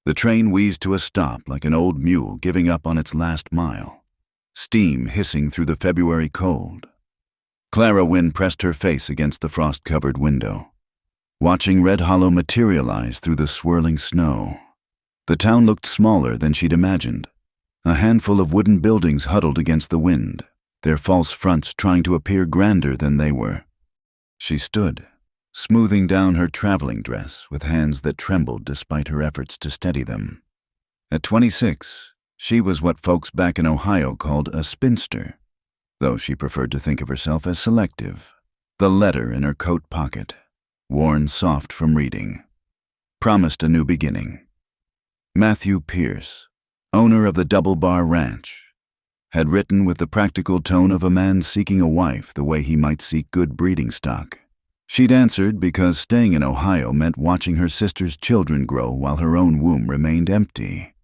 The train wheezed to a stop like an old mule giving up on its last mile, steam hissing through the February cold. Clara Wynne pressed her face against the frost-covered window, watching Red Hollow materialize through the swirling snow. The town looked smaller than she'd imagined, a handful of wooden buildings huddled against the wind, their false fronts trying to appear grander than they were. She stood, smoothing down her traveling dress with hands that trembled despite her efforts to steady them. At 26, she was what folks back in Ohio called a spinster, though she preferred to think of herself as selective. The letter in her coat pocket, worn soft from reading, promised a new beginning. Matthew Pierce, owner of the Double Bar Ranch, had written with the practical tone of a man seeking a wife the way he might seek good breeding stock. She'd answered because staying in Ohio meant watching her sister's children grow while her own womb remained empty.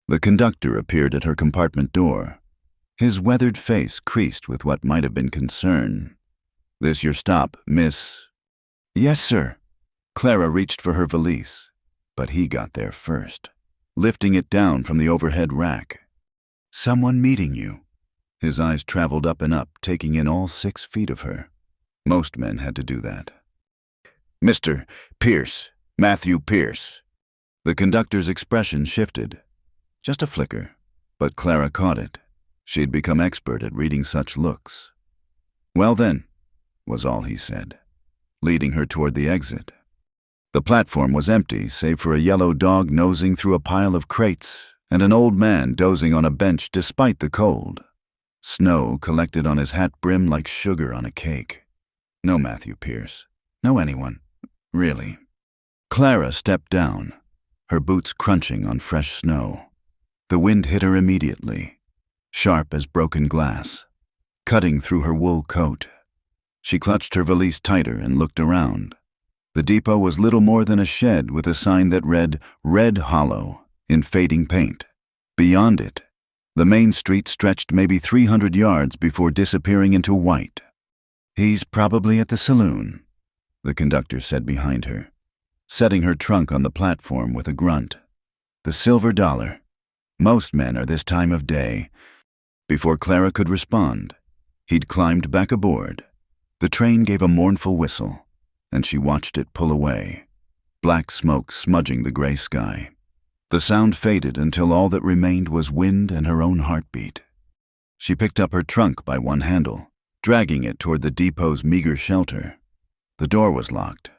The conductor appeared at her compartment door, his weathered face creased with what might have been concern. "This your stop, miss?" "Yes, sir." Clara reached for her valise, but he got there first, lifting it down from the overhead rack. "Someone meeting you." His eyes traveled up and up, taking in all 6 feet of her. Most men had to do that. "Mr. Pierce, Matthew Pierce." The conductor's expression shifted. Just a flicker, but Clara caught it. She'd become expert at reading such looks. "Well then," was all he said, leading her toward the exit. The platform was empty, save for a yellow dog nosing through a pile of crates and an old man dozing on a bench despite the cold. Snow collected on his hat brim like sugar on a cake. No Matthew Pierce. No anyone. Really. Clara stepped down, her boots crunching on fresh snow. The wind hit her immediately, sharp as broken glass, cutting through her wool coat. She clutched her valise tighter and looked around. The depot was little more than a shed with a sign that read Red Hollow in fading paint. Beyond it, the main street stretched maybe 300 yards before disappearing into white. "He's probably at the saloon," the conductor said behind her, setting her trunk on the platform with a grunt. "The silver dollar. Most men are this time of day." Before Clara could respond, he'd climbed back aboard. The train gave a mournful whistle, and she watched it pull away, black smoke smudging the gray sky. The sound faded until all that remained was wind and her own heartbeat. She picked up her trunk by one handle, dragging it toward the depot's meager shelter. The door was locked.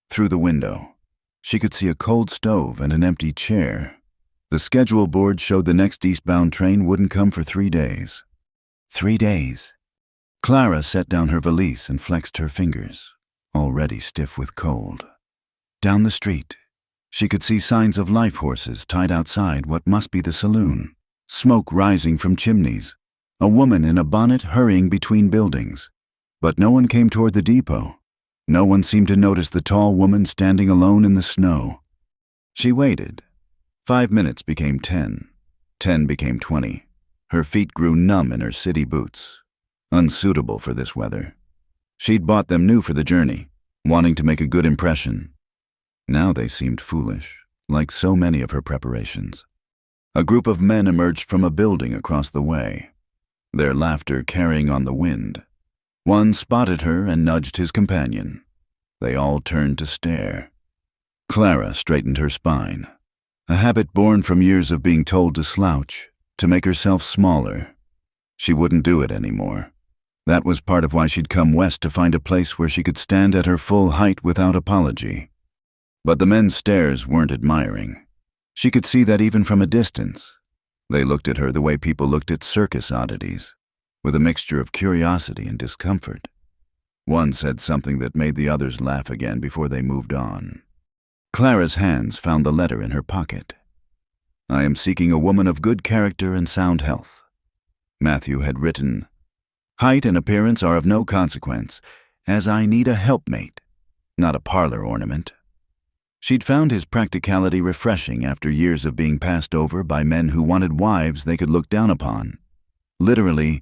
Through the window, she could see a cold stove and an empty chair. The schedule board showed the next eastbound train wouldn't come for 3 days. 3 days. Clara set down her valise and flexed her fingers, already stiff with cold. Down the street, she could see signs of life horses tied outside what must be the saloon, smoke rising from chimneys, a woman in a bonnet hurrying between buildings. But no one came toward the depot. No one seemed to notice the tall woman standing alone in the snow. She waited. 5 minutes became 10. 10 became 20. Her feet grew numb in her city boots, unsuitable for this weather. She'd bought them new for the journey, wanting to make a good impression. Now they seemed foolish, like so many of her preparations. A group of men emerged from a building across the way, their laughter carrying on the wind. One spotted her and nudged his companion. They all turned to stare. Clara straightened her spine, a habit born from years of being told to slouch, to make herself smaller. She wouldn't do it anymore. That was part of why she'd come west, to find a place where she could stand at her full height without apology. But the men's stares weren't admiring. She could see that even from a distance. They looked at her the way people looked at circus oddities, with a mixture of curiosity and discomfort. One said something that made the others laugh again before they moved on. Clara's hands found the letter in her pocket. "I am seeking a woman of good character and sound health." Matthew had written, "Height and appearance are of no consequence, as I need a helpmate, not a parlor ornament." She'd found his practicality refreshing after years of being passed over by men who wanted wives they could look down upon. Literally,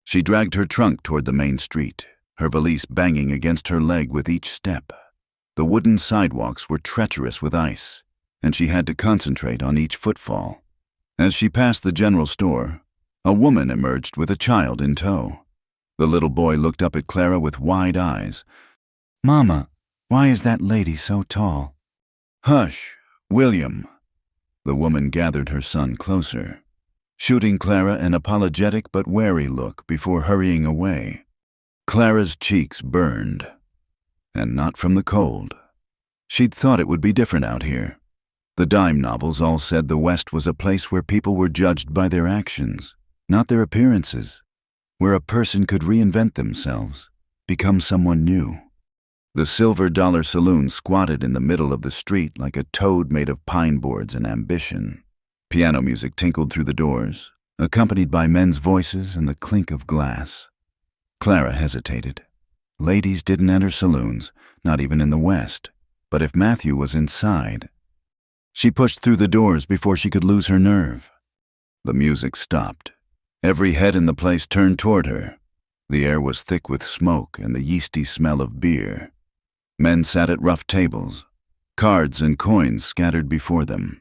she dragged her trunk toward the main street, her valise banging against her leg with each step. The wooden sidewalks were treacherous with ice, and she had to concentrate on each footfall. As she passed the general store, a woman emerged with a child in tow. The little boy looked up at Clara with wide eyes. "Mama, why is that lady so tall?" "Hush, William." The woman gathered her son closer, shooting Clara an apologetic but wary look before hurrying away. Clara's cheeks burned, and not from the cold. She'd thought it would be different out here. The dime novels all said the West was a place where people were judged by their actions, not their appearances, where a person could reinvent themselves, become someone new. The Silver Dollar Saloon squatted in the middle of the street like a toad made of pine boards and ambition. Piano music tinkled through the doors, accompanied by men's voices and the clink of glass. Clara hesitated. Ladies didn't enter saloons, not even in the West, but if Matthew was inside... She pushed through the doors before she could lose her nerve. The music stopped. Every head in the place turned toward her. The air was thick with smoke and the yeasty smell of beer. Men sat at rough tables, cards and coins scattered before them.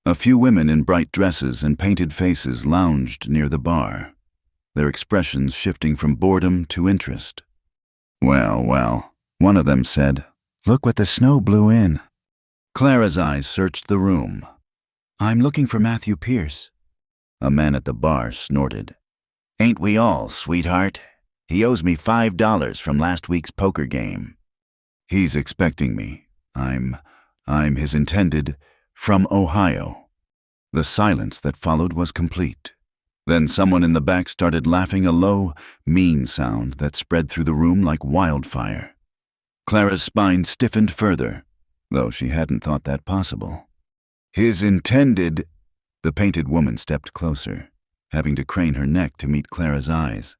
A few women in bright dresses and painted faces lounged near the bar, their expressions shifting from boredom to interest. "Well, well," one of them said. "Look what the snow blew in." Clara's eyes searched the room. "I'm looking for Matthew Pierce." A man at the bar snorted. "Ain't we all, sweetheart? He owes me $5 from last week's poker game." "He's expecting me. I'm his intended, from Ohio." The silence that followed was complete. Then someone in the back started laughing, a low, mean sound that spread through the room like wildfire. Clara's spine stiffened further, though she hadn't thought that possible. "His intended..." The painted woman stepped closer, having to crane her neck to meet Clara's eyes.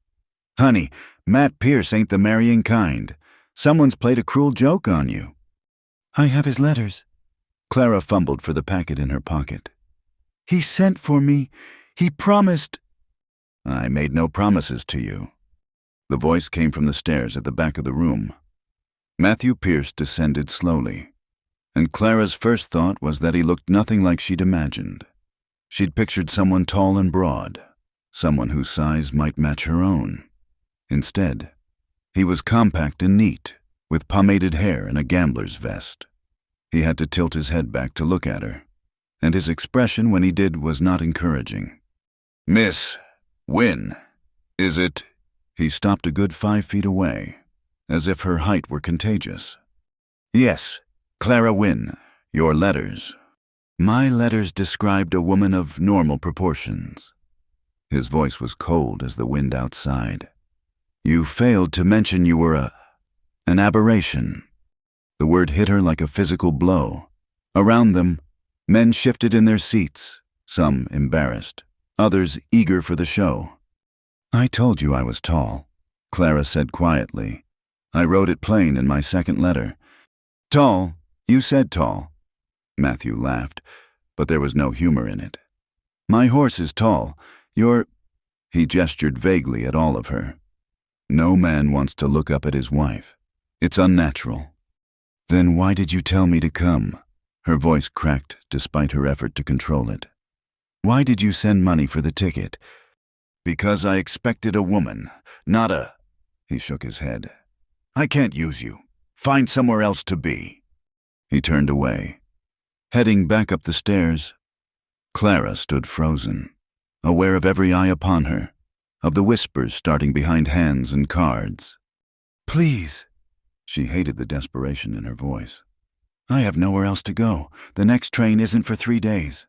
"Honey, Matt Pierce ain't the marrying kind. Someone's played a cruel joke on you." "I have his letters." Clara fumbled for the packet in her pocket. "He sent for me. He promised..." "I made no promises to you." The voice came from the stairs at the back of the room. Matthew Pierce descended slowly, and Clara's first thought was that he looked nothing like she'd imagined. She'd pictured someone tall and broad, someone whose size might match her own. Instead, he was compact and neat, with pomaded hair and a gambler's vest. He had to tilt his head back to look at her, and his expression when he did was not encouraging. "Miss Wynne, is it?" He stopped a good 5 feet away, as if her height were contagious. "Yes, Clara Wynne, your letters." "My letters described a woman of normal proportions." His voice was cold as the wind outside. "You failed to mention you were an aberration." The word hit her like a physical blow. Around them, men shifted in their seats, some embarrassed, others eager for the show. "I told you I was tall," Clara said quietly. "I wrote it plain in my second letter." "Tall? You said tall." Matthew laughed, but there was no humor in it. "My horse is tall. You're..." He gestured vaguely at all of her. "No man wants to look up at his wife. It's unnatural." "Then why did you tell me to come?" Her voice cracked despite her effort to control it. "Why did you send money for the ticket?" "Because I expected a woman, not a..." He shook his head. "I can't use you. Find somewhere else to be." He turned away. Heading back up the stairs, Clara stood frozen, aware of every eye upon her, of the whispers starting behind hands and cards. "Please." She hated the desperation in her voice. "I have nowhere else to go. The next train isn't for 3 days."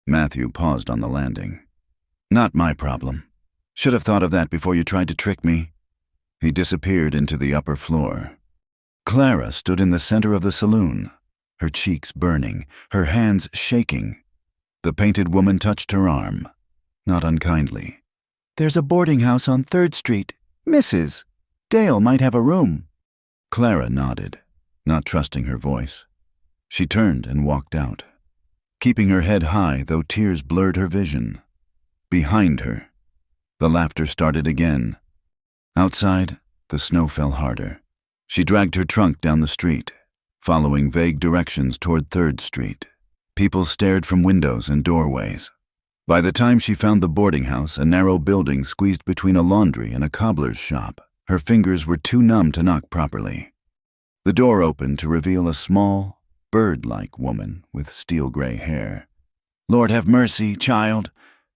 Matthew paused on the landing. "Not my problem. Should have thought of that before you tried to trick me." He disappeared into the upper floor. Clara stood in the center of the saloon, her cheeks burning, her hands shaking. The painted woman touched her arm, not unkindly. "There's a boarding house on 3rd Street. Mrs. Dale might have a room." Clara nodded, not trusting her voice. She turned and walked out, keeping her head high though tears blurred her vision. Behind her, the laughter started again. Outside, the snow fell harder. She dragged her trunk down the street, following vague directions toward 3rd Street. People stared from windows and doorways. By the time she found the boarding house, a narrow building squeezed between a laundry and a cobbler's shop, her fingers were too numb to knock properly. The door opened to reveal a small, bird-like woman with steel-gray hair. "Lord have mercy, child.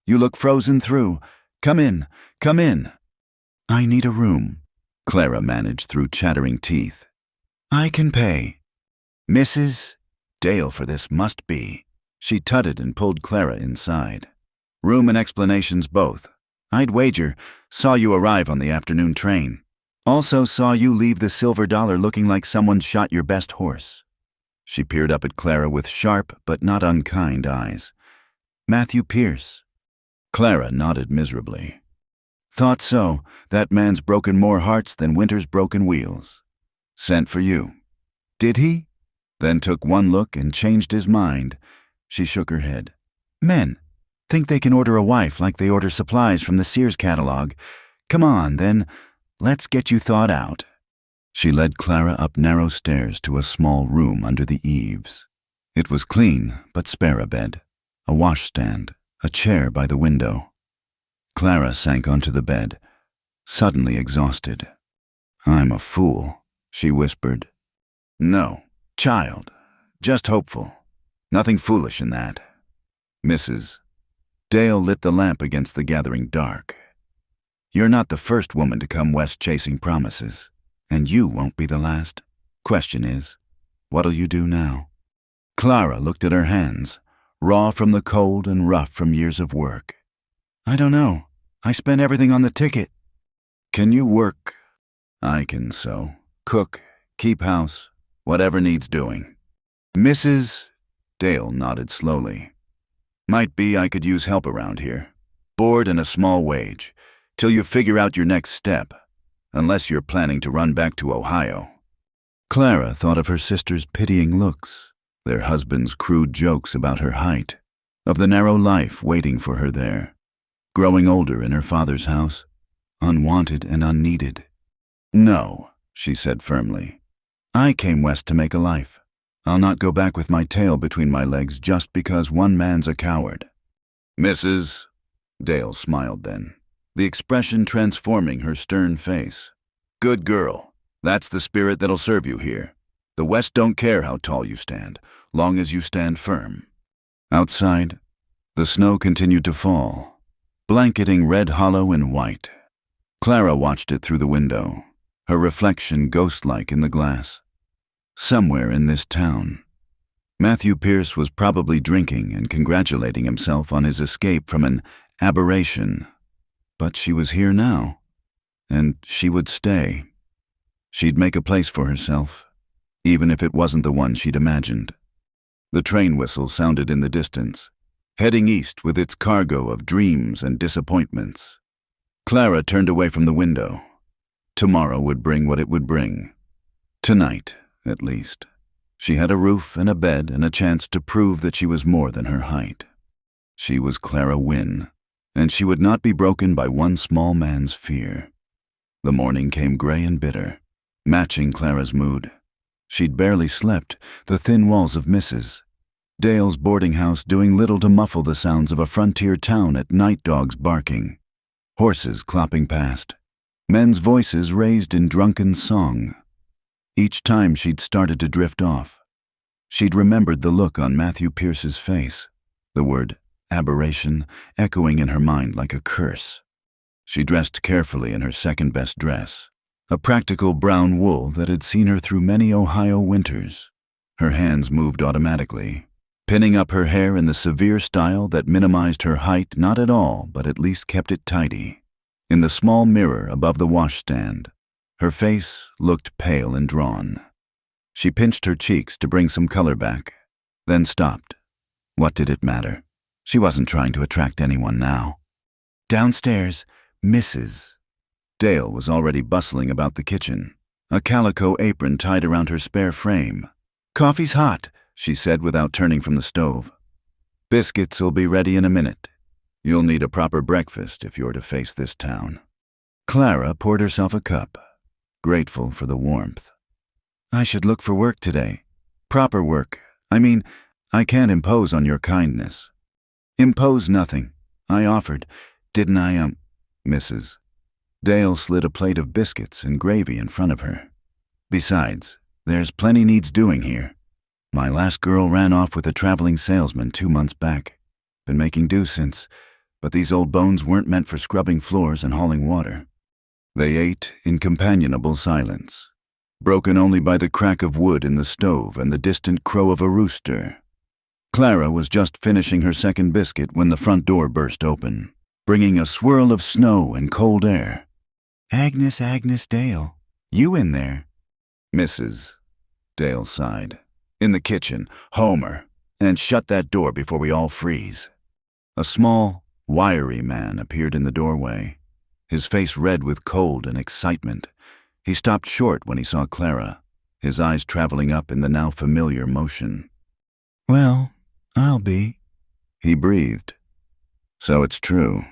You look frozen through. Come in, come in." "I need a room," Clara managed through chattering teeth. "I can pay." "Mrs. Dale for this must be." She tutted and pulled Clara inside. "Room and explanations both. I'd wager, saw you arrive on the afternoon train. Also saw you leave the Silver Dollar looking like someone shot your best horse." She peered up at Clara with sharp but not unkind eyes. "Matthew Pierce." Clara nodded miserably. "Thought so. That man's broken more hearts than winter's broken wheels. Sent for you." "Did he?" Then took one look and changed his mind. She shook her head. "Men think they can order a wife like they order supplies from the Sears catalog. Come on, then. Let's get you thought out." She led Clara up narrow stairs to a small room under the eaves. It was clean, but spare a bed, a washstand, a chair by the window. Clara sank onto the bed, suddenly exhausted. "I'm a fool," she whispered. "No, child, just hopeful. Nothing foolish in that." "Mrs." Dale lit the lamp against the gathering dark. "You're not the first woman to come west chasing promises, and you won't be the last. Question is, what'll you do now?" Clara looked at her hands, raw from the cold and rough from years of work. "I don't know. I spent everything on the ticket." "Can you work?" "I can sew, cook, keep house, whatever needs doing." "Mrs." Dale nodded slowly. "Might be I could use help around here. Board and a small wage, till you figure out your next step, unless you're planning to run back to Ohio." Clara thought of her sister's pitying looks, their husbands' crude jokes about her height, of the narrow life waiting for her there, growing older in her father's house, unwanted and unneeded. "No," she said firmly. "I came west to make a life. I'll not go back with my tail between my legs just because one man's a coward." "Mrs." Dale smiled then, the expression transforming her stern face. "Good girl. That's the spirit that'll serve you here. The West don't care how tall you stand, long as you stand firm." Outside, the snow continued to fall, blanketing Red Hollow in white. Clara watched it through the window, her reflection ghost-like in the glass. Somewhere in this town, Matthew Pierce was probably drinking and congratulating himself on his escape from an aberration. But she was here now, and she would stay. She'd make a place for herself, even if it wasn't the one she'd imagined. The train whistle sounded in the distance, heading east with its cargo of dreams and disappointments. Clara turned away from the window. Tomorrow would bring what it would bring. Tonight, at least, she had a roof and a bed and a chance to prove that she was more than her height. She was Clara Wynne, and she would not be broken by one small man's fear. The morning came gray and bitter, matching Clara's mood. She'd barely slept, the thin walls of Mrs. Dale's boarding house doing little to muffle the sounds of a frontier town at night, dogs barking, horses clopping past, men's voices raised in drunken song. Each time she'd started to drift off, she'd remembered the look on Matthew Pierce's face, the word aberration echoing in her mind like a curse. She dressed carefully in her second-best dress, a practical brown wool that had seen her through many Ohio winters. Her hands moved automatically, pinning up her hair in the severe style that minimized her height not at all, but at least kept it tidy. In the small mirror above the washstand, her face looked pale and drawn. She pinched her cheeks to bring some color back, then stopped. What did it matter? She wasn't trying to attract anyone now. Downstairs, Mrs. Dale was already bustling about the kitchen, a calico apron tied around her spare frame. "Coffee's hot," she said without turning from the stove. "Biscuits'll be ready in a minute. You'll need a proper breakfast if you're to face this town." Clara poured herself a cup, grateful for the warmth. "I should look for work today. Proper work. I mean, I can't impose on your kindness." "Impose nothing. I offered. Didn't I, Mrs. Dale slid a plate of biscuits and gravy in front of her. "Besides, there's plenty needs doing here. My last girl ran off with a traveling salesman 2 months back. Been making do since, but these old bones weren't meant for scrubbing floors and hauling water." They ate in companionable silence, broken only by the crack of wood in the stove and the distant crow of a rooster. Clara was just finishing her second biscuit when the front door burst open, bringing a swirl of snow and cold air. Agnes Dale, you in there?" "Mrs." Dale sighed. "In the kitchen, Homer, and shut that door before we all freeze." A small, wiry man appeared in the doorway, his face red with cold and excitement. He stopped short when he saw Clara, his eyes traveling up in the now familiar motion. "Well, I'll be," he breathed. "So it's true.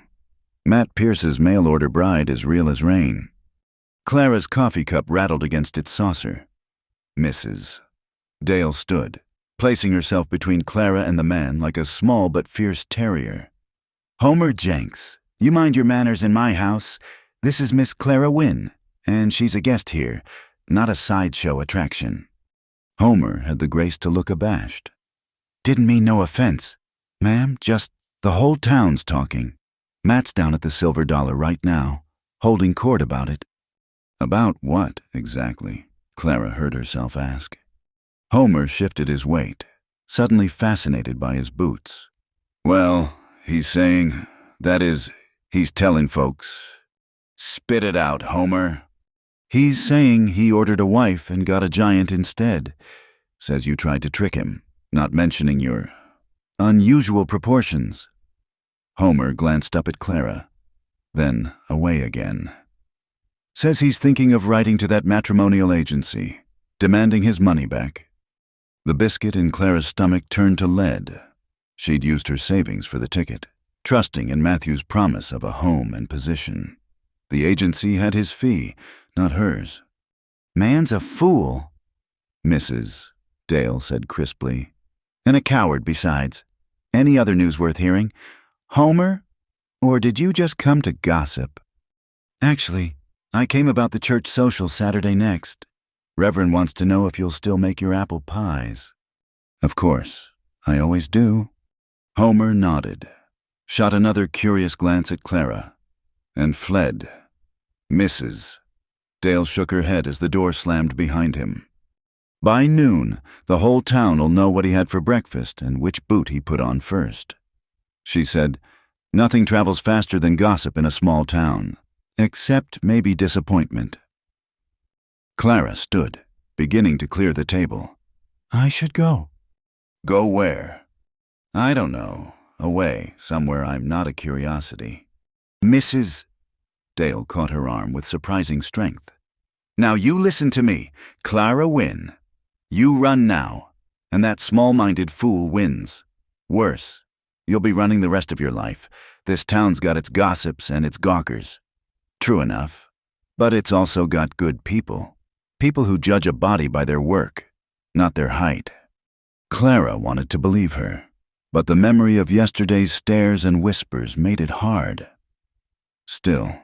Matt Pierce's mail-order bride is real as rain." Clara's coffee cup rattled against its saucer. "Mrs." Dale stood, placing herself between Clara and the man like a small but fierce terrier. "Homer Jenks, you mind your manners in my house. This is Miss Clara Wynne, and she's a guest here, not a sideshow attraction." Homer had the grace to look abashed. "Didn't mean no offense, ma'am, just the whole town's talking. Matt's down at the Silver Dollar right now, holding court about it." "About what, exactly?" Clara heard herself ask. Homer shifted his weight, suddenly fascinated by his boots. "Well, he's saying, that is, he's telling folks." "Spit it out, Homer." "He's saying he ordered a wife and got a giant instead. Says you tried to trick him, not mentioning your unusual proportions." Homer glanced up at Clara, then away again. "Says he's thinking of writing to that matrimonial agency, demanding his money back." The biscuit in Clara's stomach turned to lead. She'd used her savings for the ticket, trusting in Matthew's promise of a home and position. The agency had his fee, not hers. "Man's a fool." "Mrs." Dale said crisply. "And a coward besides. Any other news worth hearing? Homer? Or did you just come to gossip?" "Actually, I came about the church social Saturday next. Reverend wants to know if you'll still make your apple pies." "Of course, I always do." Homer nodded, shot another curious glance at Clara, and fled. "Mrs." Dale shook her head as the door slammed behind him. "By noon, the whole town'll know what he had for breakfast and which boot he put on first." She said, "Nothing travels faster than gossip in a small town, except maybe disappointment." Clara stood, beginning to clear the table. "I should go." "Go where?" "I don't know. Away, somewhere I'm not a curiosity." "Mrs." Dale caught her arm with surprising strength. "Now you listen to me, Clara Wynne. You run now, and that small-minded fool wins. Worse, you'll be running the rest of your life. This town's got its gossips and its gawkers. True enough, but it's also got good people. People who judge a body by their work, not their height." Clara wanted to believe her, but the memory of yesterday's stares and whispers made it hard. Still,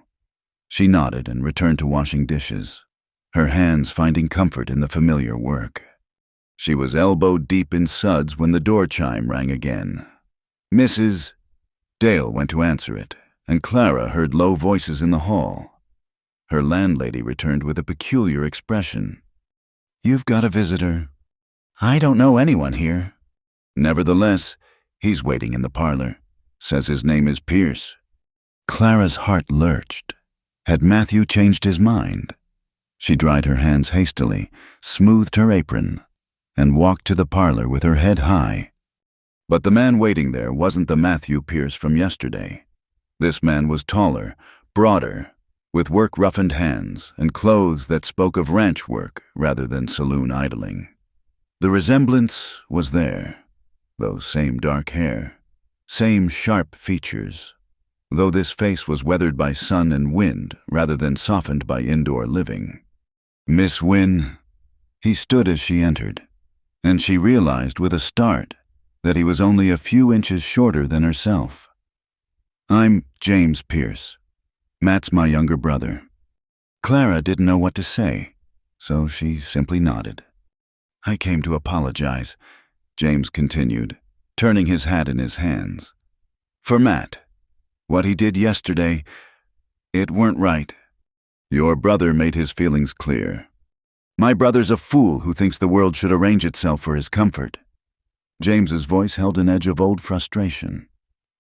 she nodded and returned to washing dishes, her hands finding comfort in the familiar work. She was elbow-deep in suds when the door chime rang again. "Mrs." Dale went to answer it, and Clara heard low voices in the hall. Her landlady returned with a peculiar expression. "You've got a visitor." "I don't know anyone here." "Nevertheless, he's waiting in the parlor. Says his name is Pierce." Clara's heart lurched. Had Matthew changed his mind? She dried her hands hastily, smoothed her apron, and walked to the parlor with her head high. But the man waiting there wasn't the Matthew Pierce from yesterday. This man was taller, broader, with work-roughened hands and clothes that spoke of ranch work rather than saloon idling. The resemblance was there, though same dark hair, same sharp features, though this face was weathered by sun and wind rather than softened by indoor living. "Miss Wynne." He stood as she entered, and she realized with a start that he was only a few inches shorter than herself. "I'm James Pierce. Matt's my younger brother." Clara didn't know what to say, so she simply nodded. "I came to apologize," James continued, turning his hat in his hands. "For Matt. What he did yesterday, it weren't right." "Your brother made his feelings clear." "My brother's a fool who thinks the world should arrange itself for his comfort." James's voice held an edge of old frustration.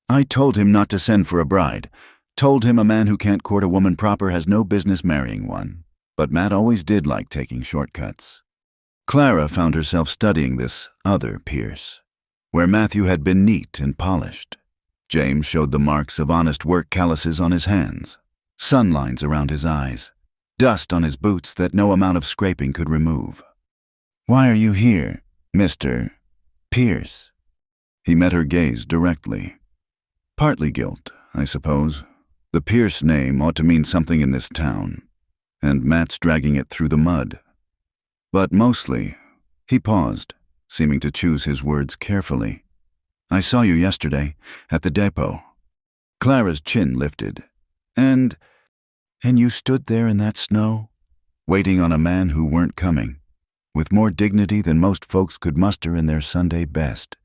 "I told him not to send for a bride. Told him a man who can't court a woman proper has no business marrying one. But Matt always did like taking shortcuts." Clara found herself studying this other Pierce, where Matthew had been neat and polished. James showed the marks of honest work calluses on his hands, sun lines around his eyes, dust on his boots that no amount of scraping could remove. "Why are you here, Mr. Pierce?" He met her gaze directly. "Partly guilt, I suppose. The Pierce name ought to mean something in this town, and Matt's dragging it through the mud. But mostly," he paused, seeming to choose his words carefully, "I saw you yesterday, at the depot." Clara's chin lifted. And you stood there in that snow, waiting on a man who weren't coming, with more dignity than most folks could muster in their Sunday best.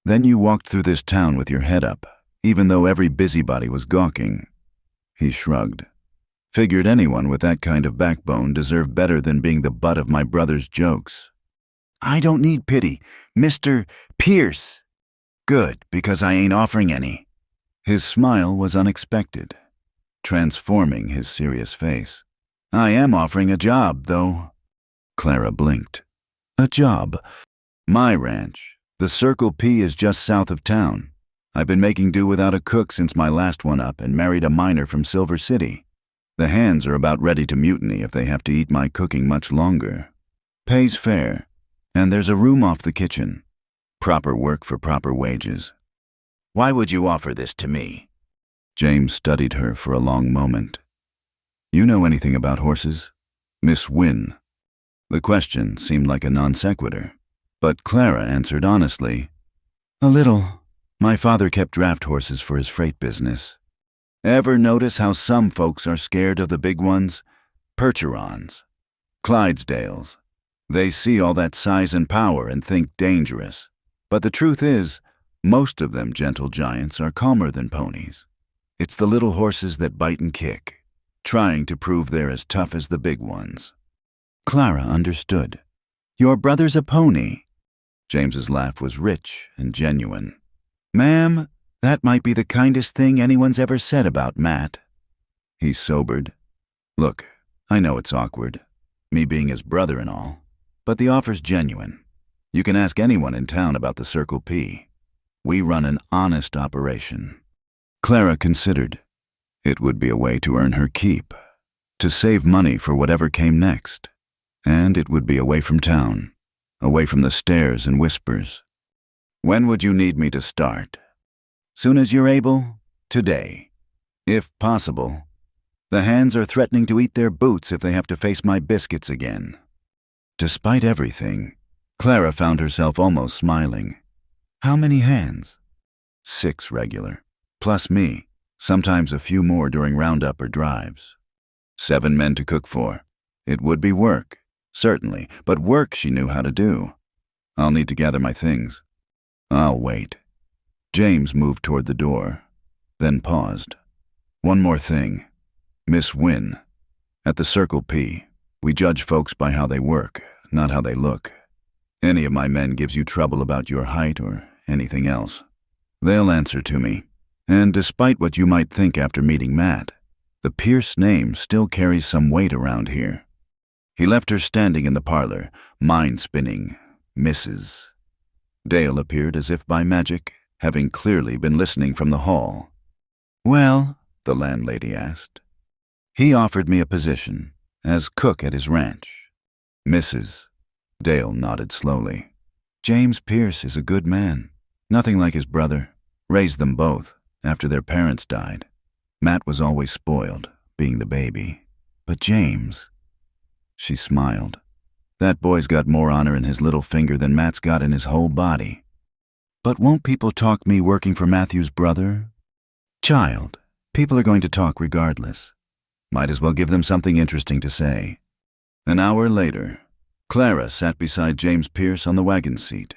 Then you walked through this town with your head up, even though every busybody was gawking." He shrugged. "Figured anyone with that kind of backbone deserved better than being the butt of my brother's jokes." "I don't need pity, Mr. Pierce." "Good, because I ain't offering any." His smile was unexpected, transforming his serious face. "I am offering a job, though." Clara blinked. "A job?" "My ranch. The Circle P is just south of town. I've been making do without a cook since my last one up and married a miner from Silver City. The hands are about ready to mutiny if they have to eat my cooking much longer. Pays fair, and there's a room off the kitchen. Proper work for proper wages." "Why would you offer this to me?" James studied her for a long moment. "You know anything about horses, Miss Wynne?" The question seemed like a non sequitur, but Clara answered honestly, "A little. My father kept draft horses for his freight business." "Ever notice how some folks are scared of the big ones? Percherons, Clydesdales. They see all that size and power and think dangerous. But the truth is, most of them gentle giants are calmer than ponies. It's the little horses that bite and kick, trying to prove they're as tough as the big ones." Clara understood. "Your brother's a pony." James's laugh was rich and genuine. "Ma'am, that might be the kindest thing anyone's ever said about Matt." He sobered. "Look, I know it's awkward, me being his brother and all, but the offer's genuine. You can ask anyone in town about the Circle P. We run an honest operation." Clara considered. It would be a way to earn her keep, to save money for whatever came next, and it would be away from town, away from the stares and whispers. "When would you need me to start?" "Soon as you're able. Today. If possible. The hands are threatening to eat their boots if they have to face my biscuits again." Despite everything, Clara found herself almost smiling. "How many hands?" "6 regular, plus me, sometimes a few more during roundup or drives. 7 men to cook for. It would be work, certainly, but work she knew how to do. I'll need to gather my things." "I'll wait." James moved toward the door, then paused. "One more thing. Miss Wynne. At the Circle P, we judge folks by how they work, not how they look. Any of my men gives you trouble about your height or anything else, they'll answer to me. And despite what you might think after meeting Matt, the Pierce name still carries some weight around here." He left her standing in the parlor, mind spinning. Mrs. Dale appeared as if by magic, having clearly been listening from the hall. "Well," the landlady asked. "He offered me a position as cook at his ranch." "Mrs." Dale nodded slowly. "James Pierce is a good man. Nothing like his brother. Raised them both, after their parents died. Matt was always spoiled, being the baby. But James..." She smiled. "That boy's got more honor in his little finger than Matt's got in his whole body." But won't people talk me working for Matthew's brother? Child, people are going to talk regardless. Might as well give them something interesting to say. An hour later, Clara sat beside James Pierce on the wagon seat,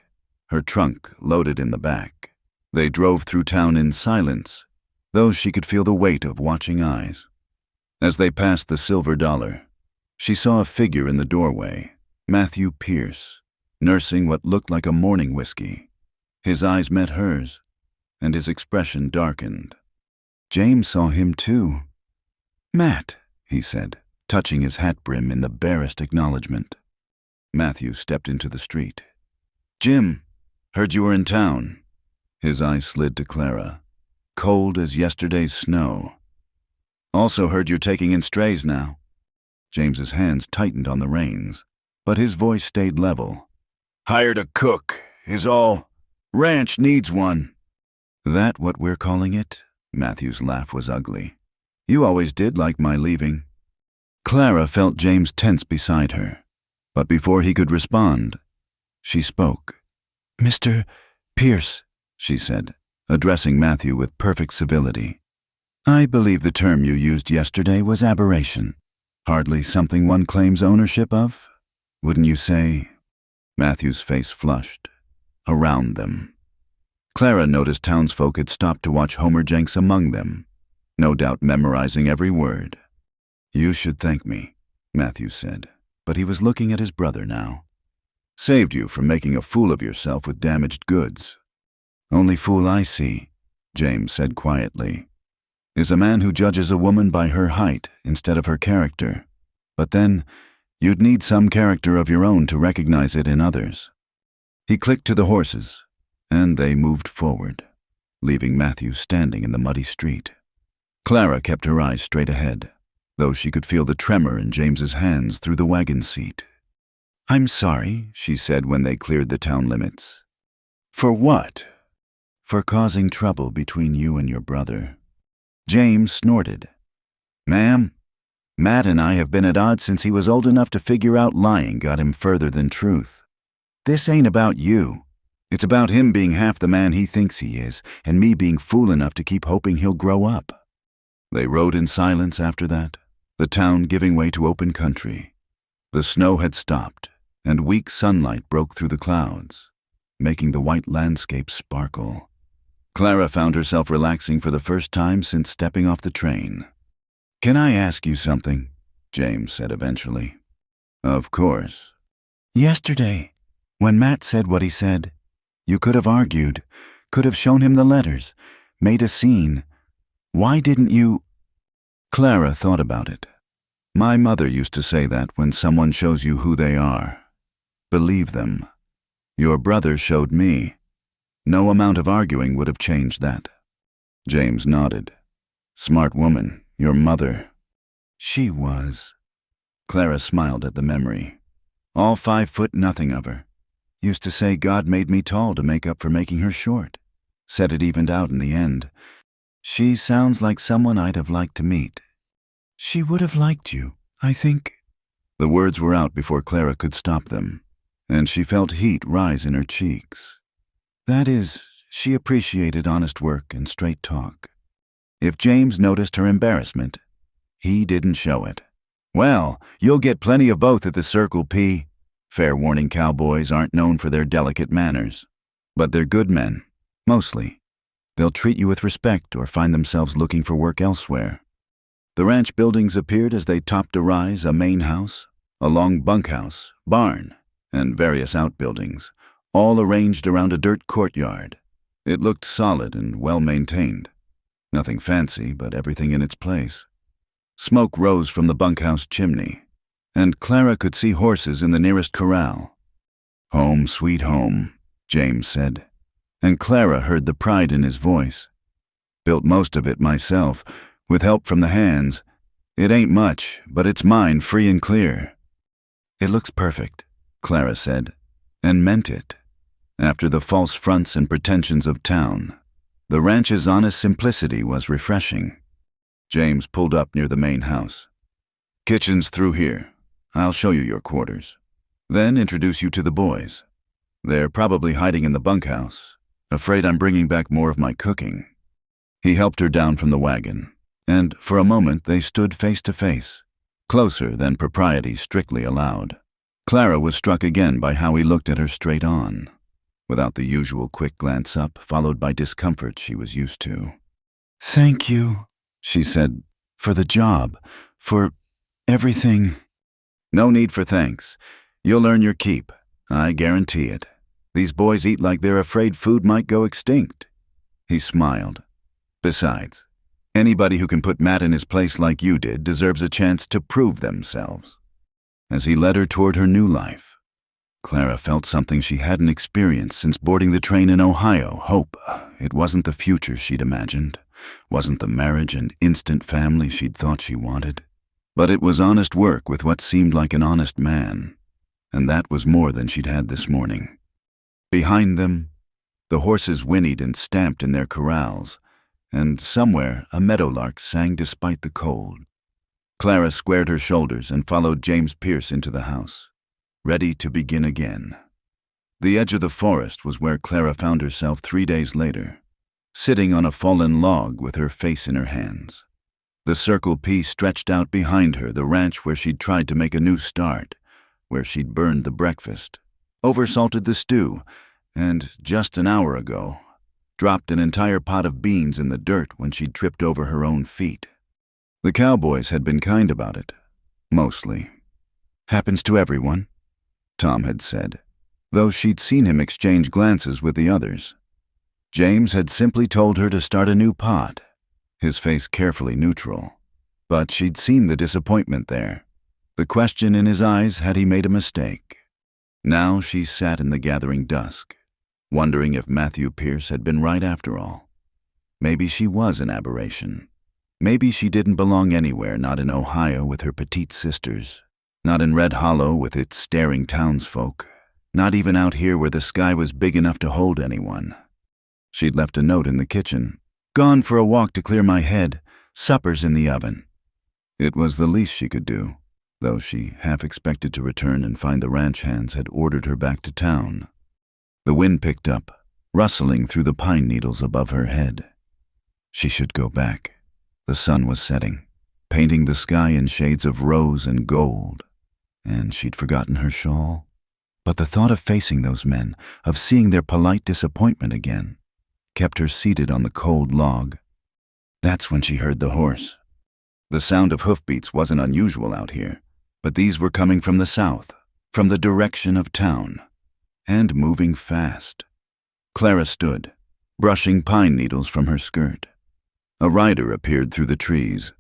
her trunk loaded in the back. They drove through town in silence, though she could feel the weight of watching eyes. As they passed the Silver Dollar, she saw a figure in the doorway, Matthew Pierce, nursing what looked like a morning whiskey. His eyes met hers, and his expression darkened. James saw him too. "Matt," he said, touching his hat brim in the barest acknowledgement. Matthew stepped into the street. "Jim, heard you were in town." His eyes slid to Clara, cold as yesterday's snow. "Also heard you're taking in strays now." James's hands tightened on the reins, but his voice stayed level. "Hired a cook, is all. Ranch needs one." "That what we're calling it?" Matthew's laugh was ugly. "You always did like my leaving." Clara felt James tense beside her, but before he could respond, she spoke. "Mr. Pierce," she said, addressing Matthew with perfect civility. "I believe the term you used yesterday was aberration. Hardly something one claims ownership of, wouldn't you say?" Matthew's face flushed. Around them. Clara noticed townsfolk had stopped to watch Homer Jenks among them, no doubt memorizing every word. "You should thank me," Matthew said, but he was looking at his brother now. "Saved you from making a fool of yourself with damaged goods." "Only fool I see," James said quietly, "is a man who judges a woman by her height instead of her character. But then, you'd need some character of your own to recognize it in others." He clicked to the horses, and they moved forward, leaving Matthew standing in the muddy street. Clara kept her eyes straight ahead, though she could feel the tremor in James's hands through the wagon seat. "I'm sorry," she said when they cleared the town limits. "For what?" "For causing trouble between you and your brother." James snorted. "Ma'am, Matt and I have been at odds since he was old enough to figure out lying got him further than truth. This ain't about you. It's about him being half the man he thinks he is, and me being fool enough to keep hoping he'll grow up." They rode in silence after that, the town giving way to open country. The snow had stopped, and weak sunlight broke through the clouds, making the white landscape sparkle. Clara found herself relaxing for the first time since stepping off the train. "Can I ask you something?" James said eventually. "Of course." "Yesterday, when Matt said what he said, you could have argued, could have shown him the letters, made a scene. Why didn't you?" Clara thought about it. "My mother used to say that when someone shows you who they are, believe them. Your brother showed me. No amount of arguing would have changed that." James nodded. "Smart woman, your mother." "She was." Clara smiled at the memory. "All 5'0" of her. Used to say God made me tall to make up for making her short. Said it evened out in the end. She sounds like someone I'd have liked to meet." "She would have liked you, I think." The words were out before Clara could stop them, and she felt heat rise in her cheeks. That is, she appreciated honest work and straight talk. If James noticed her embarrassment, he didn't show it. "Well, you'll get plenty of both at the Circle P. Fair warning, cowboys aren't known for their delicate manners. But they're good men, mostly. They'll treat you with respect or find themselves looking for work elsewhere." The ranch buildings appeared as they topped a rise, a main house, a long bunkhouse, barn, and various outbuildings, all arranged around a dirt courtyard. It looked solid and well-maintained. Nothing fancy, but everything in its place. Smoke rose from the bunkhouse chimney, and Clara could see horses in the nearest corral. "Home, sweet home," James said, and Clara heard the pride in his voice. "Built most of it myself, with help from the hands. It ain't much, but it's mine free and clear." "It looks perfect," Clara said, and meant it. After the false fronts and pretensions of town, the ranch's honest simplicity was refreshing. James pulled up near the main house. "Kitchen's through here. I'll show you your quarters. Then introduce you to the boys. They're probably hiding in the bunkhouse. Afraid I'm bringing back more of my cooking." He helped her down from the wagon, and for a moment they stood face to face, closer than propriety strictly allowed. Clara was struck again by how he looked at her straight on, without the usual quick glance up, followed by discomfort she was used to. "Thank you," she said, "for the job, for everything." "No need for thanks. You'll earn your keep. I guarantee it. These boys eat like they're afraid food might go extinct." He smiled. "Besides, anybody who can put Matt in his place like you did deserves a chance to prove themselves." As he led her toward her new life, Clara felt something she hadn't experienced since boarding the train in Ohio. Hope. It wasn't the future she'd imagined, wasn't the marriage and instant family she'd thought she wanted, but it was honest work with what seemed like an honest man, and that was more than she'd had this morning. Behind them, the horses whinnied and stamped in their corrals, and somewhere a meadowlark sang despite the cold. Clara squared her shoulders and followed James Pierce into the house, ready to begin again. The edge of the forest was where Clara found herself 3 days later, sitting on a fallen log with her face in her hands. The Circle P stretched out behind her, the ranch where she'd tried to make a new start, where she'd burned the breakfast, oversalted the stew, and just an hour ago, dropped an entire pot of beans in the dirt when she'd tripped over her own feet. The Cowboys had been kind about it, mostly. "Happens to everyone," Tom had said, though she'd seen him exchange glances with the others. James had simply told her to start a new pot, his face carefully neutral, but she'd seen the disappointment there, the question in his eyes had he made a mistake. Now she sat in the gathering dusk, wondering if Matthew Pierce had been right after all. Maybe she was an aberration. Maybe she didn't belong anywhere, not in Ohio with her petite sisters, not in Red Hollow with its staring townsfolk, not even out here where the sky was big enough to hold anyone. She'd left a note in the kitchen. "Gone for a walk to clear my head. Supper's in the oven." It was the least she could do, though she half expected to return and find the ranch hands had ordered her back to town. The wind picked up, rustling through the pine needles above her head. She should go back. The sun was setting, painting the sky in shades of rose and gold, and she'd forgotten her shawl. But the thought of facing those men, of seeing their polite disappointment again, kept her seated on the cold log. That's when she heard the horse. The sound of hoofbeats wasn't unusual out here, but these were coming from the south, from the direction of town, and moving fast. Clara stood, brushing pine needles from her skirt. A rider appeared through the trees,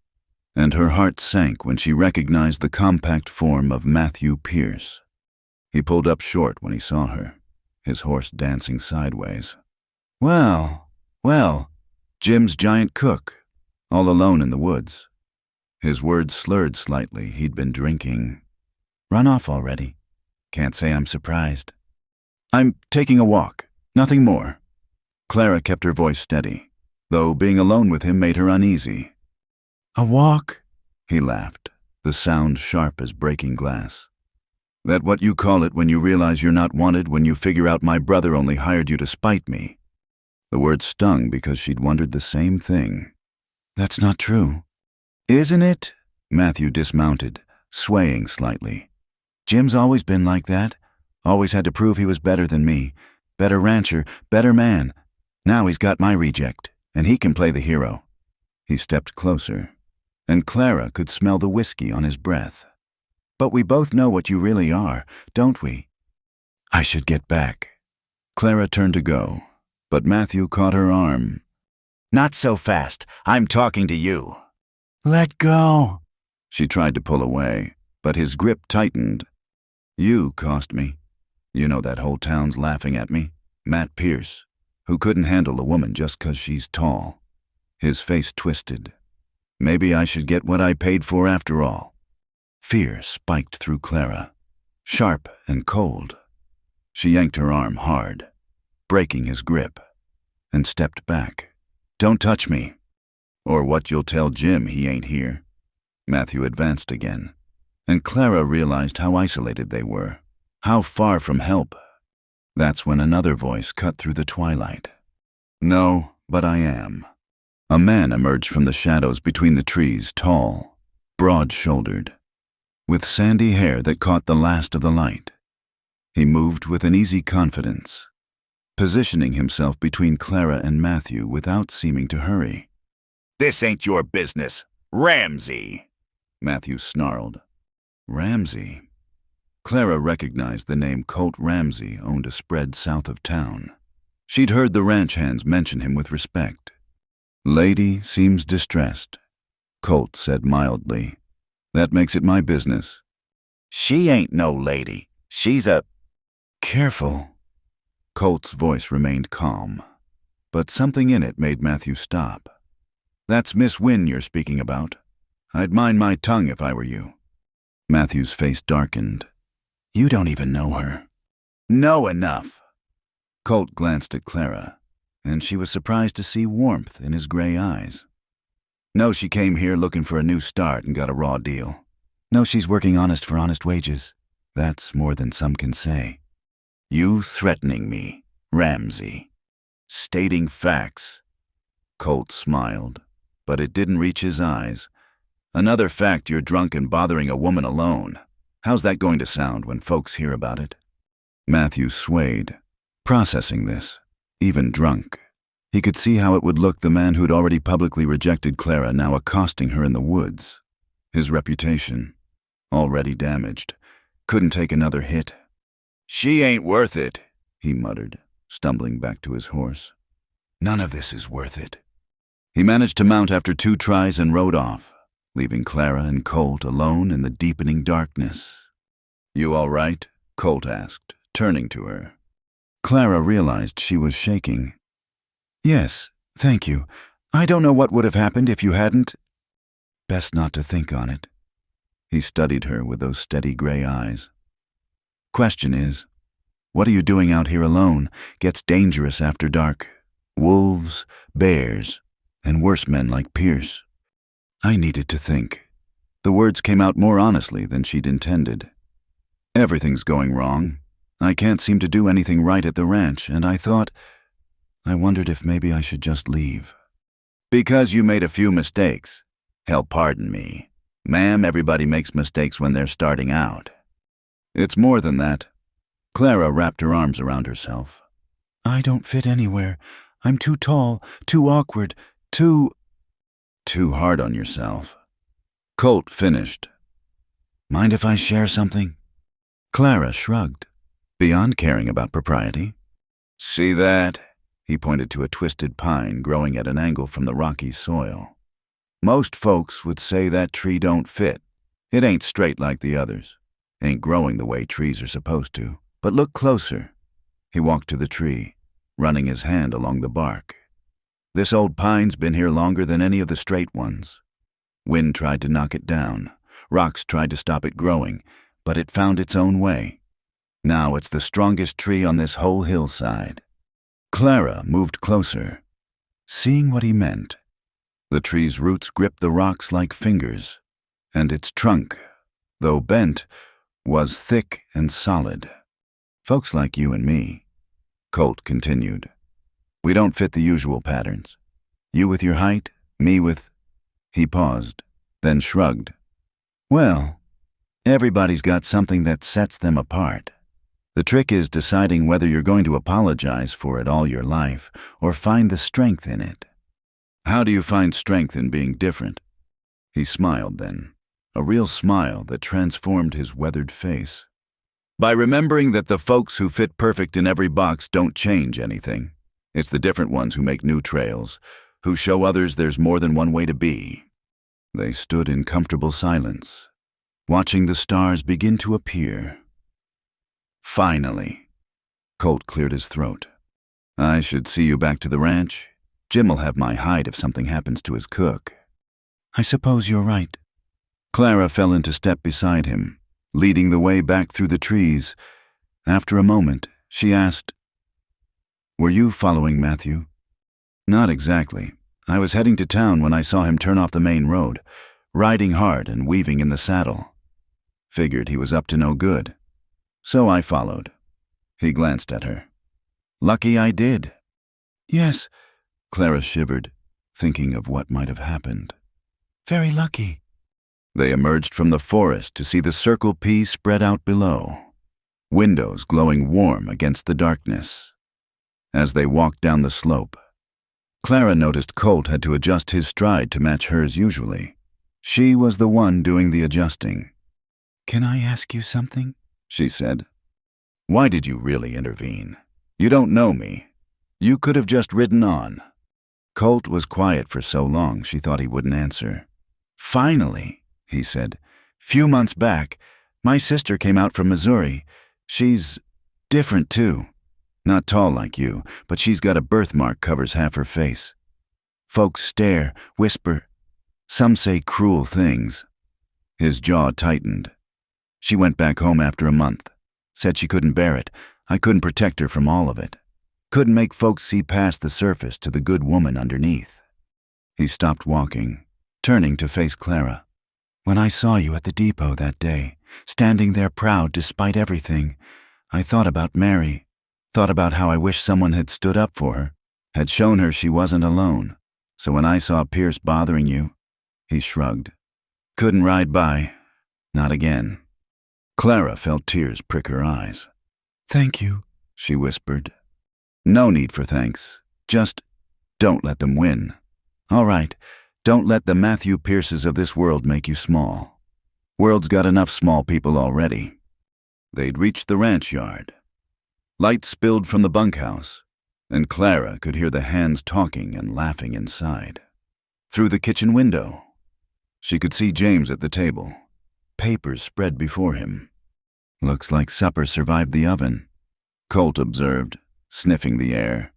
and her heart sank when she recognized the compact form of Matthew Pierce. He pulled up short when he saw her, his horse dancing sideways. Well, Jim's giant cook, all alone in the woods. His words slurred slightly. He'd been drinking. "Run off already. Can't say I'm surprised." "I'm taking a walk, nothing more." Clara kept her voice steady, though being alone with him made her uneasy. "A walk?" He laughed, the sound sharp as breaking glass. "That what you call it when you realize you're not wanted, when you figure out my brother only hired you to spite me?" The word stung because she'd wondered the same thing. "That's not true." "Isn't it?" Matthew dismounted, swaying slightly. "Jim's always been like that. Always had to prove he was better than me. Better rancher, better man. Now he's got my reject, and he can play the hero." He stepped closer, and Clara could smell the whiskey on his breath. "But we both know what you really are, don't we?" "I should get back." Clara turned to go, but Matthew caught her arm. "Not so fast. I'm talking to you." "Let go." She tried to pull away, but his grip tightened. "You cost me. You know that whole town's laughing at me. Matt Pierce, who couldn't handle a woman just 'cause she's tall." His face twisted. "Maybe I should get what I paid for after all." Fear spiked through Clara, sharp and cold. She yanked her arm hard, breaking his grip, and stepped back. "Don't touch me, or what you'll tell Jim he ain't here." Matthew advanced again, and Clara realized how isolated they were, how far from help. That's when another voice cut through the twilight. No, but I am. A man emerged from the shadows between the trees, tall, broad-shouldered, with sandy hair that caught the last of the light. He moved with an easy confidence, positioning himself between Clara and Matthew without seeming to hurry. "This ain't your business, Ramsey," Matthew snarled. Ramsey? Clara recognized the name. Colt Ramsey owned a spread south of town. She'd heard the ranch hands mention him with respect. "Lady seems distressed," Colt said mildly. "That makes it my business." "She ain't no lady. She's a—" "Careful." Colt's voice remained calm, but something in it made Matthew stop. "That's Miss Wynne you're speaking about. I'd mind my tongue if I were you." Matthew's face darkened. "You don't even know her." "Know enough." Colt glanced at Clara, and she was surprised to see warmth in his gray eyes. "No, she came here looking for a new start and got a raw deal. No, she's working honest for honest wages. That's more than some can say." "You threatening me, Ramsey. Stating facts." Colt smiled, but it didn't reach his eyes. "Another fact you're drunk and bothering a woman alone. How's that going to sound when folks hear about it?" Matthew swayed, processing this, even drunk. He could see how it would look, the man who'd already publicly rejected Clara now accosting her in the woods. His reputation, already damaged, couldn't take another hit. "She ain't worth it," he muttered, stumbling back to his horse. "None of this is worth it." He managed to mount after 2 tries and rode off, leaving Clara and Colt alone in the deepening darkness. "You all right?" Colt asked, turning to her. Clara realized she was shaking. "Yes, thank you. I don't know what would have happened if you hadn't." "Best not to think on it." He studied her with those steady gray eyes. "Question is, what are you doing out here alone? Gets dangerous after dark. Wolves, bears, and worse men like Pierce." I needed to think. The words came out more honestly than she'd intended. "Everything's going wrong. I can't seem to do anything right at the ranch, and I wondered if maybe I should just leave." "Because you made a few mistakes. Hell, pardon me. Ma'am, everybody makes mistakes when they're starting out." "It's more than that." Clara wrapped her arms around herself. "I don't fit anywhere. I'm too tall, too awkward, too hard on yourself." Colt finished. "Mind if I share something?" Clara shrugged, beyond caring about propriety. "See that?" He pointed to a twisted pine growing at an angle from the rocky soil. "Most folks would say that tree don't fit. It ain't straight like the others. Ain't growing the way trees are supposed to. But look closer." He walked to the tree, running his hand along the bark. "This old pine's been here longer than any of the straight ones. Wind tried to knock it down. Rocks tried to stop it growing, but it found its own way. Now it's the strongest tree on this whole hillside." Clara moved closer, seeing what he meant. The tree's roots gripped the rocks like fingers, and its trunk, though bent, was thick and solid. "Folks like you and me," Colt continued. "We don't fit the usual patterns. You with your height, me with—" He paused, then shrugged. "Well, everybody's got something that sets them apart. The trick is deciding whether you're going to apologize for it all your life or find the strength in it." "How do you find strength in being different?" He smiled then, a real smile that transformed his weathered face. "By remembering that the folks who fit perfect in every box don't change anything. It's the different ones who make new trails, who show others there's more than one way to be." They stood in comfortable silence, watching the stars begin to appear. "Finally." Colt cleared his throat. "I should see you back to the ranch. Jim'll have my hide if something happens to his cook." "I suppose you're right." Clara fell into step beside him, leading the way back through the trees. After a moment, she asked, "Were you following Matthew?" "Not exactly. I was heading to town when I saw him turn off the main road, riding hard and weaving in the saddle. Figured he was up to no good. So I followed." He glanced at her. "Lucky I did." "Yes, Clara shivered, thinking of what might have happened. Very lucky. They emerged from the forest to see the Circle P spread out below, windows glowing warm against the darkness. As they walked down the slope, Clara noticed Colt had to adjust his stride to match hers usually. She was the one doing the adjusting. Can I ask you something? She said. Why did you really intervene? You don't know me. You could have just ridden on. Colt was quiet for so long she thought he wouldn't answer. Finally, he said. Few months back, my sister came out from Missouri. She's different too. Not tall like you, but she's got a birthmark covers half her face. Folks stare, whisper. Some say cruel things. His jaw tightened. She went back home after a month. Said she couldn't bear it. I couldn't protect her from all of it. Couldn't make folks see past the surface to the good woman underneath. He stopped walking, turning to face Clara. When I saw you at the depot that day, standing there proud despite everything, I thought about Mary. Thought about how I wish someone had stood up for her, had shown her she wasn't alone. So when I saw Pierce bothering you, he shrugged. Couldn't ride by. Not again. Clara felt tears prick her eyes. Thank you, she whispered. No need for thanks. Just don't let them win. All right, don't let the Matthew Pierces of this world make you small. World's got enough small people already. They'd reached the ranch yard. Light spilled from the bunkhouse, and Clara could hear the hands talking and laughing inside. Through the kitchen window, she could see James at the table, papers spread before him. Looks like supper survived the oven, Colt observed, sniffing the air.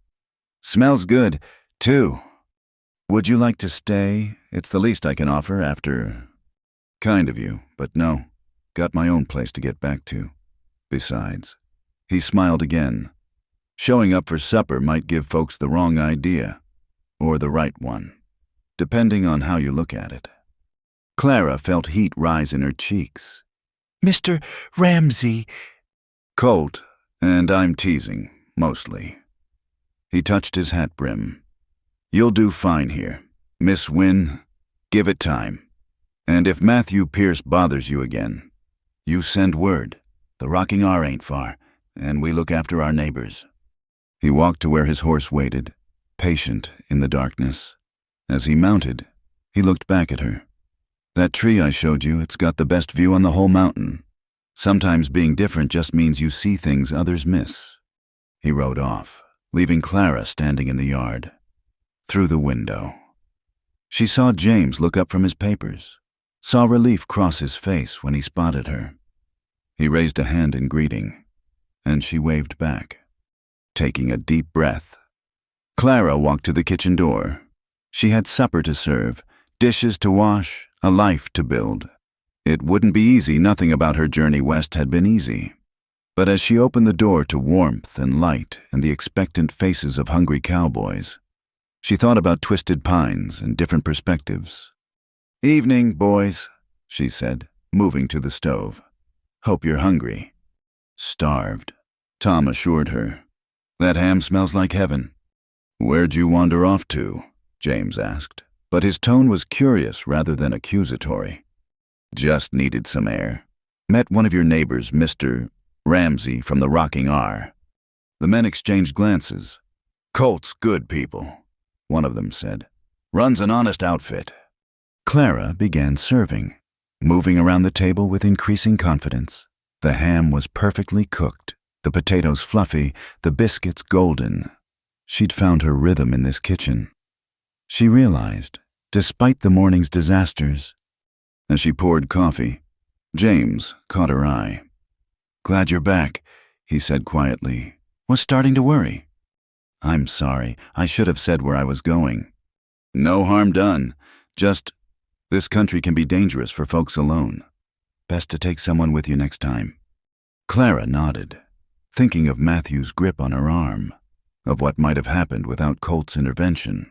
Smells good, too. Would you like to stay? It's the least I can offer after... Kind of you, but no. Got my own place to get back to. Besides... He smiled again. Showing up for supper might give folks the wrong idea, or the right one, depending on how you look at it. Clara felt heat rise in her cheeks. Mr. Ramsey. Colt, and I'm teasing, mostly. He touched his hat brim. You'll do fine here. Miss Wynne, give it time. And if Matthew Pierce bothers you again, you send word. The Rocking R ain't far. And we look after our neighbors. He walked to where his horse waited, patient in the darkness. As he mounted, he looked back at her. That tree I showed you, it's got the best view on the whole mountain. Sometimes being different just means you see things others miss. He rode off, leaving Clara standing in the yard. Through the window, she saw James look up from his papers, saw relief cross his face when he spotted her. He raised a hand in greeting, and she waved back, taking a deep breath. Clara walked to the kitchen door. She had supper to serve, dishes to wash, a life to build. It wouldn't be easy, nothing about her journey west had been easy. But as she opened the door to warmth and light and the expectant faces of hungry cowboys, she thought about twisted pines and different perspectives. Evening, boys, she said, moving to the stove. Hope you're hungry. Starved, Tom assured her. That ham smells like heaven. Where'd you wander off to? James asked, but his tone was curious rather than accusatory. Just needed some air. Met one of your neighbors, Mr. Ramsey from the Rocking R. The men exchanged glances. Colt's good people, one of them said. Runs an honest outfit. Clara began serving, moving around the table with increasing confidence. The ham was perfectly cooked, the potatoes fluffy, the biscuits golden. She'd found her rhythm in this kitchen. She realized, despite the morning's disasters. As she poured coffee, James caught her eye. Glad you're back, he said quietly. Was starting to worry. I'm sorry, I should have said where I was going. No harm done. Just, this country can be dangerous for folks alone. Best to take someone with you next time. Clara nodded, thinking of Matthew's grip on her arm, of what might have happened without Colt's intervention.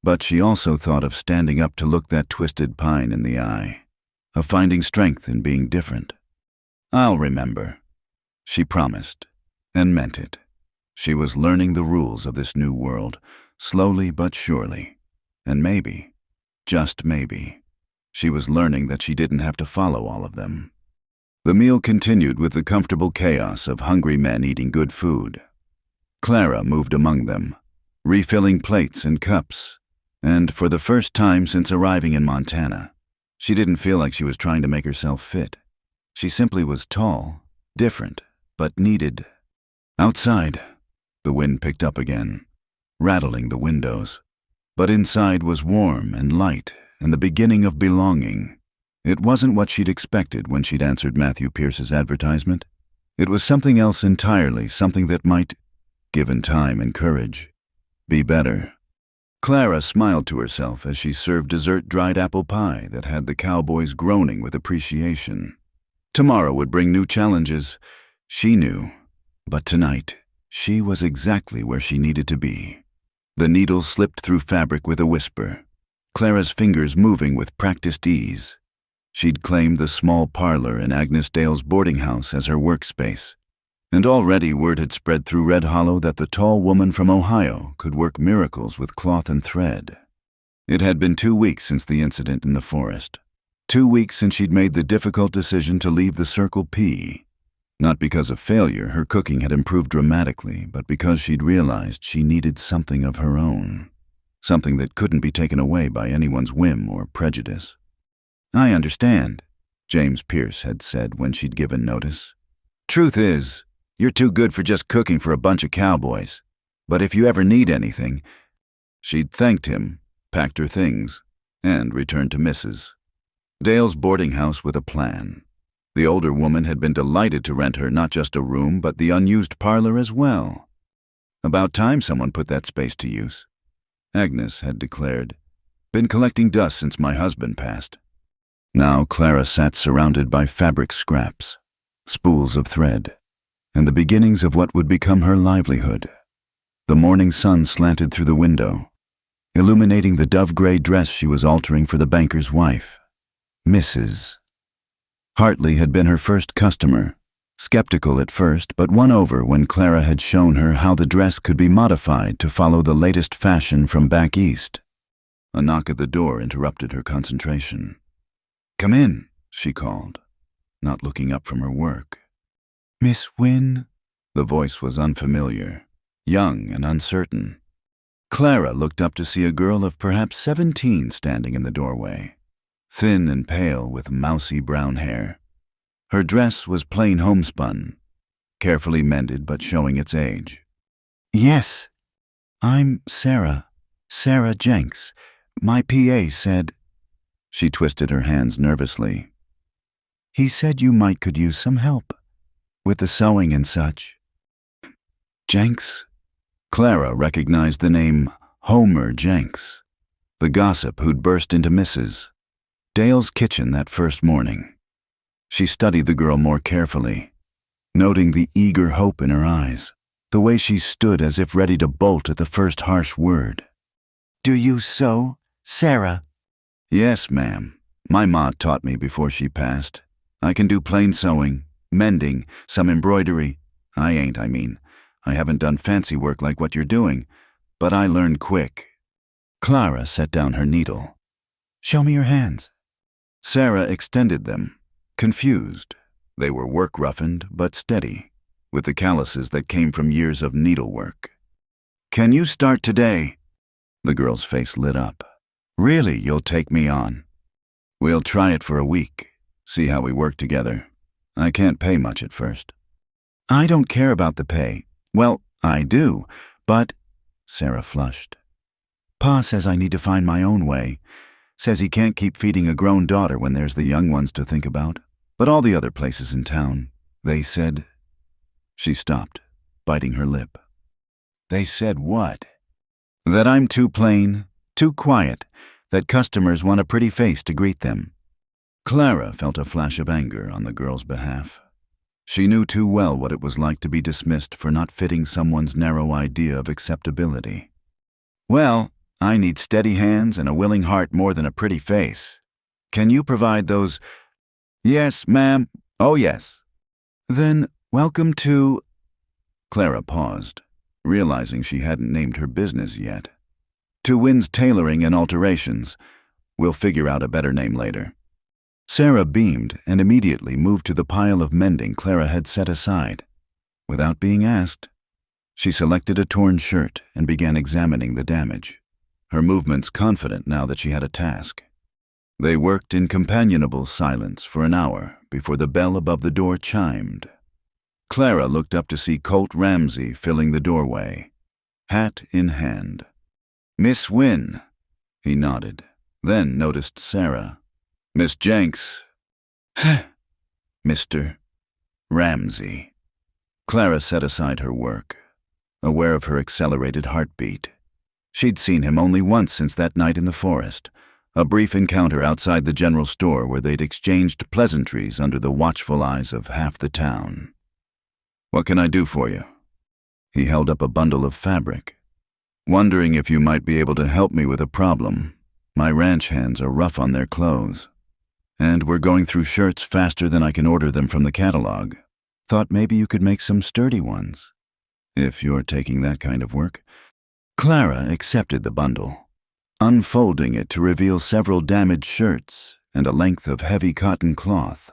But she also thought of standing up to look that twisted pine in the eye, of finding strength in being different. I'll remember, she promised, and meant it. She was learning the rules of this new world, slowly but surely. And maybe, just maybe, she was learning that she didn't have to follow all of them. The meal continued with the comfortable chaos of hungry men eating good food. Clara moved among them, refilling plates and cups, and for the first time since arriving in Montana, she didn't feel like she was trying to make herself fit. She simply was tall, different, but needed. Outside, the wind picked up again, rattling the windows. But inside was warm and light and the beginning of belonging. It wasn't what she'd expected when she'd answered Matthew Pierce's advertisement. It was something else entirely, something that might, given time and courage, be better. Clara smiled to herself as she served dessert dried apple pie that had the cowboys groaning with appreciation. Tomorrow would bring new challenges, she knew, but tonight she was exactly where she needed to be. The needle slipped through fabric with a whisper, Clara's fingers moving with practiced ease. She'd claimed the small parlor in Agnes Dale's boarding house as her workspace, and already word had spread through Red Hollow that the tall woman from Ohio could work miracles with cloth and thread. It had been 2 weeks since the incident in the forest. 2 weeks since she'd made the difficult decision to leave the Circle P. Not because of failure, her cooking had improved dramatically, but because she'd realized she needed something of her own. Something that couldn't be taken away by anyone's whim or prejudice. "I understand," James Pierce had said when she'd given notice. "Truth is, you're too good for just cooking for a bunch of cowboys. But if you ever need anything..." She'd thanked him, packed her things, and returned to Mrs. Dale's boarding house with a plan. The older woman had been delighted to rent her not just a room, but the unused parlor as well. About time someone put that space to use. Agnes had declared, "Been collecting dust since my husband passed." Now Clara sat surrounded by fabric scraps, spools of thread, and the beginnings of what would become her livelihood. The morning sun slanted through the window, illuminating the dove-gray dress she was altering for the banker's wife, Mrs. Hartley had been her first customer, skeptical at first, but won over when Clara had shown her how the dress could be modified to follow the latest fashion from back east. A knock at the door interrupted her concentration. "Come in," she called, not looking up from her work. "Miss Wynne?" The voice was unfamiliar, young and uncertain. Clara looked up to see a girl of perhaps 17 standing in the doorway, thin and pale with mousy brown hair. Her dress was plain homespun, carefully mended but showing its age. "Yes, I'm Sarah Jenks. My PA said..." She twisted her hands nervously. "He said you could use some help with the sewing and such." Jenks? Clara recognized the name Homer Jenks, the gossip who'd burst into Mrs. Dale's kitchen that first morning. She studied the girl more carefully, noting the eager hope in her eyes, the way she stood as if ready to bolt at the first harsh word. "Do you sew, Sarah?" "Yes, ma'am. My ma taught me before she passed. I can do plain sewing, mending, some embroidery. I haven't done fancy work like what you're doing, but I learned quick." Clara set down her needle. "Show me your hands." Sarah extended them, confused. They were work-roughened but steady, with the calluses that came from years of needlework. "Can you start today?" The girl's face lit up. "Really, you'll take me on?" "We'll try it for a week, see how we work together. I can't pay much at first." "I don't care about the pay. Well, I do, but..." Sarah flushed. "Pa says I need to find my own way. Says he can't keep feeding a grown daughter when there's the young ones to think about. But all the other places in town, they said..." She stopped, biting her lip. "They said what?" "That I'm too plain, too quiet, that customers want a pretty face to greet them." Clara felt a flash of anger on the girl's behalf. She knew too well what it was like to be dismissed for not fitting someone's narrow idea of acceptability. "Well, I need steady hands and a willing heart more than a pretty face. Can you provide those..." "Yes, ma'am. Oh, yes." "Then, welcome to..." Clara paused, realizing she hadn't named her business yet. to Wynn's Tailoring and Alterations. We'll figure out a better name later." Sarah beamed and immediately moved to the pile of mending Clara had set aside. Without being asked, she selected a torn shirt and began examining the damage, her movements confident now that she had a task. They worked in companionable silence for an hour before the bell above the door chimed. Clara looked up to see Colt Ramsey filling the doorway, hat in hand. "Miss Wynn," he nodded, then noticed Sarah. "Miss Jenks." "Mr. Ramsey." Clara set aside her work, aware of her accelerated heartbeat. She'd seen him only once since that night in the forest, a brief encounter outside the general store where they'd exchanged pleasantries under the watchful eyes of half the town. "What can I do for you?" He held up a bundle of fabric. "Wondering if you might be able to help me with a problem. My ranch hands are rough on their clothes, and we're going through shirts faster than I can order them from the catalog. Thought maybe you could make some sturdy ones, if you're taking that kind of work." Clara accepted the bundle, unfolding it to reveal several damaged shirts and a length of heavy cotton cloth.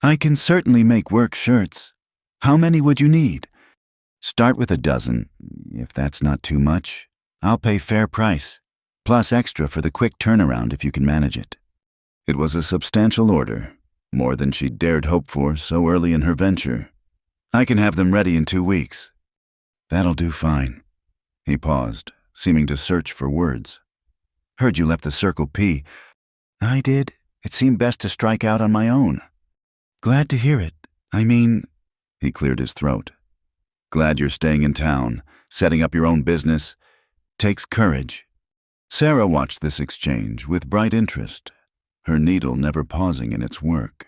"I can certainly make work shirts. How many would you need?" "Start with a dozen, if that's not too much. I'll pay fair price, plus extra for the quick turnaround if you can manage it." It was a substantial order, more than she'd dared hope for so early in her venture. "I can have them ready in 2 weeks." "That'll do fine." He paused, seeming to search for words. "Heard you left the Circle P." "I did. It seemed best to strike out on my own." "Glad to hear it. I mean—" He cleared his throat. "Glad you're staying in town, setting up your own business. Takes courage." Sarah watched this exchange with bright interest, her needle never pausing in its work.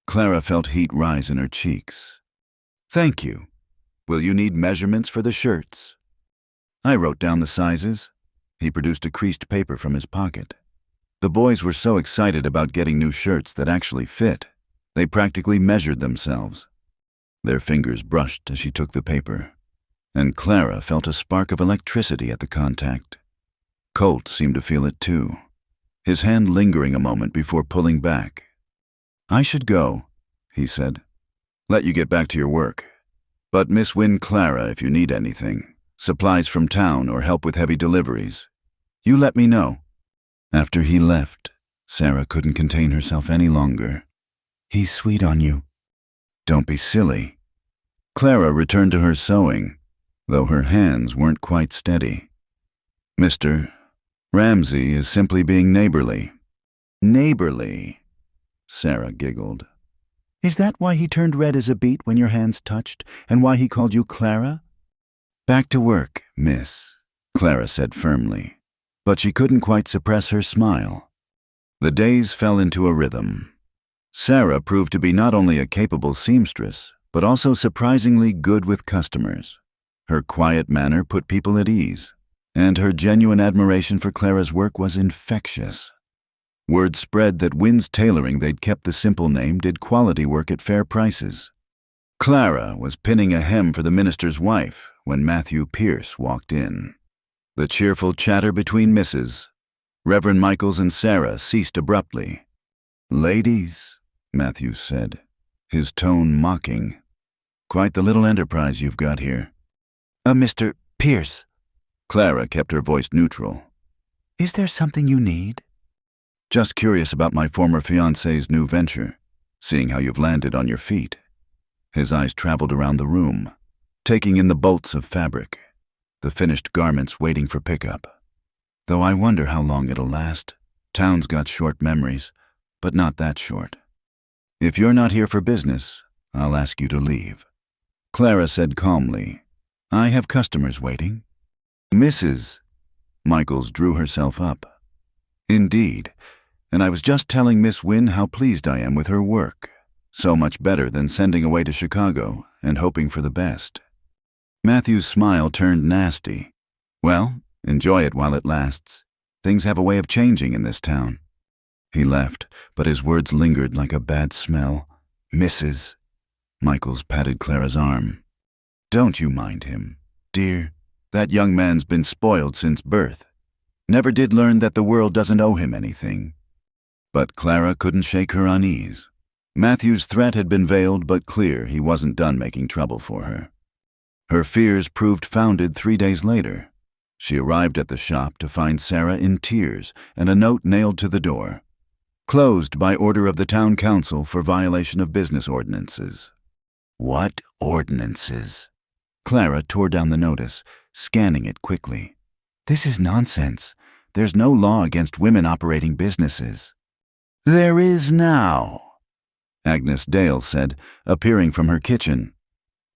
Clara felt heat rise in her cheeks. "Thank you. Will you need measurements for the shirts?" I wrote down the sizes. He produced a creased paper from his pocket. The boys were so excited about getting new shirts that actually fit, they practically measured themselves. Their fingers brushed as she took the paper, and Clara felt a spark of electricity at the contact. Colt seemed to feel it too, his hand lingering a moment before pulling back. "I should go," he said. "Let you get back to your work. But Miss Wynn Clara, if you need anything, supplies from town or help with heavy deliveries, you let me know." After he left, Sarah couldn't contain herself any longer. "He's sweet on you." "Don't be silly." Clara returned to her sewing, though her hands weren't quite steady. "Mr. Ramsey is simply being neighborly." "Neighborly?" Sarah giggled. "Is that why he turned red as a beet when your hands touched, and why he called you Clara?" "Back to work, miss," Clara said firmly, but she couldn't quite suppress her smile. The days fell into a rhythm. Sarah proved to be not only a capable seamstress, but also surprisingly good with customers. Her quiet manner put people at ease, and her genuine admiration for Clara's work was infectious. Word spread that Wynn's Tailoring they'd kept the simple name did quality work at fair prices. Clara was pinning a hem for the minister's wife when Matthew Pierce walked in. The cheerful chatter between Mrs. Reverend Michaels and Sarah ceased abruptly. "Ladies," Matthew said, his tone mocking. "Quite the little enterprise you've got here." Mr. Pierce." Clara kept her voice neutral. "Is there something you need?" "Just curious about my former fiancé's new venture, seeing how you've landed on your feet." His eyes traveled around the room, taking in the bolts of fabric, the finished garments waiting for pickup. "Though I wonder how long it'll last. Town's got short memories, but not that short. If you're not here for business, I'll ask you to leave." Clara said calmly, "I have customers waiting." "Mrs." Michaels drew herself up. "Indeed, and I was just telling Miss Wynn how pleased I am with her work. So much better than sending away to Chicago and hoping for the best." Matthew's smile turned nasty. "Well, enjoy it while it lasts. Things have a way of changing in this town." He left, but his words lingered like a bad smell. "Mrs." Michaels patted Clara's arm. "Don't you mind him, dear. That young man's been spoiled since birth. Never did learn that the world doesn't owe him anything. But Clara couldn't shake her unease. Matthew's threat had been veiled but clear he wasn't done making trouble for her. Her fears proved founded 3 days later. She arrived at the shop to find Sarah in tears and a note nailed to the door. Closed by order of the town council for violation of business ordinances. What ordinances? Clara tore down the notice, scanning it quickly. This is nonsense. There's no law against women operating businesses. There is now, Agnes Dale said, appearing from her kitchen.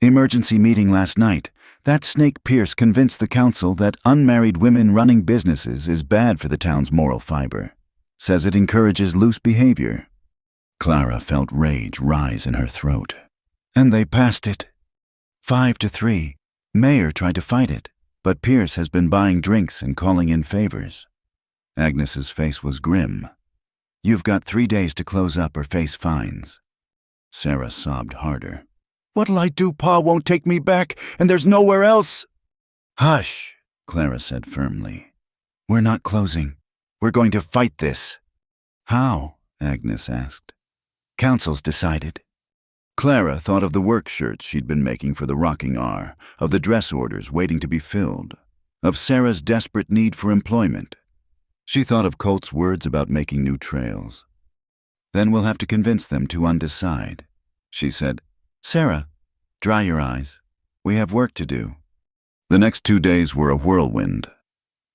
Emergency meeting last night. That snake Pierce convinced the council that unmarried women running businesses is bad for the town's moral fiber. Says it encourages loose behavior. Clara felt rage rise in her throat. And they passed it. 5-3. Mayor tried to fight it, but Pierce has been buying drinks and calling in favors. Agnes's face was grim. You've got 3 days to close up or face fines. Sarah sobbed harder. What'll I do? Pa won't take me back, and there's nowhere else. Hush, Clara said firmly. We're not closing. We're going to fight this. How? Agnes asked. Council's decided. Clara thought of the work shirts she'd been making for the Rocking R, of the dress orders waiting to be filled, of Sarah's desperate need for employment. She thought of Colt's words about making new trails. Then we'll have to convince them to undecide. She said, Sarah, dry your eyes. We have work to do. The next 2 days were a whirlwind.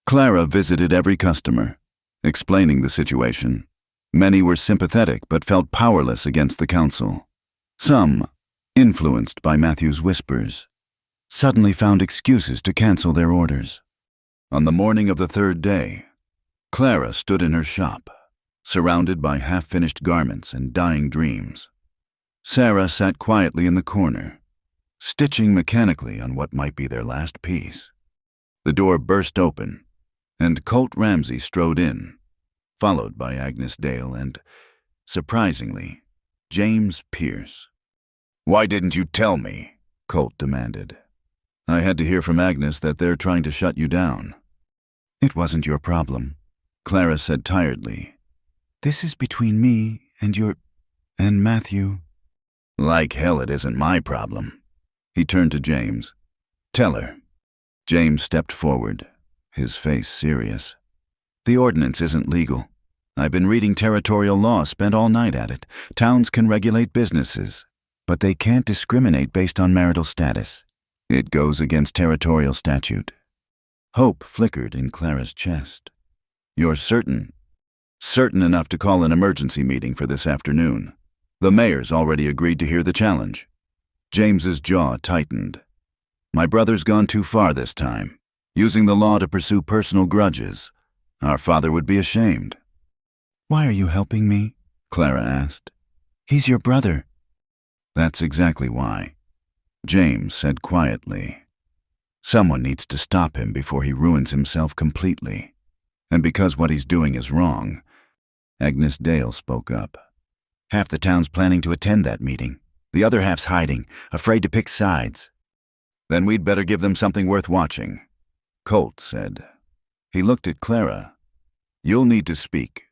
Clara visited every customer, explaining the situation. Many were sympathetic but felt powerless against the council. Some, influenced by Matthew's whispers, suddenly found excuses to cancel their orders. On the morning of the 3rd day, Clara stood in her shop, surrounded by half-finished garments and dying dreams. Sarah sat quietly in the corner, stitching mechanically on what might be their last piece. The door burst open, and Colt Ramsey strode in, followed by Agnes Dale and, surprisingly, James Pierce. Why didn't you tell me? Colt demanded. I had to hear from Agnes that they're trying to shut you down. It wasn't your problem, Clara said tiredly. This is between me and Matthew. Like hell it isn't my problem. He turned to James. Tell her. James stepped forward, his face serious. The ordinance isn't legal. I've been reading territorial law, spent all night at it. Towns can regulate businesses, but they can't discriminate based on marital status. It goes against territorial statute. Hope flickered in Clara's chest. You're certain? Certain enough to call an emergency meeting for this afternoon. The mayor's already agreed to hear the challenge. James's jaw tightened. My brother's gone too far this time, using the law to pursue personal grudges. Our father would be ashamed. Why are you helping me? Clara asked. He's your brother. That's exactly why. James said quietly. Someone needs to stop him before he ruins himself completely. And because what he's doing is wrong, Agnes Dale spoke up. Half the town's planning to attend that meeting. The other half's hiding, afraid to pick sides. Then we'd better give them something worth watching, Colt said. He looked at Clara. You'll need to speak.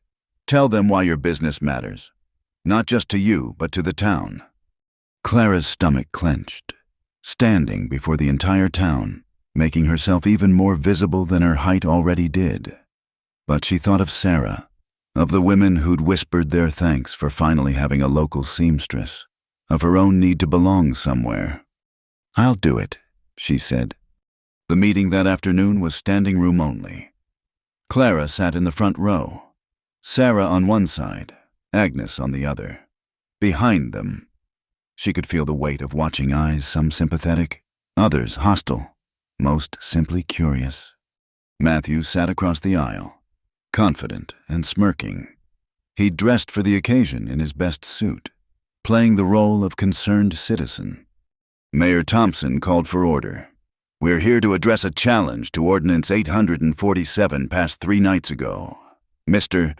Tell them why your business matters. Not just to you, but to the town. Clara's stomach clenched, standing before the entire town, making herself even more visible than her height already did. But she thought of Sarah, of the women who'd whispered their thanks for finally having a local seamstress, of her own need to belong somewhere. I'll do it, she said. The meeting that afternoon was standing room only. Clara sat in the front row, Sarah on one side, Agnes on the other. Behind them, she could feel the weight of watching eyes, some sympathetic, others hostile, most simply curious. Matthew sat across the aisle, confident and smirking. He'd dressed for the occasion in his best suit, playing the role of concerned citizen. Mayor Thompson called for order. We're here to address a challenge to Ordinance 847 passed 3 nights ago. Mr.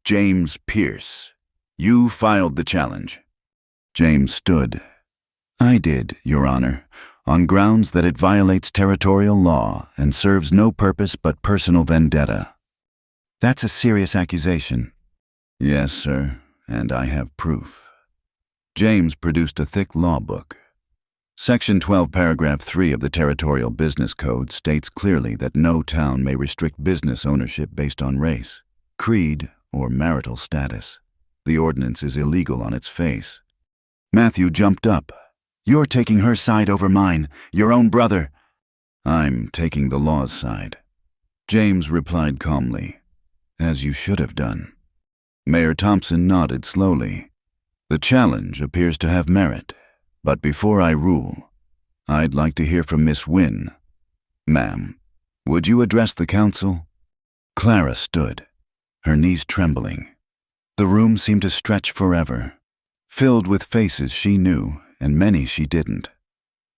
James Pierce, you filed the challenge. James stood. I did, Your Honor, on grounds that it violates territorial law and serves no purpose but personal vendetta. That's a serious accusation. Yes, sir, and I have proof. James produced a thick law book. Section 12, paragraph 3 of the Territorial Business Code states clearly that no town may restrict business ownership based on race, creed, or marital status. The ordinance is illegal on its face. Matthew jumped up. You're taking her side over mine, your own brother. I'm taking the law's side. James replied calmly, as you should have done. Mayor Thompson nodded slowly. The challenge appears to have merit, but before I rule, I'd like to hear from Miss Wynne. Ma'am, would you address the council? Clara stood, her knees trembling. The room seemed to stretch forever, filled with faces she knew and many she didn't.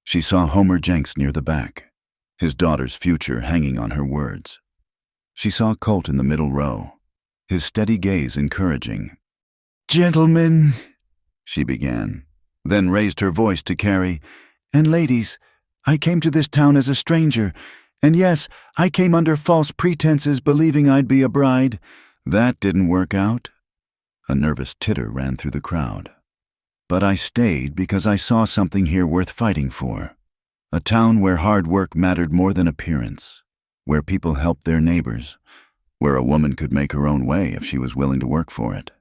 She saw Homer Jenks near the back, his daughter's future hanging on her words. She saw Colt in the middle row, his steady gaze encouraging. Gentlemen, she began, then raised her voice to Carrie, and ladies, I came to this town as a stranger, and yes, I came under false pretenses believing I'd be a bride. That didn't work out. A nervous titter ran through the crowd. But I stayed because I saw something here worth fighting for. A town where hard work mattered more than appearance, where people helped their neighbors, where a woman could make her own way if she was willing to work for it.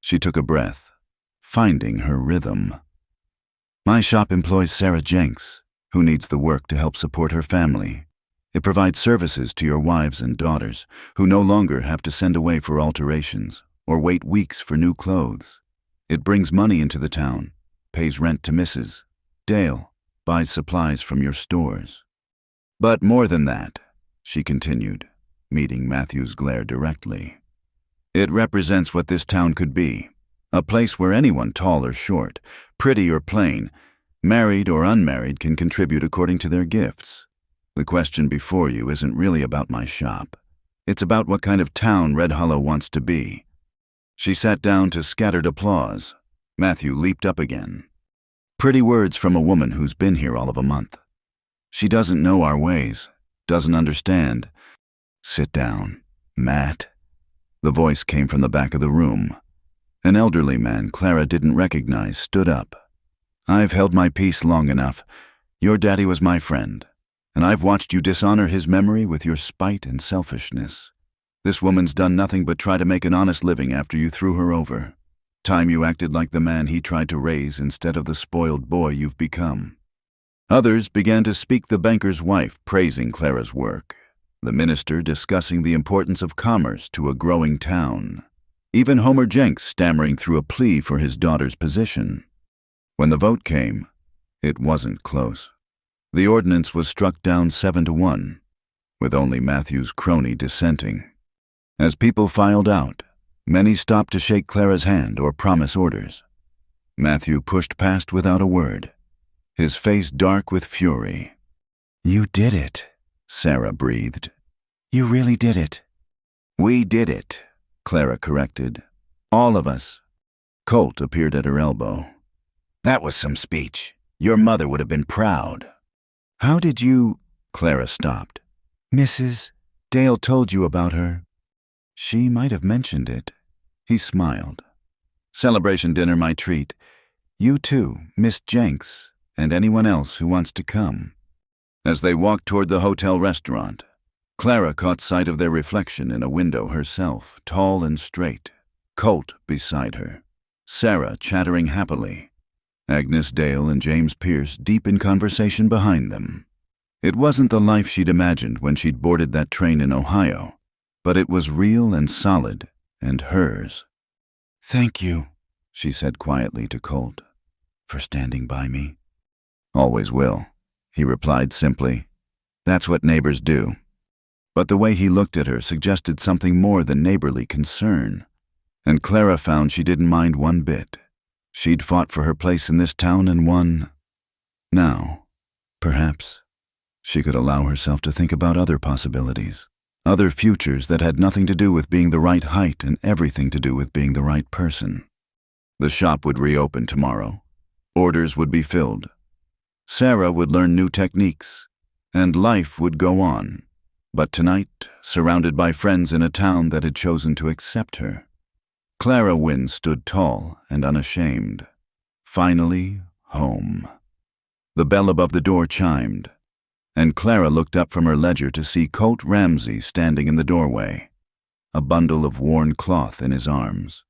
She took a breath, finding her rhythm. My shop employs Sarah Jenks, who needs the work to help support her family. It provides services to your wives and daughters, who no longer have to send away for alterations or wait weeks for new clothes. It brings money into the town, pays rent to Mrs. Dale, buys supplies from your stores. But more than that, she continued, meeting Matthew's glare directly. It represents what this town could be, a place where anyone tall or short, pretty or plain, married or unmarried can contribute according to their gifts. The question before you isn't really about my shop. It's about what kind of town Red Hollow wants to be. She sat down to scattered applause. Matthew leaped up again. Pretty words from a woman who's been here all of a month. She doesn't know our ways, doesn't understand. Sit down, Matt. The voice came from the back of the room. An elderly man Clara didn't recognize stood up. I've held my peace long enough. Your daddy was my friend, and I've watched you dishonor his memory with your spite and selfishness. This woman's done nothing but try to make an honest living after you threw her over. Time you acted like the man he tried to raise instead of the spoiled boy you've become. Others began to speak, the banker's wife praising Clara's work, the minister discussing the importance of commerce to a growing town, even Homer Jenks stammering through a plea for his daughter's position. When the vote came, it wasn't close. The ordinance was struck down 7-1, with only Matthew's crony dissenting. As people filed out, many stopped to shake Clara's hand or promise orders. Matthew pushed past without a word, his face dark with fury. You did it, Sarah breathed. You really did it. We did it, Clara corrected. All of us. Colt appeared at her elbow. That was some speech. Your mother would have been proud. How did you... Clara stopped. Mrs. Dale told you about her. She might have mentioned it. He smiled. Celebration dinner my treat. You too, Miss Jenks, and anyone else who wants to come. As they walked toward the hotel restaurant, Clara caught sight of their reflection in a window herself, tall and straight, Colt beside her, Sarah chattering happily, Agnes Dale and James Pierce deep in conversation behind them. It wasn't the life she'd imagined when she'd boarded that train in Ohio, but it was real and solid, and hers. Thank you, she said quietly to Colt, for standing by me. Always will, he replied simply. That's what neighbors do. But the way he looked at her suggested something more than neighborly concern, and Clara found she didn't mind one bit. She'd fought for her place in this town and won. Now, perhaps, she could allow herself to think about other possibilities, other futures that had nothing to do with being the right height and everything to do with being the right person. The shop would reopen tomorrow. Orders would be filled. Sarah would learn new techniques, and life would go on. But tonight, surrounded by friends in a town that had chosen to accept her, Clara Wynne stood tall and unashamed. Finally, home. The bell above the door chimed, and Clara looked up from her ledger to see Colt Ramsey standing in the doorway, a bundle of worn cloth in his arms.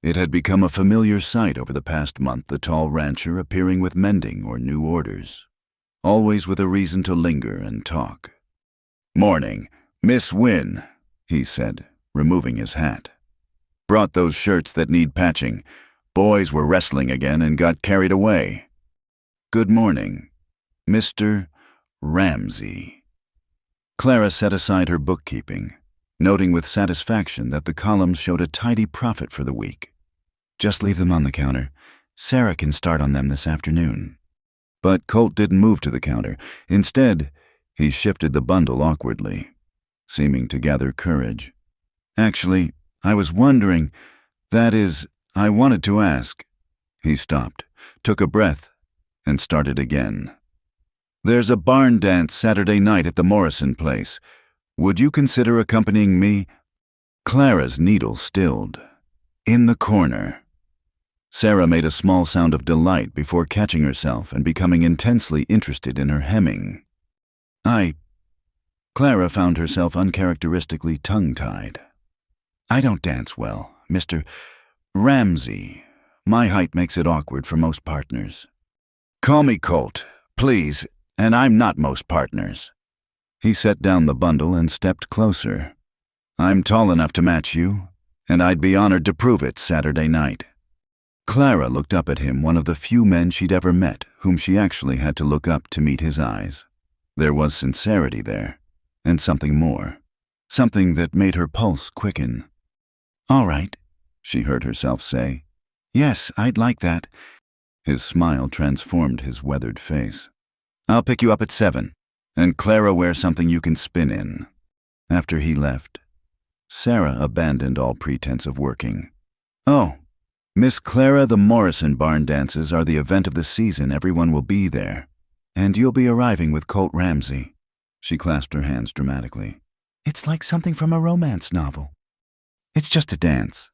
It had become a familiar sight over the past month, the tall rancher appearing with mending or new orders, always with a reason to linger and talk. "Morning, Miss Wynne," he said, removing his hat. "Brought those shirts that need patching. Boys were wrestling again and got carried away." "Good morning, Mr. Ramsey." Clara set aside her bookkeeping, noting with satisfaction that the columns showed a tidy profit for the week. "Just leave them on the counter. Sarah can start on them this afternoon." But Colt didn't move to the counter. Instead, he shifted the bundle awkwardly, seeming to gather courage. "Actually, I was wondering, I wanted to ask." He stopped, took a breath, and started again. "There's a barn dance Saturday night at the Morrison place. Would you consider accompanying me?" Clara's needle stilled. "In the corner." Sarah made a small sound of delight before catching herself and becoming intensely interested in her hemming. Clara found herself uncharacteristically tongue-tied. "I don't dance well, Mr. Ramsey. My height makes it awkward for most partners." "Call me Colt, please, and I'm not most partners." He set down the bundle and stepped closer. "I'm tall enough to match you, and I'd be honored to prove it Saturday night." Clara looked up at him, one of the few men she'd ever met whom she actually had to look up to meet his eyes. There was sincerity there, and something more, something that made her pulse quicken. "All right," she heard herself say. "Yes, I'd like that." His smile transformed his weathered face. "I'll pick you up at 7, and Clara wear something you can spin in." After he left, Sarah abandoned all pretense of working. "Oh, Miss Clara, the Morrison barn dances are the event of the season. Everyone will be there. And you'll be arriving with Colt Ramsey." She clasped her hands dramatically. "It's like something from a romance novel." "It's just a dance,"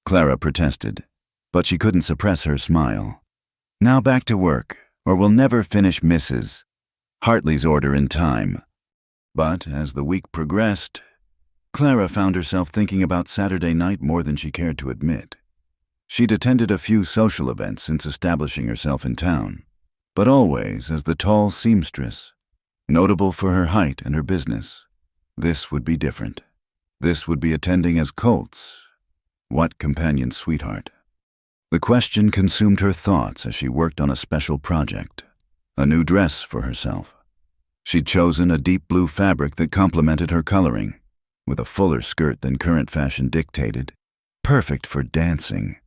Clara protested, but she couldn't suppress her smile. "Now back to work, or we'll never finish Mrs. Hartley's order in time." But as the week progressed, Clara found herself thinking about Saturday night more than she cared to admit. She'd attended a few social events since establishing herself in town, but always as the tall seamstress, notable for her height and her business. This would be different. This would be attending as Colt's. What companion sweetheart? The question consumed her thoughts as she worked on a special project, a new dress for herself. She'd chosen a deep blue fabric that complemented her coloring, with a fuller skirt than current fashion dictated, perfect for dancing.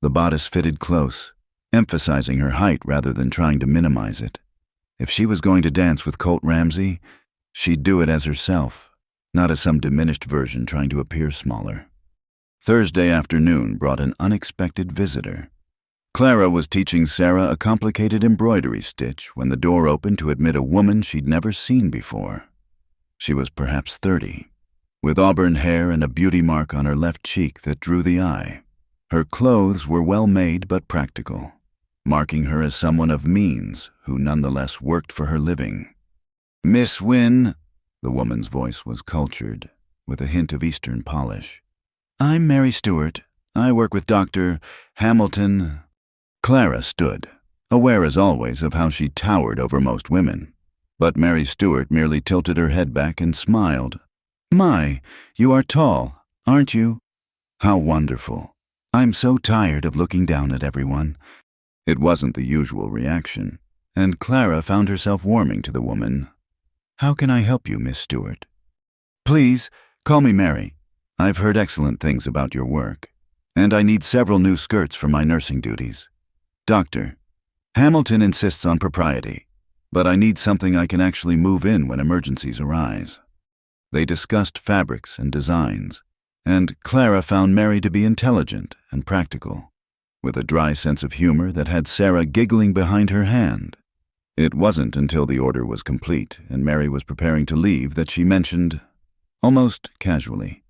The bodice fitted close, emphasizing her height rather than trying to minimize it. If she was going to dance with Colt Ramsey, she'd do it as herself, not as some diminished version trying to appear smaller. Thursday afternoon brought an unexpected visitor. Clara was teaching Sarah a complicated embroidery stitch when the door opened to admit a woman she'd never seen before. She was perhaps 30, with auburn hair and a beauty mark on her left cheek that drew the eye. Her clothes were well-made but practical, marking her as someone of means who nonetheless worked for her living. "Miss Wynne," the woman's voice was cultured, with a hint of Eastern polish. "I'm Mary Stewart. I work with Dr. Hamilton." Clara stood, aware as always of how she towered over most women, but Mary Stewart merely tilted her head back and smiled. "My, you are tall, aren't you? How wonderful. I'm so tired of looking down at everyone." It wasn't the usual reaction, and Clara found herself warming to the woman. "How can I help you, Miss Stewart?" "Please, call me Mary. I've heard excellent things about your work, and I need several new skirts for my nursing duties. Doctor, Hamilton insists on propriety, but I need something I can actually move in when emergencies arise." They discussed fabrics and designs, and Clara found Mary to be intelligent and practical, with a dry sense of humor that had Sarah giggling behind her hand. It wasn't until the order was complete and Mary was preparing to leave that she mentioned, almost casually,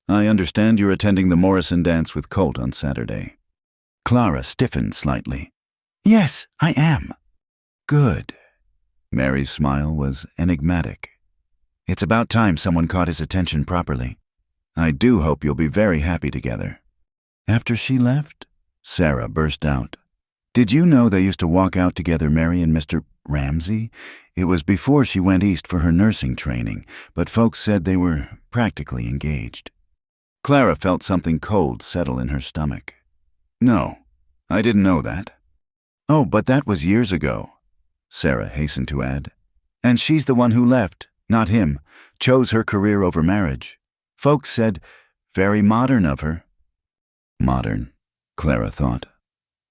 "I understand you're attending the Morrison dance with Colt on Saturday." Clara stiffened slightly. "Yes, I am." "Good." Mary's smile was enigmatic. "It's about time someone caught his attention properly. "I do hope you'll be very happy together." After she left, Sarah burst out, "Did you know they used to walk out together, Mary and Mr. Ramsey? It was before she went east for her nursing training, but folks said they were practically engaged." Clara felt something cold settle in her stomach. "No, I didn't know that." "Oh, but that was years ago," Sarah hastened to add. "And she's the one who left, not him, chose her career over marriage. Folks said, very modern of her." Modern, Clara thought.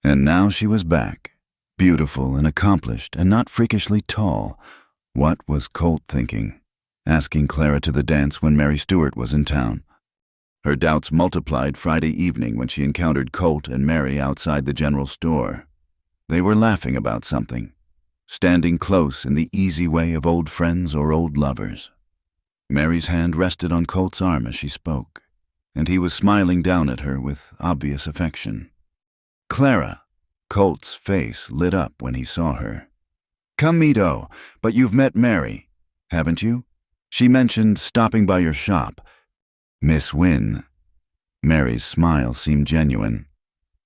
And now she was back, beautiful and accomplished and not freakishly tall. What was Colt thinking, asking Clara to the dance when Mary Stuart was in town? Her doubts multiplied Friday evening when she encountered Colt and Mary outside the general store. They were laughing about something, standing close in the easy way of old friends or old lovers. Mary's hand rested on Colt's arm as she spoke, and he was smiling down at her with obvious affection. "Clara," Colt's face lit up when he saw her. "Come meet O, but you've met Mary, haven't you? She mentioned stopping by your shop." "Miss Wynne." Mary's smile seemed genuine.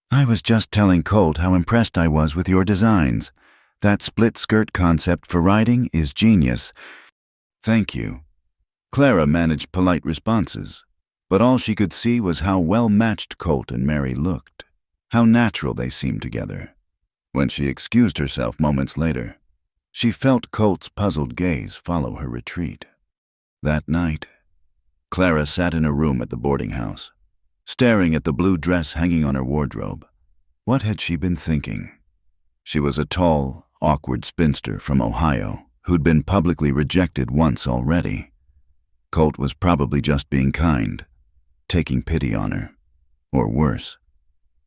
"I was just telling Colt how impressed I was with your designs. That split skirt concept for riding is genius." "Thank you." Clara managed polite responses, but all she could see was how well-matched Colt and Mary looked, how natural they seemed together. When she excused herself moments later, she felt Colt's puzzled gaze follow her retreat. That night, Clara sat in a room at the boarding house, staring at the blue dress hanging on her wardrobe. What had she been thinking? She was a tall, awkward spinster from Ohio who'd been publicly rejected once already. Colt was probably just being kind, taking pity on her. Or worse,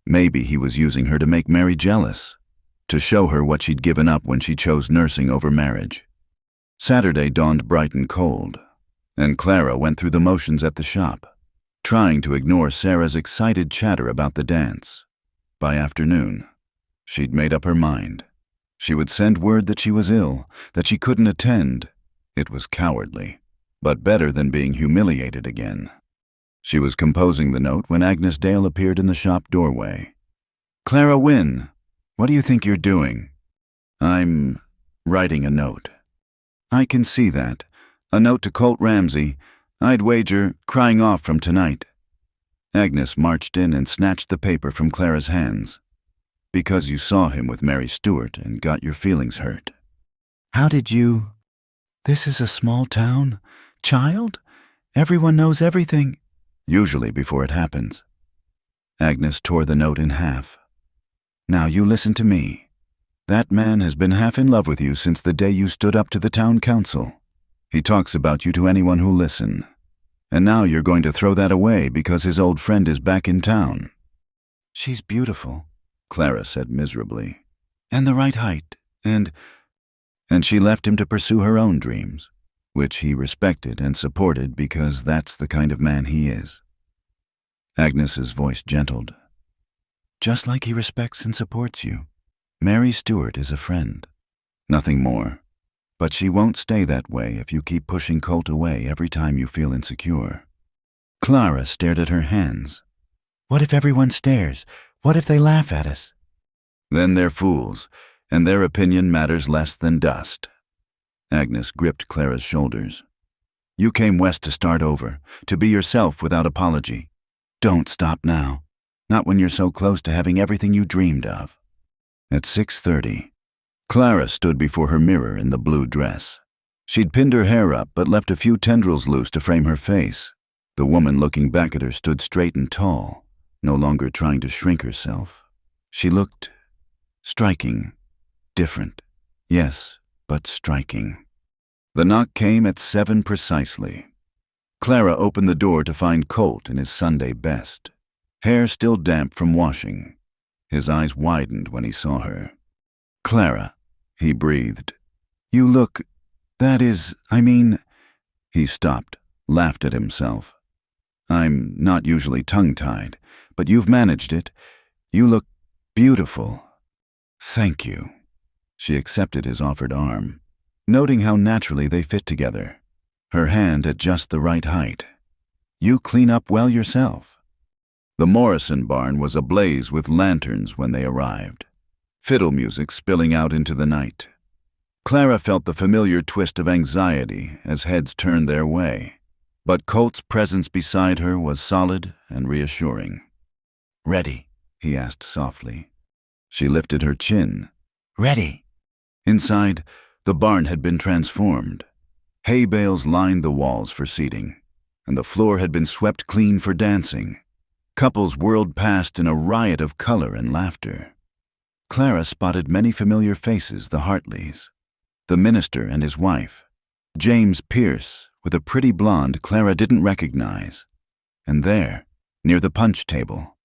maybe he was using her to make Mary jealous, to show her what she'd given up when she chose nursing over marriage. Saturday dawned bright and cold, and Clara went through the motions at the shop, trying to ignore Sarah's excited chatter about the dance. By afternoon, she'd made up her mind. She would send word that she was ill, that she couldn't attend. It was cowardly, but better than being humiliated again. She was composing the note when Agnes Dale appeared in the shop doorway. "Clara Wynne, what do you think you're doing?" "I'm writing a note." "I can see that. A note to Colt Ramsey. I'd wager crying off from tonight." Agnes marched in and snatched the paper from Clara's hands. "Because you saw him with Mary Stuart and got your feelings hurt." "How did you—" "This is a small town. Child? Everyone knows everything." "Usually before it happens." Agnes tore the note in half. "Now you listen to me. That man has been half in love with you since the day you stood up to the town council. He talks about you to anyone who'll listen. And now you're going to throw that away because his old friend is back in town." "She's beautiful," Clara said miserably. "And the right height, and—" And she left him to pursue her own dreams, which he respected and supported because that's the kind of man he is. Agnes's voice gentled. "Just like he respects and supports you. Mary Stuart is a friend. Nothing more. But she won't stay that way if you keep pushing Colt away every time you feel insecure." Clara stared at her hands. "What if everyone stares? What if they laugh at us?" "Then they're fools, and their opinion matters less than dust." Agnes gripped Clara's shoulders. "You came west to start over, to be yourself without apology. Don't stop now, not when you're so close to having everything you dreamed of." At 6:30, Clara stood before her mirror in the blue dress. She'd pinned her hair up but left a few tendrils loose to frame her face. The woman looking back at her stood straight and tall, no longer trying to shrink herself. She looked striking, different, yes, but striking. The knock came at 7 precisely. Clara opened the door to find Colt in his Sunday best, hair still damp from washing. His eyes widened when he saw her. "Clara," He breathed. You look… I mean… He stopped, laughed at himself. I'm not usually tongue-tied, but you've managed it. You look beautiful. Thank you. She accepted his offered arm, noting how naturally they fit together, her hand at just the right height. You clean up well yourself. The Morrison barn was ablaze with lanterns when they arrived, fiddle music spilling out into the night. Clara felt the familiar twist of anxiety as heads turned their way, but Colt's presence beside her was solid and reassuring. Ready? He asked softly. She lifted her chin. Ready. Inside, the barn had been transformed. Hay bales lined the walls for seating, and the floor had been swept clean for dancing. Couples whirled past in a riot of color and laughter. Clara spotted many familiar faces, the Hartleys, the minister and his wife, James Pierce with a pretty blonde Clara didn't recognize, and there, near the punch table,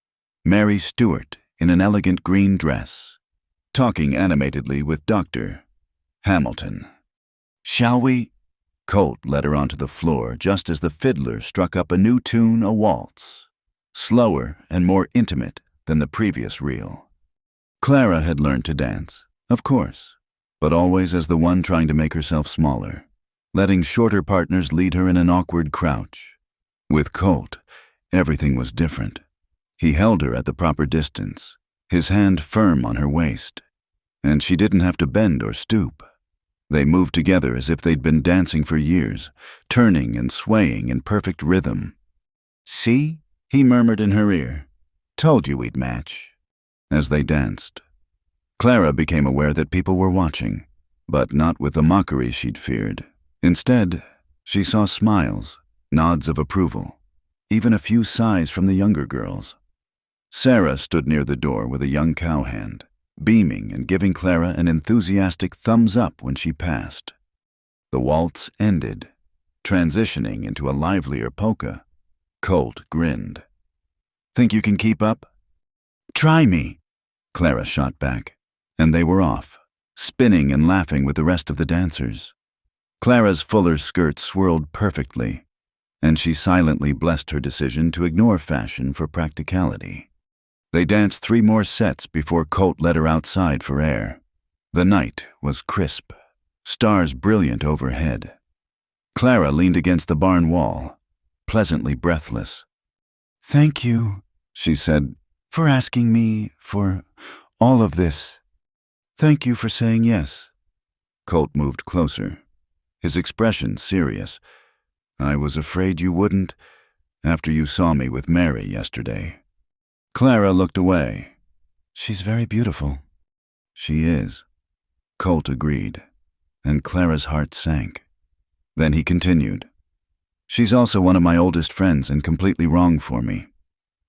Mary Stewart in an elegant green dress, talking animatedly with Dr. Hamilton. Shall we? Colt led her onto the floor just as the fiddler struck up a new tune, a waltz, slower and more intimate than the previous reel. Clara had learned to dance, of course, but always as the one trying to make herself smaller, letting shorter partners lead her in an awkward crouch. With Colt, everything was different. He held her at the proper distance, his hand firm on her waist, and she didn't have to bend or stoop. They moved together as if they'd been dancing for years, turning and swaying in perfect rhythm. See? He murmured in her ear. Told you we'd match. As they danced, Clara became aware that people were watching, but not with the mockery she'd feared. Instead, she saw smiles, nods of approval, even a few sighs from the younger girls. Sarah stood near the door with a young cowhand, beaming and giving Clara an enthusiastic thumbs up when she passed. The waltz ended, transitioning into a livelier polka. Colt grinned. Think you can keep up? Try me, Clara shot back, and they were off, spinning and laughing with the rest of the dancers. Clara's fuller skirt swirled perfectly, and she silently blessed her decision to ignore fashion for practicality. They danced 3 more sets before Colt led her outside for air. The night was crisp, stars brilliant overhead. Clara leaned against the barn wall, pleasantly breathless. Thank you, she said, for asking me for all of this. Thank you for saying yes. Colt moved closer, his expression serious. I was afraid you wouldn't, after you saw me with Mary yesterday. Clara looked away. She's very beautiful. She is. Colt agreed, and Clara's heart sank. Then he continued. She's also one of my oldest friends and completely wrong for me.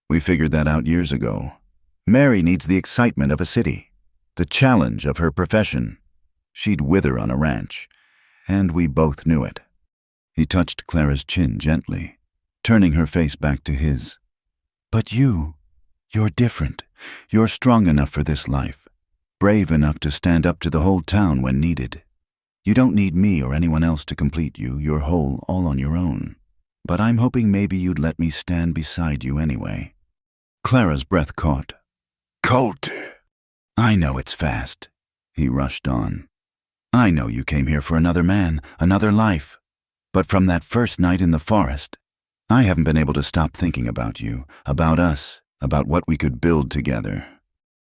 We figured that out years ago. Mary needs the excitement of a city, the challenge of her profession. She'd wither on a ranch, and we both knew it. He touched Clara's chin gently, turning her face back to his. But you're different. You're strong enough for this life, brave enough to stand up to the whole town when needed. You don't need me or anyone else to complete you. You're whole all on your own. But I'm hoping maybe you'd let me stand beside you anyway. Clara's breath caught. Colt! I know it's fast, he rushed on. I know you came here for another man, another life. But from that first night in the forest, I haven't been able to stop thinking about you, about us, about what we could build together.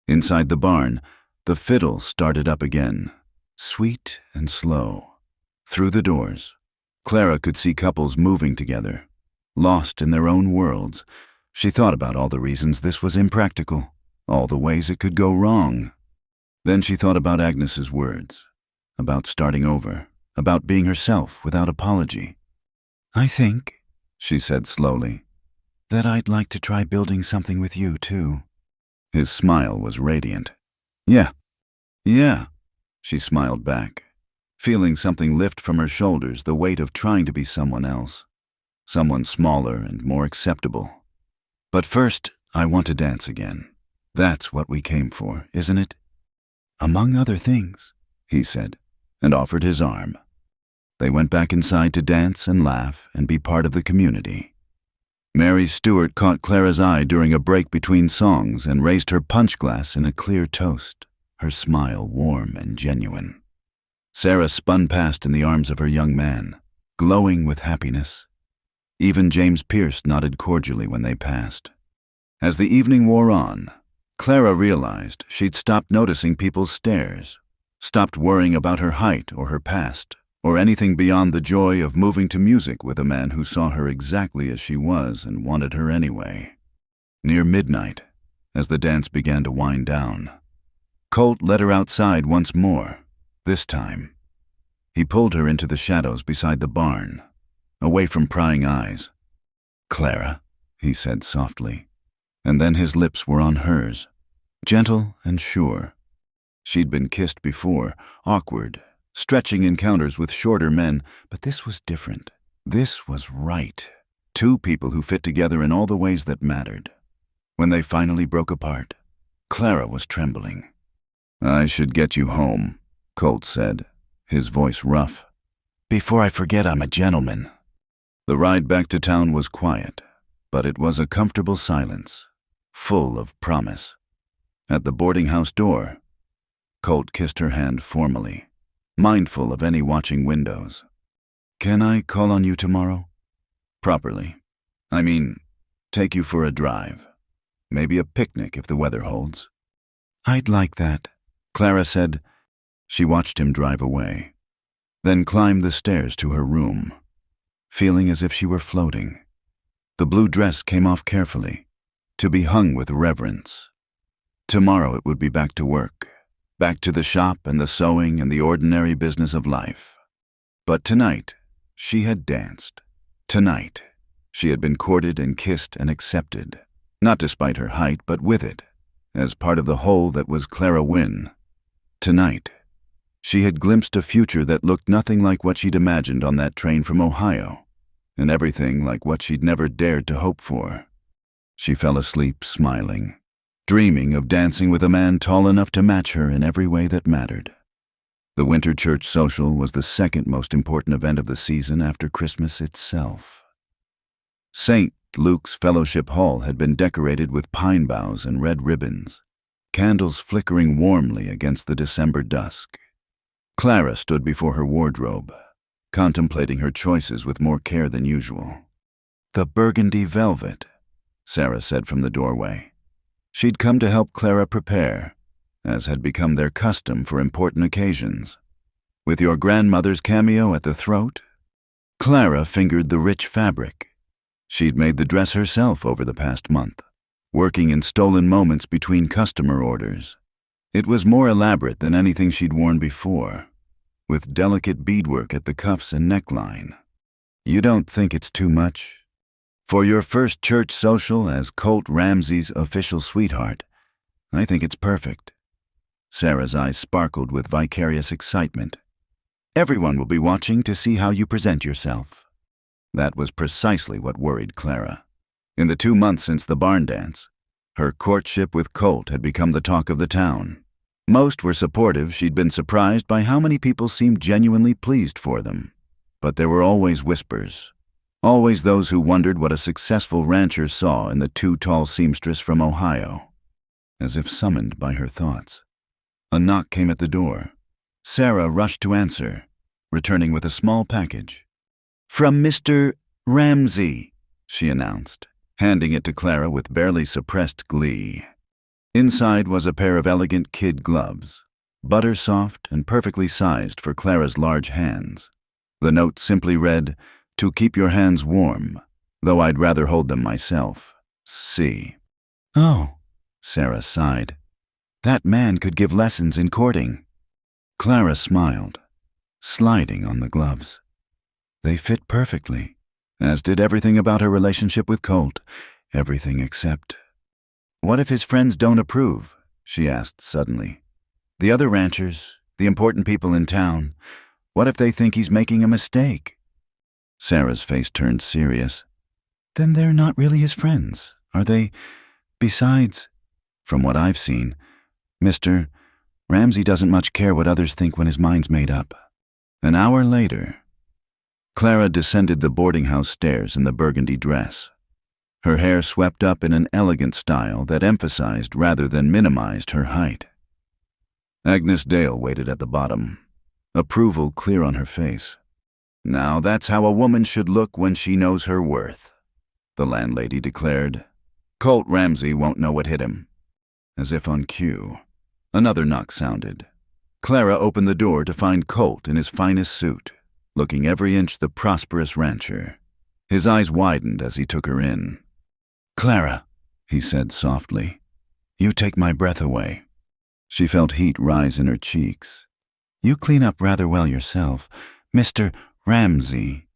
Inside the barn, the fiddle started up again, sweet and slow. Through the doors, Clara could see couples moving together, lost in their own worlds. She thought about all the reasons this was impractical, all the ways it could go wrong. Then she thought about Agnes's words, about starting over, about being herself without apology. I think, she said slowly, that I'd like to try building something with you, too. His smile was radiant. Yeah, she smiled back, feeling something lift from her shoulders, the weight of trying to be someone else, someone smaller and more acceptable. But first, I want to dance again. That's what we came for, isn't it? Among other things, he said, and offered his arm. They went back inside to dance and laugh and be part of the community. Mary Stewart caught Clara's eye during a break between songs and raised her punch glass in a clear toast, her smile warm and genuine. Sarah spun past in the arms of her young man, glowing with happiness. Even James Pierce nodded cordially when they passed. As the evening wore on, Clara realized she'd stopped noticing people's stares, stopped worrying about her height or her past, or anything beyond the joy of moving to music with a man who saw her exactly as she was and wanted her anyway. Near midnight, as the dance began to wind down, Colt led her outside once more, this time. He pulled her into the shadows beside the barn, away from prying eyes. "Clara," he said softly, and then his lips were on hers, gentle and sure. She'd been kissed before, awkward, stretching encounters with shorter men, but this was different. This was right. Two people who fit together in all the ways that mattered. When they finally broke apart, Clara was trembling. "I should get you home," Colt said, his voice rough. "Before I forget, I'm a gentleman." The ride back to town was quiet, but it was a comfortable silence, full of promise. At the boarding house door, Colt kissed her hand formally, mindful of any watching windows. "Can I call on you tomorrow?" "Properly. I mean, take you for a drive. Maybe a picnic if the weather holds." "I'd like that," Clara said. She watched him drive away, then climbed the stairs to her room, feeling as if she were floating. The blue dress came off carefully, to be hung with reverence. Tomorrow it would be back to work, back to the shop and the sewing and the ordinary business of life. But tonight, she had danced. Tonight, she had been courted and kissed and accepted, not despite her height, but with it, as part of the whole that was Clara Wynne. Tonight, she had glimpsed a future that looked nothing like what she'd imagined on that train from Ohio, and everything like what she'd never dared to hope for. She fell asleep smiling, dreaming of dancing with a man tall enough to match her in every way that mattered. The winter church social was the second most important event of the season after Christmas itself. St. Luke's Fellowship Hall had been decorated with pine boughs and red ribbons, candles flickering warmly against the December dusk. Clara stood before her wardrobe, contemplating her choices with more care than usual. "The burgundy velvet," Sarah said from the doorway. She'd come to help Clara prepare, as had become their custom for important occasions. "With your grandmother's cameo at the throat?" Clara fingered the rich fabric. She'd made the dress herself over the past month, working in stolen moments between customer orders. It was more elaborate than anything she'd worn before, with delicate beadwork at the cuffs and neckline. "You don't think it's too much? For your first church social as Colt Ramsey's official sweetheart, I think it's perfect." Sarah's eyes sparkled with vicarious excitement. "Everyone will be watching to see how you present yourself." That was precisely what worried Clara. In the 2 months since the barn dance, her courtship with Colt had become the talk of the town. Most were supportive. She'd been surprised by how many people seemed genuinely pleased for them. But there were always whispers. Always those who wondered what a successful rancher saw in the too tall seamstress from Ohio. As if summoned by her thoughts, a knock came at the door. Sarah rushed to answer, returning with a small package. "From Mr. Ramsey," she announced, handing it to Clara with barely suppressed glee. Inside was a pair of elegant kid gloves, butter-soft and perfectly sized for Clara's large hands. The note simply read, "To keep your hands warm, though I'd rather hold them myself. C." "Oh," Sarah sighed. "That man could give lessons in courting." Clara smiled, sliding on the gloves. They fit perfectly, as did everything about her relationship with Colt, everything except... "What if his friends don't approve?" she asked suddenly. "The other ranchers, the important people in town, what if they think he's making a mistake?" Sarah's face turned serious. "Then they're not really his friends, are they? Besides, from what I've seen, Mr. Ramsey doesn't much care what others think when his mind's made up. An hour later, Clara descended the boarding house stairs in the burgundy dress. Her hair swept up in an elegant style that emphasized rather than minimized her height. Agnes Dale waited at the bottom, approval clear on her face. "Now that's how a woman should look when she knows her worth," the landlady declared. "Colt Ramsey won't know what hit him." As if on cue, another knock sounded. Clara opened the door to find Colt in his finest suit, looking every inch the prosperous rancher. His eyes widened as he took her in. "Clara," he said softly. "you take my breath away." She felt heat rise in her cheeks. "You clean up rather well yourself, Mr. Ramsey."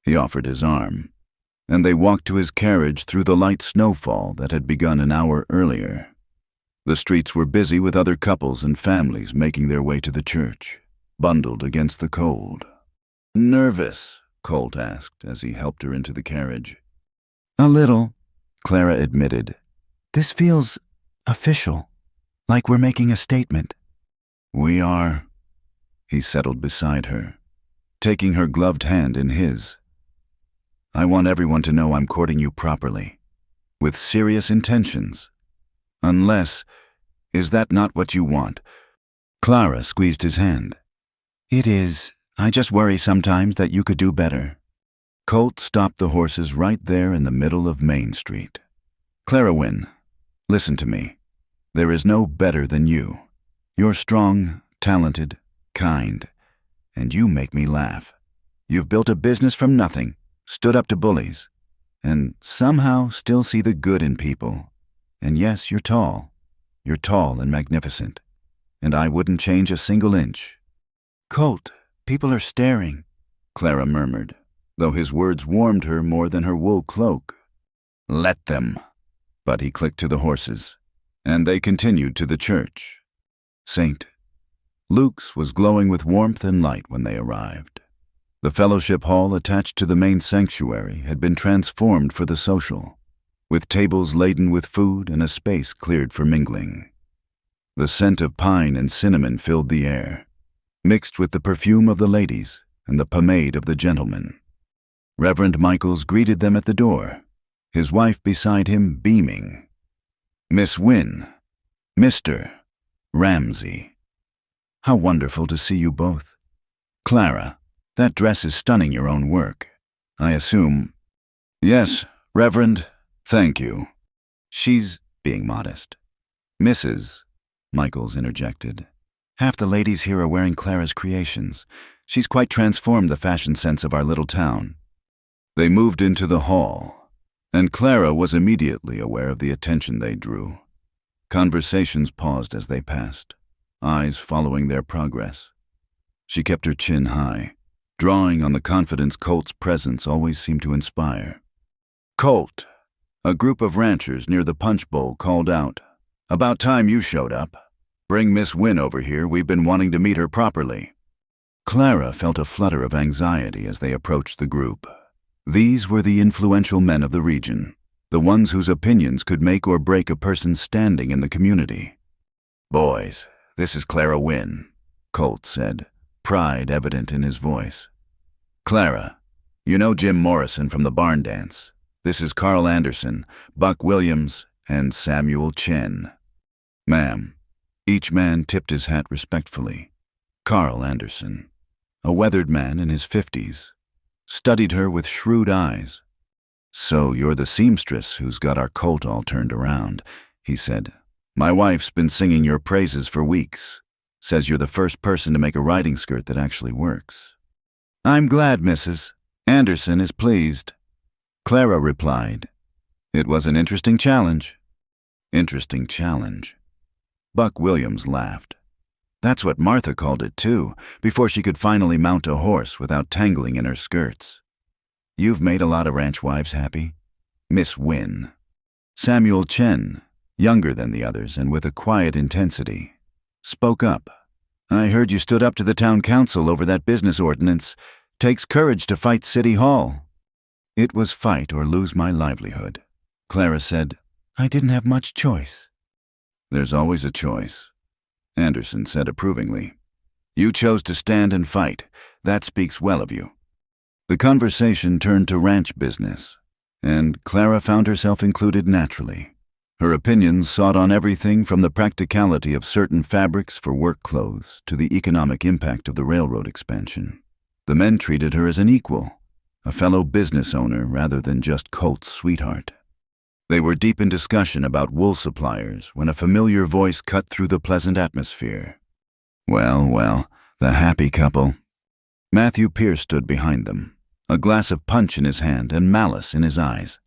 He offered his arm, and they walked to his carriage through the light snowfall that had begun an hour earlier. The streets were busy with other couples and families making their way to the church, bundled against the cold. "Nervous?" Colt asked as he helped her into the carriage. "A little," Clara admitted. "This feels official, like we're making a statement." "We are." He settled beside her, taking her gloved hand in his. "I want everyone to know I'm courting you properly, with serious intentions. Unless, is that not what you want?" Clara squeezed his hand. "It is. I just worry sometimes that you could do better." Colt stopped the horses right there in the middle of Main Street. "Clara Wynne, listen to me. There is no better than you. You're strong, talented, kind, and you make me laugh. You've built a business from nothing, stood up to bullies, and somehow still see the good in people. And yes, you're tall. You're tall and magnificent, and I wouldn't change a single inch." "Colt, people are staring," Clara murmured, though his words warmed her more than her wool cloak. "Let them." But he clicked to the horses, and they continued to the church. St. Luke's was glowing with warmth and light when they arrived. The fellowship hall attached to the main sanctuary had been transformed for the social, with tables laden with food and a space cleared for mingling. The scent of pine and cinnamon filled the air, mixed with the perfume of the ladies and the pomade of the gentlemen. Reverend Michaels greeted them at the door, his wife beside him beaming. "Miss Wynne, Mr. Ramsey. How wonderful to see you both. Clara, that dress is stunning your own work. I assume—" "Yes, Reverend, thank you." "She's being modest." "Mrs." Michaels interjected. "Half the ladies here are wearing Clara's creations. She's quite transformed the fashion sense of our little town." They moved into the hall, and Clara was immediately aware of the attention they drew. Conversations paused as they passed, eyes following their progress. She kept her chin high, drawing on the confidence Colt's presence always seemed to inspire. "Colt," a group of ranchers near the punch bowl called out, "about time you showed up. Bring Miss Wynne over here, we've been wanting to meet her properly." Clara felt a flutter of anxiety as they approached the group. These were the influential men of the region, the ones whose opinions could make or break a person's standing in the community. "Boys, this is Clara Wynne," Colt said, pride evident in his voice. "Clara, you know Jim Morrison from the barn dance. This is Carl Anderson, Buck Williams, and Samuel Chen." "Ma'am." Each man tipped his hat respectfully. Carl Anderson, a weathered man in his 50s, studied her with shrewd eyes. "So you're the seamstress who's got our Colt all turned around," he said. "My wife's been singing your praises for weeks. Says you're the first person to make a riding skirt that actually works." "I'm glad, Mrs. Anderson is pleased," Clara replied. "It was an interesting challenge." "Interesting challenge." Buck Williams laughed. "That's what Martha called it too, before she could finally mount a horse without tangling in her skirts. You've made a lot of ranch wives happy. Miss Wynne." Samuel Chen, younger than the others and with a quiet intensity, spoke up. "I heard you stood up to the town council over that business ordinance. Takes courage to fight City Hall." "It was fight or lose my livelihood," Clara said. "I didn't have much choice." "There's always a choice." Anderson said approvingly. You chose to stand and fight. That speaks well of you. The conversation turned to ranch business, and Clara found herself included naturally. Her opinions sought on everything from the practicality of certain fabrics for work clothes to the economic impact of the railroad expansion. The men treated her as an equal, a fellow business owner rather than just Colt's sweetheart. They were deep in discussion about wool suppliers when a familiar voice cut through the pleasant atmosphere. Well, the happy couple. Matthew Pierce stood behind them, a glass of punch in his hand and malice in his eyes.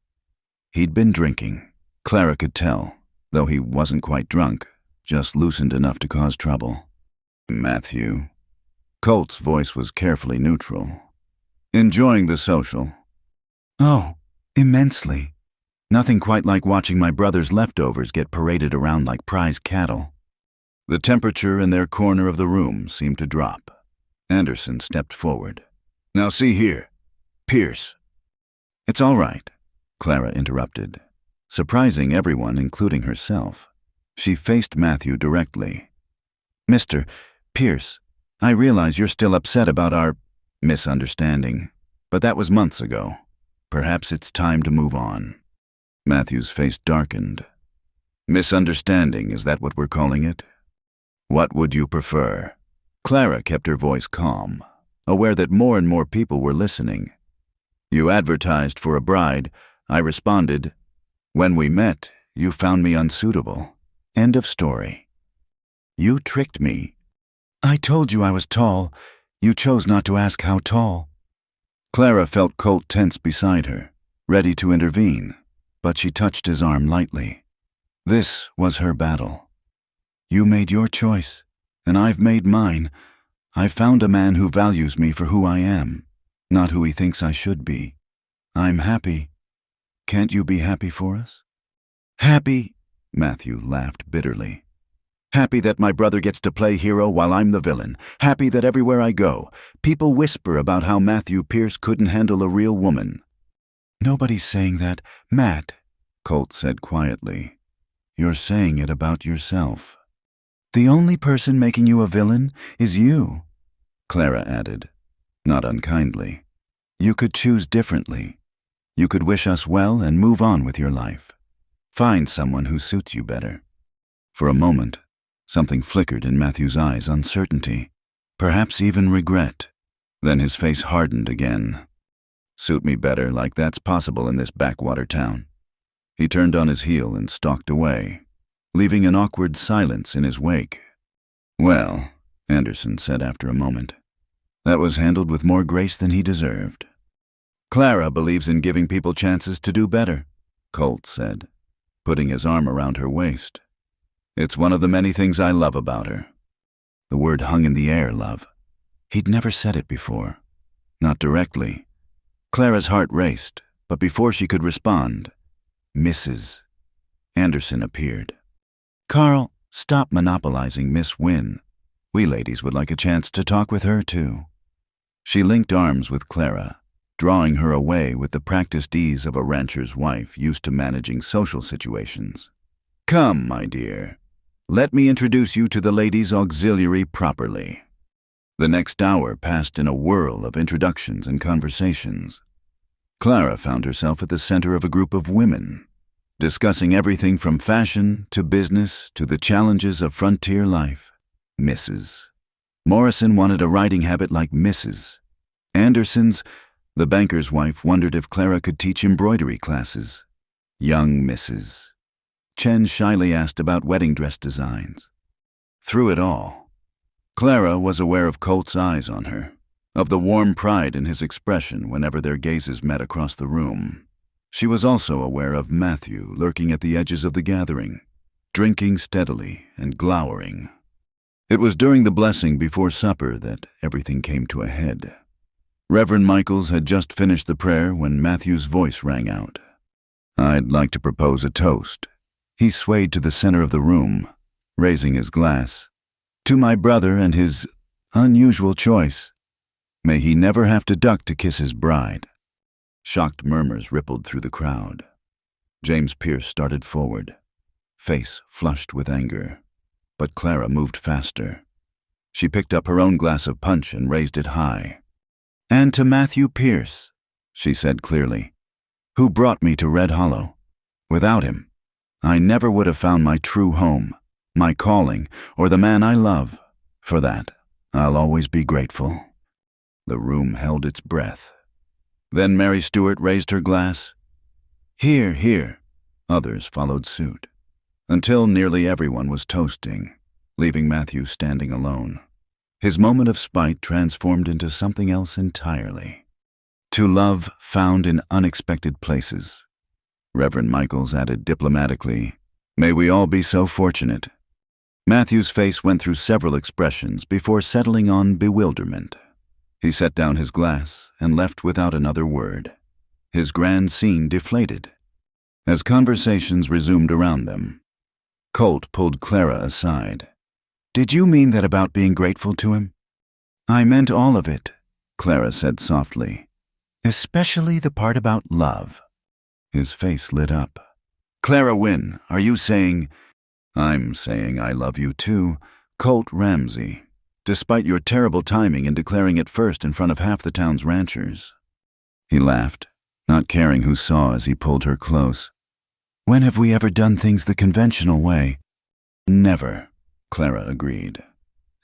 He'd been drinking, Clara could tell, though he wasn't quite drunk, just loosened enough to cause trouble. Matthew. Colt's voice was carefully neutral. Enjoying the social. Oh, immensely. Nothing quite like watching my brother's leftovers get paraded around like prize cattle. The temperature in their corner of the room seemed to drop. Anderson stepped forward. Now see here, Pierce. It's all right, Clara interrupted, surprising everyone, including herself. She faced Matthew directly. Mr. Pierce, I realize you're still upset about our misunderstanding, but that was months ago. Perhaps it's time to move on. Matthew's face darkened. Misunderstanding, is that what we're calling it? What would you prefer? Clara kept her voice calm, aware that more and more people were listening. You advertised for a bride. I responded. When we met, you found me unsuitable. End of story. You tricked me. I told you I was tall. You chose not to ask how tall. Clara felt Colt tense beside her, ready to intervene, but she touched his arm lightly. This was her battle. You made your choice, and I've made mine. I've found a man who values me for who I am, not who he thinks I should be. I'm happy. Can't you be happy for us? Happy? Matthew laughed bitterly. Happy that my brother gets to play hero while I'm the villain. Happy that everywhere I go, people whisper about how Matthew Pierce couldn't handle a real woman. Nobody's saying that, Matt, Colt said quietly. You're saying it about yourself. The only person making you a villain is you, Clara added, not unkindly. You could choose differently. You could wish us well and move on with your life. Find someone who suits you better. For a moment, something flickered in Matthew's eyes, uncertainty, perhaps even regret. Then his face hardened again. Suit me better, like that's possible in this backwater town. He turned on his heel and stalked away, leaving an awkward silence in his wake. Well, Anderson said after a moment, that was handled with more grace than he deserved. Clara believes in giving people chances to do better, Colt said, putting his arm around her waist. It's one of the many things I love about her. The word hung in the air, love. He'd never said it before. Not directly. Clara's heart raced, but before she could respond, Mrs. Anderson appeared. Carl, stop monopolizing Miss Wynne. We ladies would like a chance to talk with her, too. She linked arms with Clara, drawing her away with the practiced ease of a rancher's wife used to managing social situations. Come, my dear. Let me introduce you to the ladies' auxiliary properly. The next hour passed in a whirl of introductions and conversations. Clara found herself at the center of a group of women, discussing everything from fashion to business to the challenges of frontier life. Mrs. Morrison wanted a riding habit like Mrs. Anderson's, the banker's wife, wondered if Clara could teach embroidery classes. Young Mrs. Chen shyly asked about wedding dress designs. Through it all, Clara was aware of Colt's eyes on her, of the warm pride in his expression whenever their gazes met across the room. She was also aware of Matthew lurking at the edges of the gathering, drinking steadily and glowering. It was during the blessing before supper that everything came to a head. Reverend Michaels had just finished the prayer when Matthew's voice rang out. I'd like to propose a toast. He swayed to the center of the room, raising his glass. To my brother and his unusual choice. May he never have to duck to kiss his bride. Shocked murmurs rippled through the crowd. James Pierce started forward, face flushed with anger. but Clara moved faster. She picked up her own glass of punch and raised it high. "And to Matthew Pierce," she said clearly, "who brought me to Red Hollow. Without him, I never would have found my true home, my calling, or the man I love. For that, I'll always be grateful." The room held its breath. Then Mary Stuart raised her glass. "Here, here." Others followed suit, until nearly everyone was toasting, leaving Matthew standing alone. His moment of spite transformed into something else entirely. To love found in unexpected places. Reverend Michaels added diplomatically, "May we all be so fortunate." Matthew's face went through several expressions before settling on bewilderment. He set down his glass and left without another word. His grand scene deflated. As conversations resumed around them, Colt pulled Clara aside. "Did you mean that about being grateful to him?" "I meant all of it," Clara said softly. "Especially the part about love." His face lit up. "Clara Wynne, are you saying—" "I'm saying I love you too, Colt Ramsey, despite your terrible timing in declaring it first in front of half the town's ranchers." He laughed, not caring who saw as he pulled her close. "When have we ever done things the conventional way?" "Never," Clara agreed.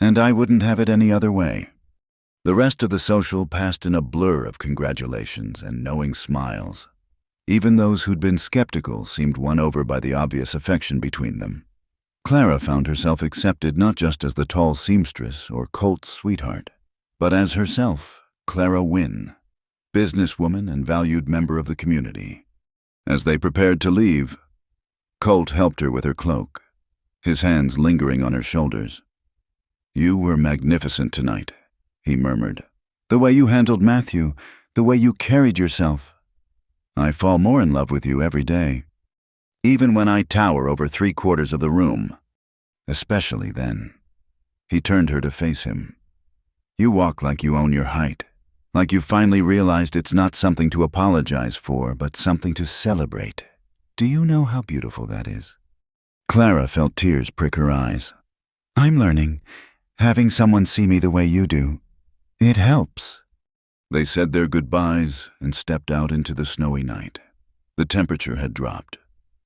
"And I wouldn't have it any other way." The rest of the social passed in a blur of congratulations and knowing smiles. Even those who'd been skeptical seemed won over by the obvious affection between them. Clara found herself accepted not just as the tall seamstress or Colt's sweetheart, but as herself, Clara Wynne, businesswoman and valued member of the community. As they prepared to leave, Colt helped her with her cloak, his hands lingering on her shoulders. "You were magnificent tonight," he murmured. "The way you handled Matthew, the way you carried yourself. I fall more in love with you every day. Even when I tower over 3/4 of the room. Especially then." He turned her to face him. "You walk like you own your height, like you finally realized it's not something to apologize for, but something to celebrate. Do you know how beautiful that is?" Clara felt tears prick her eyes. "I'm learning. Having someone see me the way you do. It helps." They said their goodbyes and stepped out into the snowy night. The temperature had dropped,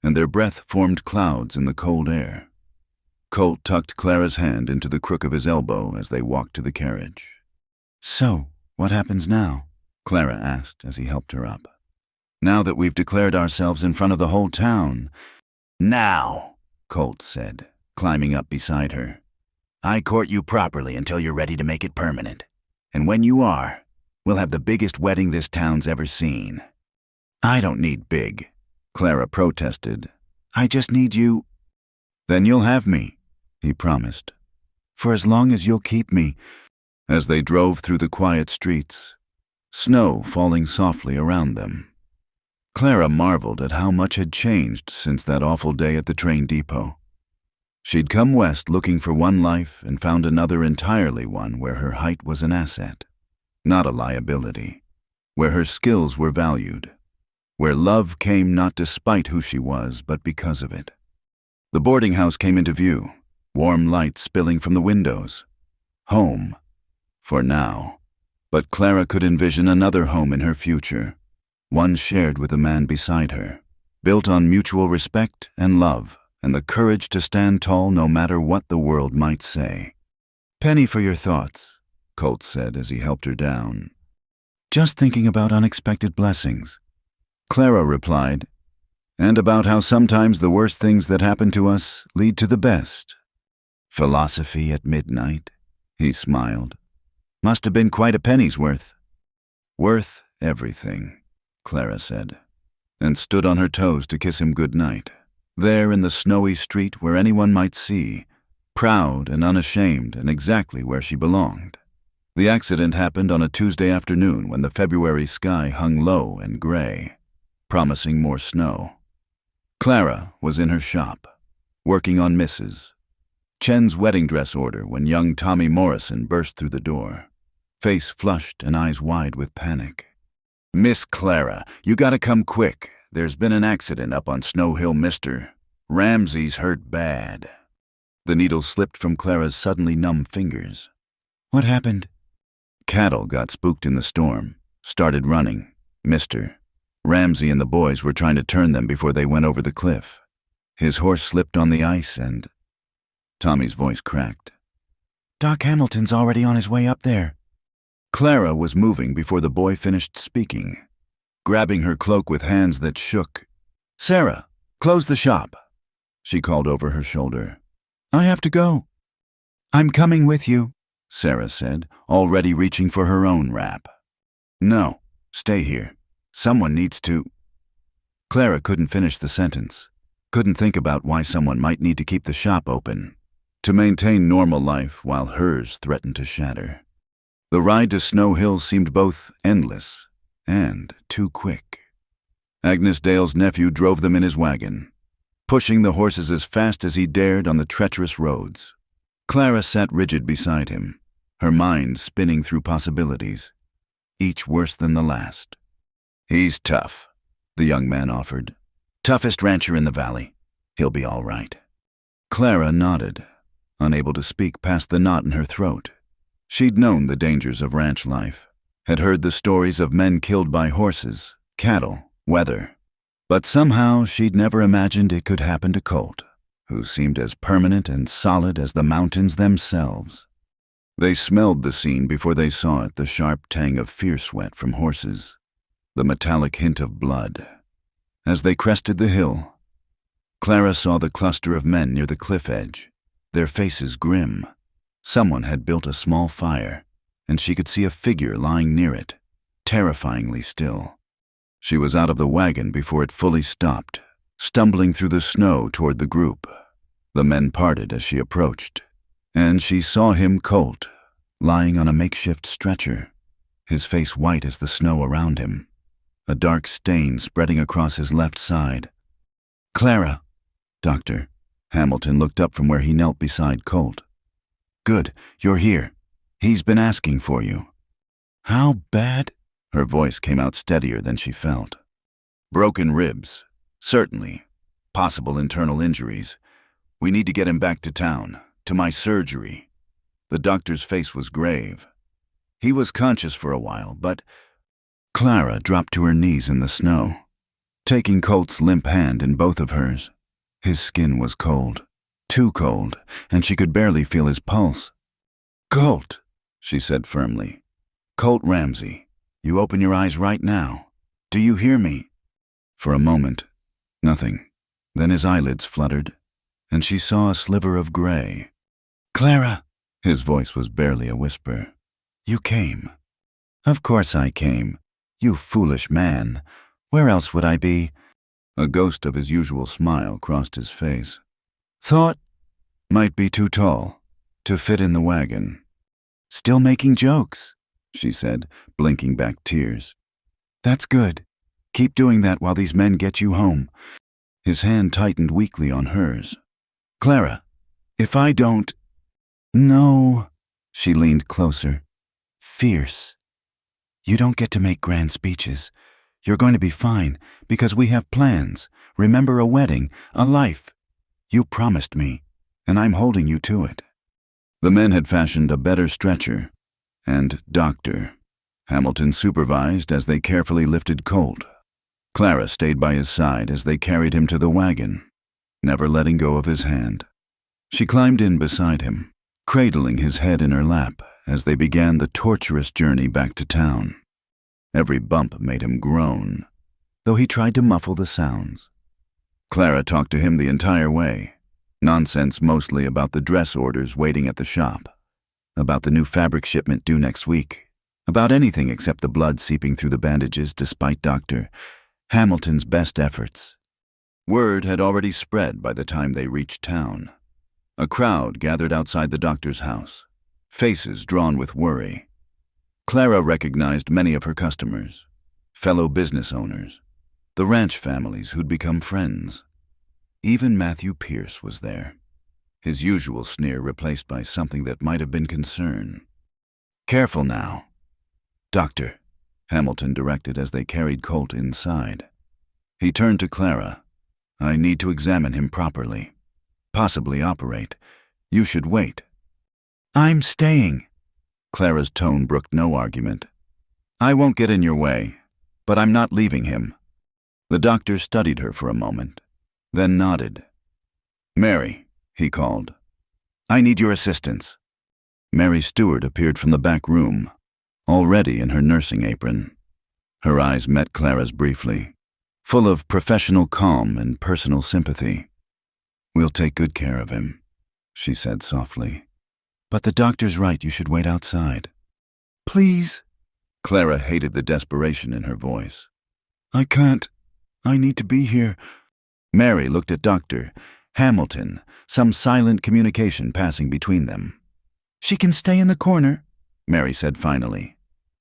and their breath formed clouds in the cold air. Colt tucked Clara's hand into the crook of his elbow as they walked to the carriage. "So, what happens now?" Clara asked as he helped her up. "Now that we've declared ourselves in front of the whole town—" "Now," Colt said, climbing up beside her. "I court you properly until you're ready to make it permanent. And when you are, we'll have the biggest wedding this town's ever seen." "I don't need big," Clara protested. "I just need you—" "Then you'll have me," he promised. "For as long as you'll keep me." As they drove through the quiet streets, snow falling softly around them, Clara marveled at how much had changed since that awful day at the train depot. She'd come west looking for one life and found another entirely one where her height was an asset, not a liability, where her skills were valued, where love came not despite who she was, but because of it. The boarding house came into view, warm light spilling from the windows. Home, for now. But Clara could envision another home in her future, one shared with the man beside her, built on mutual respect and love, and the courage to stand tall no matter what the world might say. "Penny for your thoughts," Colt said as he helped her down. "Just thinking about unexpected blessings." Clara replied, "And about how sometimes the worst things that happen to us lead to the best." "Philosophy at midnight," he smiled. "Must have been quite a penny's worth." "Worth everything," Clara said, and stood on her toes to kiss him good night, there in the snowy street where anyone might see, proud and unashamed and exactly where she belonged. The accident happened on a Tuesday afternoon when the February sky hung low and gray, promising more snow. Clara was in her shop, working on Mrs. Chen's wedding dress order when young Tommy Morrison burst through the door, face flushed and eyes wide with panic. "Miss Clara, you gotta come quick. There's been an accident up on Snow Hill, Mr. Ramsey's hurt bad." The needle slipped from Clara's suddenly numb fingers. What happened? Cattle got spooked in the storm, started running, missed her. Ramsey and the boys were trying to turn them before they went over the cliff. His horse slipped on the ice and... Tommy's voice cracked. Doc Hamilton's already on his way up there. Clara was moving before the boy finished speaking, grabbing her cloak with hands that shook. "Sarah, close the shop," she called over her shoulder. I have to go. I'm coming with you, Sarah said, already reaching for her own wrap. "No, stay here. Someone needs to..." Clara couldn't finish the sentence, couldn't think about why someone might need to keep the shop open, to maintain normal life while hers threatened to shatter. The ride to Snow Hill seemed both endless and too quick. Agnes Dale's nephew drove them in his wagon, pushing the horses as fast as he dared on the treacherous roads. Clara sat rigid beside him, her mind spinning through possibilities, each worse than the last. "He's tough," the young man offered. "Toughest rancher in the valley. He'll be all right." Clara nodded, unable to speak past the knot in her throat. She'd known the dangers of ranch life, had heard the stories of men killed by horses, cattle, weather. But somehow she'd never imagined it could happen to Colt, who seemed as permanent and solid as the mountains themselves. They smelled the scene before they saw it, the sharp tang of fear sweat from horses, the metallic hint of blood. As they crested the hill, Clara saw the cluster of men near the cliff edge, their faces grim. Someone had built a small fire, and she could see a figure lying near it, terrifyingly still. She was out of the wagon before it fully stopped, stumbling through the snow toward the group. The men parted as she approached, and she saw him, Colt, lying on a makeshift stretcher, his face white as the snow around him, a dark stain spreading across his left side. "Clara." "Doctor." Hamilton looked up from where he knelt beside Colt. "Good, you're here. He's been asking for you." How bad? Her voice came out steadier than she felt. "Broken ribs, certainly. Possible internal injuries. We need to get him back to town, to my surgery." The doctor's face was grave. "He was conscious for a while, but..." Clara dropped to her knees in the snow, taking Colt's limp hand in both of hers. His skin was cold, too cold, and she could barely feel his pulse. "Colt," she said firmly. "Colt Ramsey, you open your eyes right now. Do you hear me?" For a moment, nothing. Then his eyelids fluttered, and she saw a sliver of gray. "Clara." His voice was barely a whisper. "You came." "Of course I came. You foolish man. Where else would I be?" A ghost of his usual smile crossed his face. "Thought..." "Might be too tall to fit in the wagon." "Still making jokes," she said, blinking back tears. "That's good. Keep doing that while these men get you home." His hand tightened weakly on hers. "Clara, if I don't..." "No." She leaned closer. "Fierce. You don't get to make grand speeches. You're going to be fine, because we have plans. Remember, a wedding, a life. You promised me, and I'm holding you to it." The men had fashioned a better stretcher, and Doctor Hamilton supervised as they carefully lifted Colt. Clara stayed by his side as they carried him to the wagon, never letting go of his hand. She climbed in beside him, cradling his head in her lap as they began the torturous journey back to town. Every bump made him groan, though he tried to muffle the sounds. Clara talked to him the entire way, nonsense mostly about the dress orders waiting at the shop, about the new fabric shipment due next week, about anything except the blood seeping through the bandages despite Dr. Hamilton's best efforts. Word had already spread by the time they reached town. A crowd gathered outside the doctor's house, faces drawn with worry. Clara recognized many of her customers, fellow business owners, the ranch families who'd become friends. Even Matthew Pierce was there, his usual sneer replaced by something that might have been concern. "Careful now." "Doctor," Hamilton directed as they carried Colt inside. He turned to Clara. "I need to examine him properly, possibly operate. You should wait. I'm staying. Clara's tone brooked no argument. I won't get in your way, but I'm not leaving him. The doctor studied her for a moment, then nodded. Mary, he called. I need your assistance. Mary Stewart appeared from the back room, already in her nursing apron. Her eyes met Clara's briefly, full of professional calm and personal sympathy. We'll take good care of him, she said softly. But the doctor's right, you should wait outside. Please. Clara hated the desperation in her voice. I can't. I need to be here. Mary looked at Dr. Hamilton, some silent communication passing between them. She can stay in the corner, Mary said finally.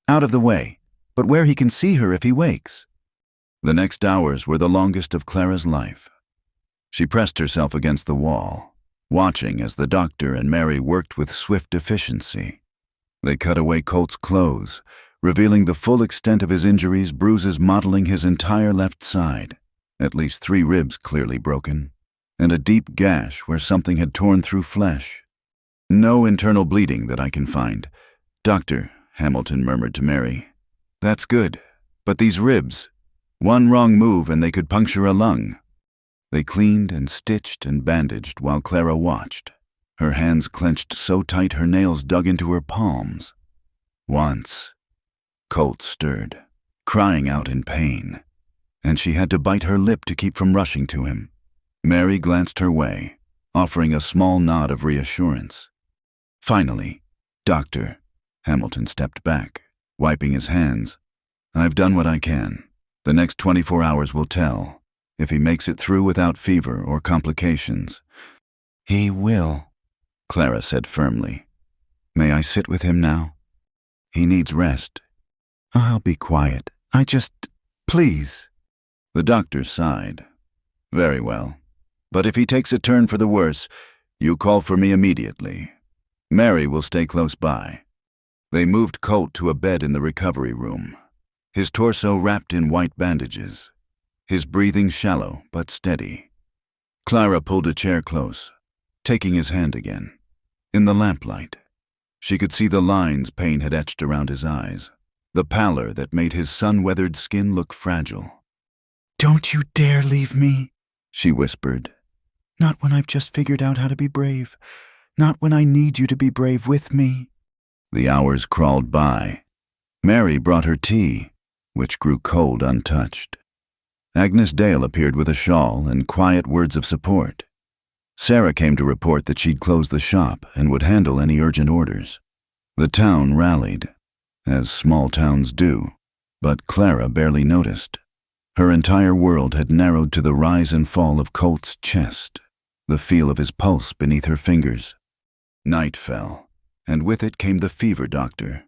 out of the way, but where he can see her if he wakes. The next hours were the longest of Clara's life. She pressed herself against the wall, watching as the doctor and Mary worked with swift efficiency. They cut away Colt's clothes, revealing the full extent of his injuries, bruises mottling his entire left side, at least 3 ribs clearly broken, and a deep gash where something had torn through flesh. No internal bleeding that I can find. Doctor, Hamilton murmured to Mary. That's good, but these ribs, one wrong move and they could puncture a lung. They cleaned and stitched and bandaged while Clara watched, her hands clenched so tight her nails dug into her palms. Once, Colt stirred, crying out in pain, and she had to bite her lip to keep from rushing to him. Mary glanced her way, offering a small nod of reassurance. Finally, Doctor, Hamilton stepped back, wiping his hands. I've done what I can. The next 24 hours will tell. If he makes it through without fever or complications. He will, Clara said firmly. May I sit with him now? He needs rest. I'll be quiet. Please. The doctor sighed. Very well. But if he takes a turn for the worse, you call for me immediately. Mary will stay close by. They moved Colt to a bed in the recovery room, his torso wrapped in white bandages, his breathing shallow but steady. Clara pulled a chair close, taking his hand again. In the lamplight, she could see the lines pain had etched around his eyes, the pallor that made his sun-weathered skin look fragile. Don't you dare leave me, she whispered. Not when I've just figured out how to be brave. Not when I need you to be brave with me. The hours crawled by. Mary brought her tea, which grew cold untouched. Agnes Dale appeared with a shawl and quiet words of support. Sarah came to report that she'd closed the shop and would handle any urgent orders. The town rallied, as small towns do, but Clara barely noticed. Her entire world had narrowed to the rise and fall of Colt's chest, the feel of his pulse beneath her fingers. Night fell, and with it came the fever doctor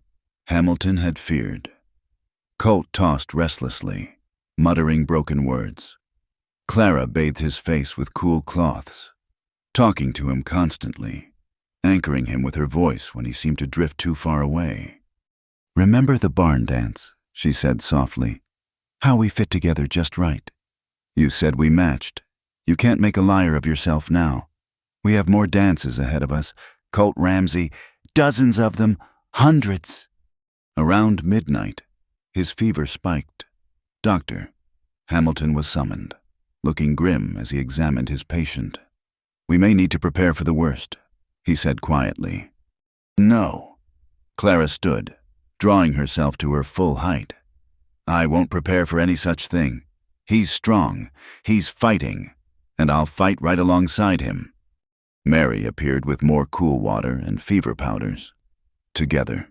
Hamilton had feared. Colt tossed restlessly, muttering broken words. Clara bathed his face with cool cloths, talking to him constantly, anchoring him with her voice when he seemed to drift too far away. Remember the barn dance, she said softly. How we fit together just right. You said we matched. You can't make a liar of yourself now. We have more dances ahead of us. Colt Ramsey, dozens of them, hundreds. Around midnight, his fever spiked. Doctor, Hamilton was summoned, looking grim as he examined his patient. We may need to prepare for the worst, he said quietly. No. Clara stood, drawing herself to her full height. I won't prepare for any such thing. He's strong, he's fighting, and I'll fight right alongside him. Mary appeared with more cool water and fever powders. Together,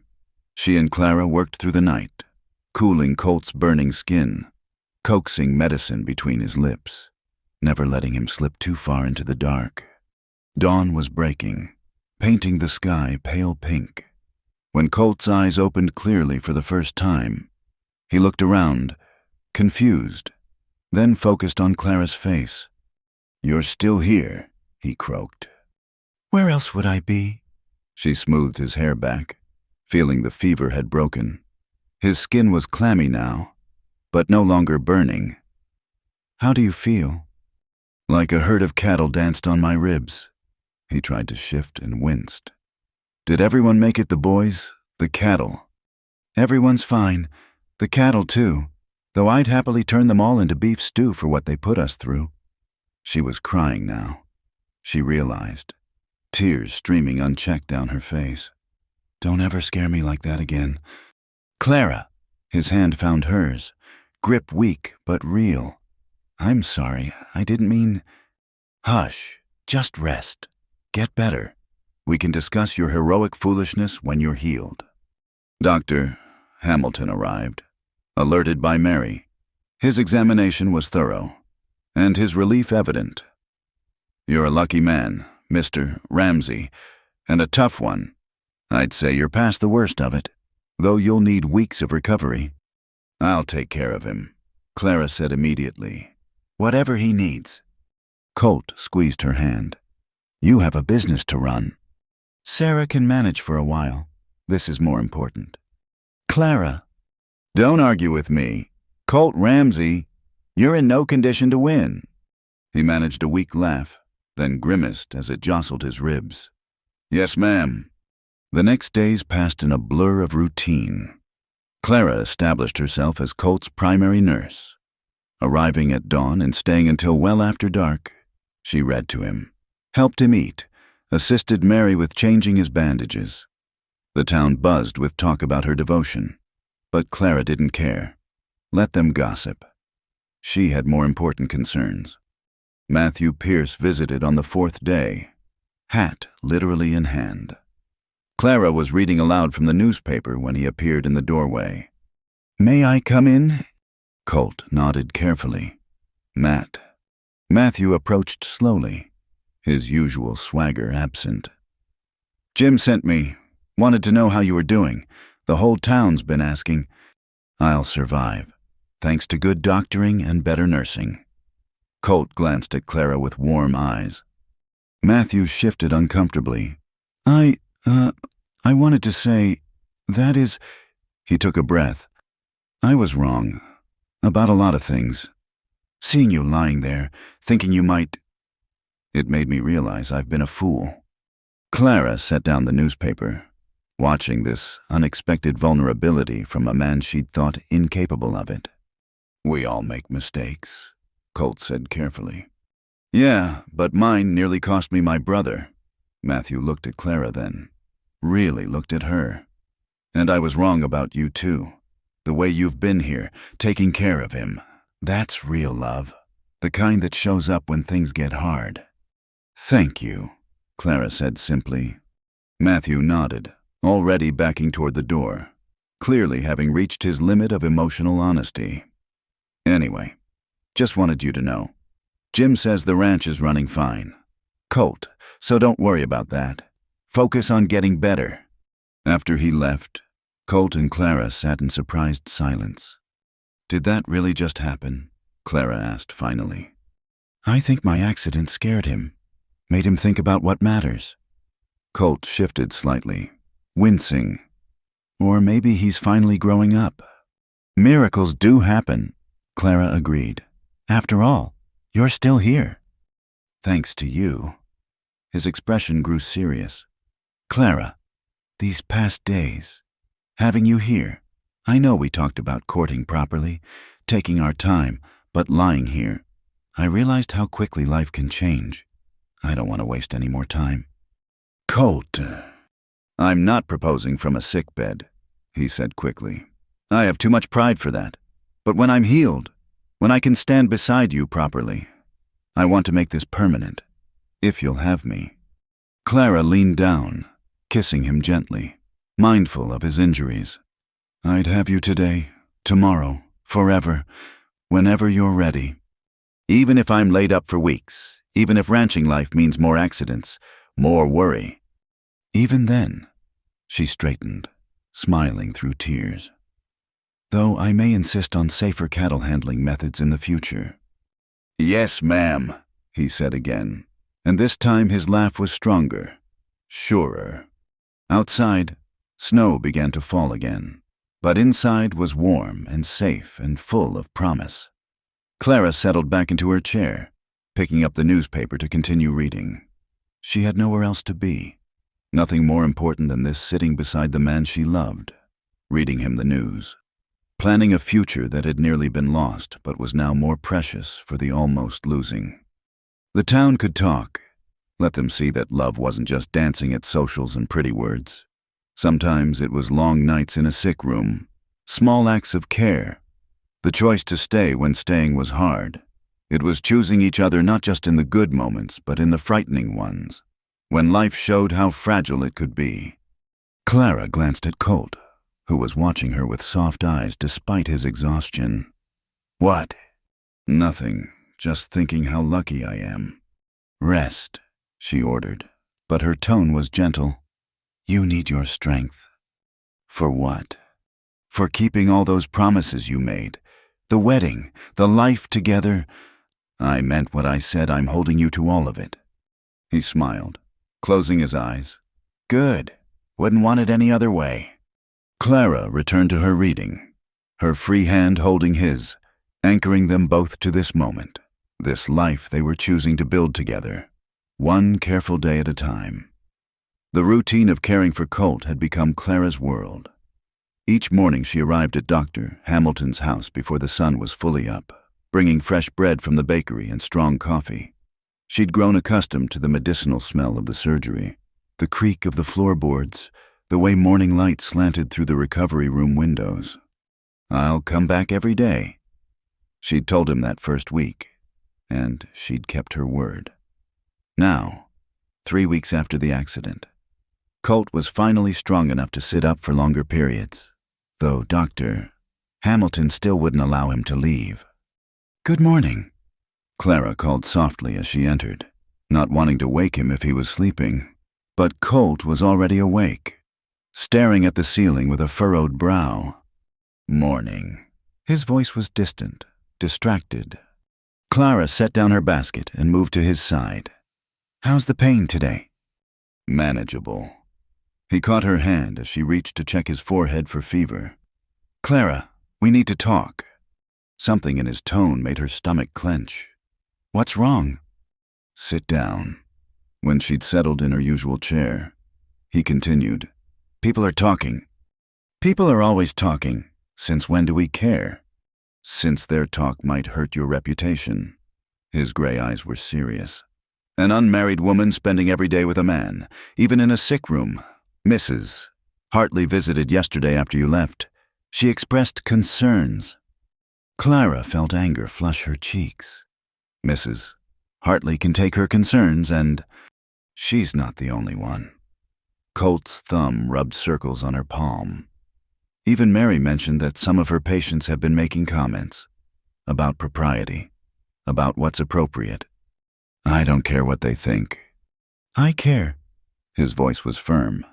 she and Clara worked through the night, cooling Colt's burning skin, coaxing medicine between his lips, never letting him slip too far into the dark. Dawn was breaking, painting the sky pale pink. When Colt's eyes opened clearly for the first time, he looked around, confused, then focused on Clara's face. You're still here, he croaked. Where else would I be? She smoothed his hair back, feeling the fever had broken. His skin was clammy now, but no longer burning. How do you feel? Like a herd of cattle danced on my ribs. He tried to shift and winced. Did everyone make it, the boys? The cattle? Everyone's fine. The cattle, too. Though I'd happily turn them all into beef stew for what they put us through. She was crying now. She realized, tears streaming unchecked down her face. Don't ever scare me like that again. Clara. His hand found hers. Grip weak, but real. I'm sorry. I didn't mean... Hush. Just rest. Get better. We can discuss your heroic foolishness when you're healed. Dr. Hamilton arrived, alerted by Mary. His examination was thorough, and his relief evident. You're a lucky man, Mr. Ramsey, and a tough one. I'd say you're past the worst of it, though you'll need weeks of recovery. I'll take care of him, Clara said immediately. Whatever he needs. Colt squeezed her hand. You have a business to run. Sarah can manage for a while. This is more important. Clara. Don't argue with me. Colt Ramsey, you're in no condition to win. He managed a weak laugh, then grimaced as it jostled his ribs. Yes, ma'am. The next days passed in a blur of routine. Clara established herself as Colt's primary nurse. Arriving at dawn and staying until well after dark, she read to him, helped him eat, assisted Mary with changing his bandages. The town buzzed with talk about her devotion, but Clara didn't care. Let them gossip. She had more important concerns. Matthew Pierce visited on the 4th day, hat literally in hand. Clara was reading aloud from the newspaper when he appeared in the doorway. May I come in? Colt nodded carefully. Matthew approached slowly, his usual swagger absent. Jim sent me. Wanted to know how you were doing. The whole town's been asking. I'll survive, thanks to good doctoring and better nursing. Colt glanced at Clara with warm eyes. Matthew shifted uncomfortably. I wanted to say, that is... He took a breath. I was wrong. About a lot of things. Seeing you lying there, thinking you might... It made me realize I've been a fool. Clara set down the newspaper, watching this unexpected vulnerability from a man she'd thought incapable of it. We all make mistakes, Colt said carefully. Yeah, but mine nearly cost me my brother. Matthew looked at Clara then. Really looked at her. And I was wrong about you too. The way you've been here, taking care of him. That's real love. The kind that shows up when things get hard. Thank you, Clara said simply. Matthew nodded, already backing toward the door, clearly having reached his limit of emotional honesty. Anyway, just wanted you to know. Jim says the ranch is running fine. Colt, so don't worry about that. Focus on getting better. After he left, Colt and Clara sat in surprised silence. Did that really just happen? Clara asked finally. I think my accident scared him, made him think about what matters. Colt shifted slightly, wincing. Or maybe he's finally growing up. Miracles do happen, Clara agreed. After all, you're still here. Thanks to you. His expression grew serious. Clara, these past days, having you here, I know we talked about courting properly, taking our time, but lying here, I realized how quickly life can change. I don't want to waste any more time. Colt, I'm not proposing from a sickbed, he said quickly. I have too much pride for that. But when I'm healed, when I can stand beside you properly, I want to make this permanent, if you'll have me. Clara leaned down, kissing him gently, mindful of his injuries. I'd have you today, tomorrow, forever, whenever you're ready. Even if I'm laid up for weeks, even if ranching life means more accidents, more worry. Even then, she straightened, smiling through tears. Though I may insist on safer cattle handling methods in the future. Yes, ma'am, he said again, and this time his laugh was stronger, surer. Outside, snow began to fall again, but inside was warm and safe and full of promise. Clara settled back into her chair, picking up the newspaper to continue reading. She had nowhere else to be. Nothing more important than this, sitting beside the man she loved, reading him the news, planning a future that had nearly been lost but was now more precious for the almost losing. The town could talk. Let them see that love wasn't just dancing at socials and pretty words. Sometimes it was long nights in a sick room, small acts of care, the choice to stay when staying was hard. It was choosing each other not just in the good moments, but in the frightening ones, when life showed how fragile it could be. Clara glanced at Colt, who was watching her with soft eyes despite his exhaustion. "What?" "Nothing, just thinking how lucky I am." "Rest," she ordered, but her tone was gentle. "You need your strength." "For what?" "For keeping all those promises you made. The wedding, the life together." "I meant what I said. I'm holding you to all of it." He smiled, closing his eyes. "Good. Wouldn't want it any other way." Clara returned to her reading, her free hand holding his, anchoring them both to this moment, this life they were choosing to build together, one careful day at a time. The routine of caring for Colt had become Clara's world. Each morning she arrived at Dr. Hamilton's house before the sun was fully up, bringing fresh bread from the bakery and strong coffee. She'd grown accustomed to the medicinal smell of the surgery, the creak of the floorboards, the way morning light slanted through the recovery room windows. "I'll come back every day." She'd told him that first week, and she'd kept her word. Now, 3 weeks after the accident, Colt was finally strong enough to sit up for longer periods, though Dr. Hamilton still wouldn't allow him to leave. "Good morning," Clara called softly as she entered, not wanting to wake him if he was sleeping. But Colt was already awake, staring at the ceiling with a furrowed brow. "Morning." His voice was distant, distracted. Clara set down her basket and moved to his side. "How's the pain today?" "Manageable." He caught her hand as she reached to check his forehead for fever. "Clara, we need to talk." Something in his tone made her stomach clench. "What's wrong?" "Sit down." When she'd settled in her usual chair, he continued, "People are talking." "People are always talking. Since when do we care?" "Since their talk might hurt your reputation." His gray eyes were serious. "An unmarried woman spending every day with a man, even in a sick room. Mrs. Hartley visited yesterday after you left. She expressed concerns." Clara felt anger flush her cheeks. "Mrs. Hartley can take her concerns, and she's not the only one." Colt's thumb rubbed circles on her palm. Even Mary mentioned that some of her patients have been making comments about propriety, about what's appropriate. "I don't care what they think." "I care." His voice was firm.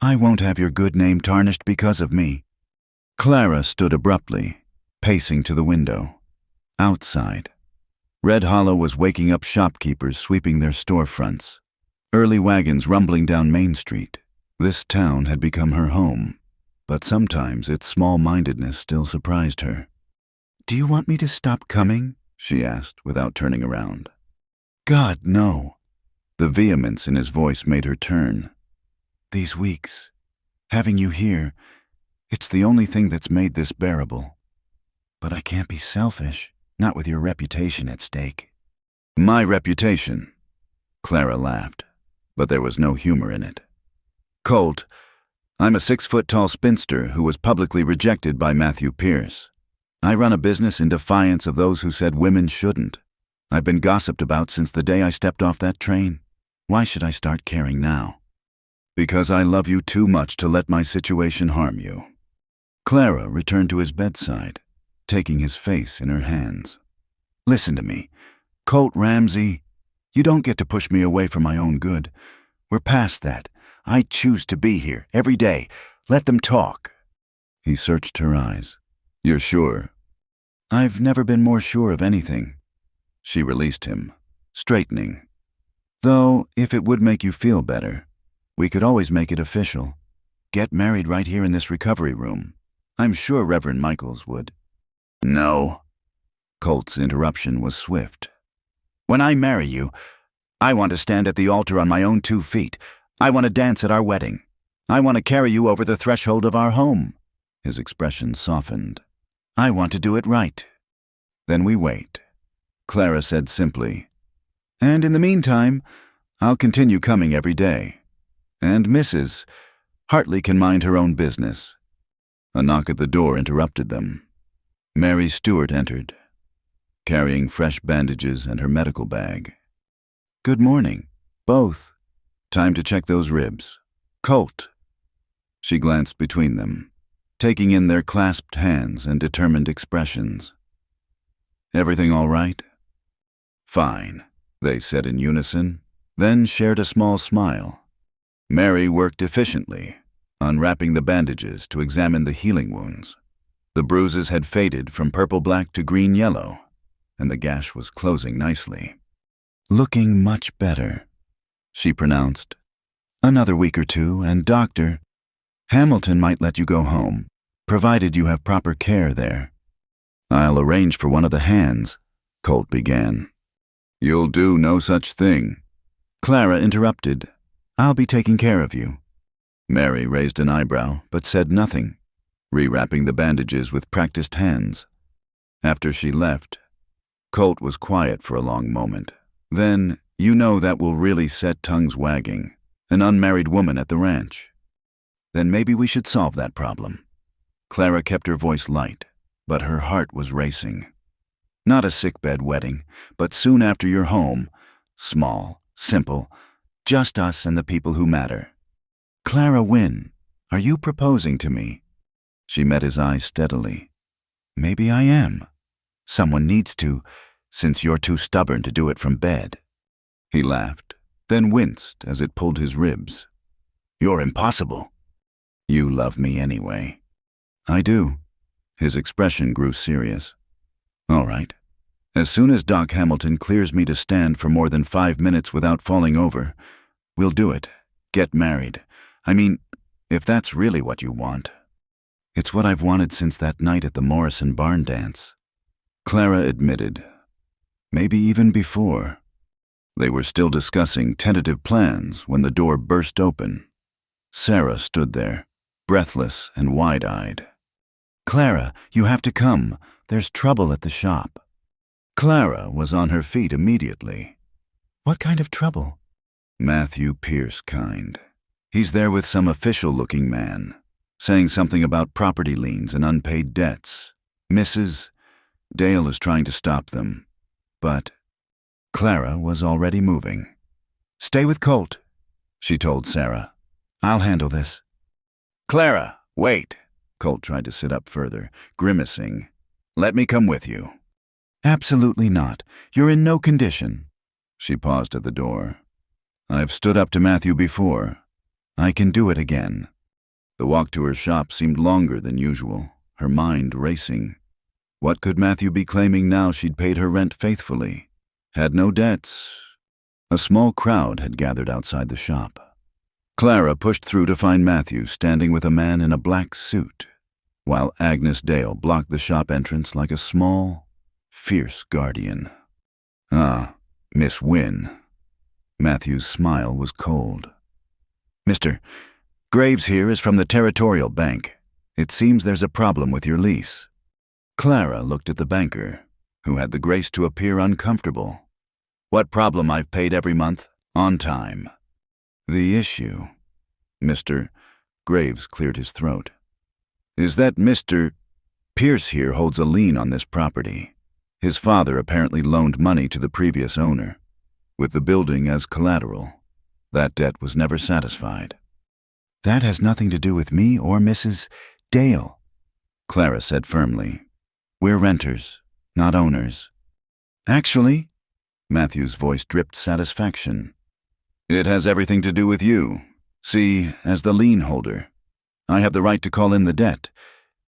"I won't have your good name tarnished because of me." Clara stood abruptly, pacing to the window. Outside, Red Hollow was waking up shopkeepers sweeping their storefronts, early wagons rumbling down Main Street. This town had become her home, but sometimes its small-mindedness still surprised her. "Do you want me to stop coming?" she asked without turning around. "God, no." The vehemence in his voice made her turn. "These weeks, having you here, it's the only thing that's made this bearable. But I can't be selfish, not with your reputation at stake." "My reputation?" Clara laughed, but there was no humor in it. "Colt, I'm a 6-foot-tall spinster who was publicly rejected by Matthew Pierce. I run a business in defiance of those who said women shouldn't. I've been gossiped about since the day I stepped off that train. Why should I start caring now?" "Because I love you too much to let my situation harm you." Clara returned to his bedside, taking his face in her hands. "Listen to me. Colt Ramsey, you don't get to push me away for my own good. We're past that. I choose to be here every day. Let them talk." He searched her eyes. "You're sure?" "I've never been more sure of anything." She released him, straightening. "Though, if it would make you feel better, we could always make it official. Get married right here in this recovery room. I'm sure Reverend Michaels would." "No." Colt's interruption was swift. "When I marry you, I want to stand at the altar on my own 2 feet. I want to dance at our wedding. I want to carry you over the threshold of our home." His expression softened. "I want to do it right." "Then we wait," Clara said simply. "And in the meantime, I'll continue coming every day. And Mrs. Hartley can mind her own business." A knock at the door interrupted them. Mary Stewart entered, carrying fresh bandages and her medical bag. "Good morning, both. Time to check those ribs. Colt." She glanced between them, taking in their clasped hands and determined expressions. "Everything all right?" "Fine," they said in unison, then shared a small smile. Mary worked efficiently, unwrapping the bandages to examine the healing wounds. The bruises had faded from purple-black to green-yellow, and the gash was closing nicely. "Looking much better," she pronounced. "Another week or 2, and Dr. Hamilton might let you go home, provided you have proper care there." "I'll arrange for one of the hands," Colt began. "You'll do no such thing," Clara interrupted. "I'll be taking care of you." Mary raised an eyebrow, but said nothing, rewrapping the bandages with practiced hands. After she left, Colt was quiet for a long moment. Then, "You know that will really set tongues wagging. An unmarried woman at the ranch. Then maybe we should solve that problem." Clara kept her voice light, but her heart was racing. "Not a sickbed wedding, but soon after you're home. Small, simple, just us and the people who matter." "Clara Wynne, are you proposing to me?" She met his eyes steadily. "Maybe I am. Someone needs to, since you're too stubborn to do it from bed." He laughed, then winced as it pulled his ribs. "You're impossible." "You love me anyway." "I do." His expression grew serious. "All right. As soon as Doc Hamilton clears me to stand for more than 5 minutes without falling over, we'll do it. Get married. I mean, if that's really what you want." "It's what I've wanted since that night at the Morrison barn dance," Clara admitted. "Maybe even before." They were still discussing tentative plans when the door burst open. Sarah stood there, breathless and wide-eyed. "Clara, you have to come. There's trouble at the shop." Clara was on her feet immediately. "What kind of trouble?" "Matthew Pierce kind. He's there with some official-looking man, saying something about property liens and unpaid debts. Mrs. Dale is trying to stop them, but..." Clara was already moving. "Stay with Colt," she told Sarah. "I'll handle this." "Clara, wait." Colt tried to sit up further, grimacing. "Let me come with you." "Absolutely not. You're in no condition." She paused at the door. "I've stood up to Matthew before. I can do it again." The walk to her shop seemed longer than usual, her mind racing. What could Matthew be claiming now she'd paid her rent faithfully? Had no debts. A small crowd had gathered outside the shop. Clara pushed through to find Matthew standing with a man in a black suit, while Agnes Dale blocked the shop entrance like a small, fierce guardian. "Ah, Miss Wynne." Matthew's smile was cold. "Mr. Graves here is from the Territorial Bank. It seems there's a problem with your lease." Clara looked at the banker, who had the grace to appear uncomfortable. "What problem? I've paid every month, on time." "The issue," Mr. Graves cleared his throat, "is that Mr. Pierce here holds a lien on this property. His father apparently loaned money to the previous owner, with the building as collateral. That debt was never satisfied." "That has nothing to do with me or Mrs. Dale," Clara said firmly. "We're renters, not owners." "Actually," Matthew's voice dripped satisfaction, "it has everything to do with you. See, as the lien holder, I have the right to call in the debt,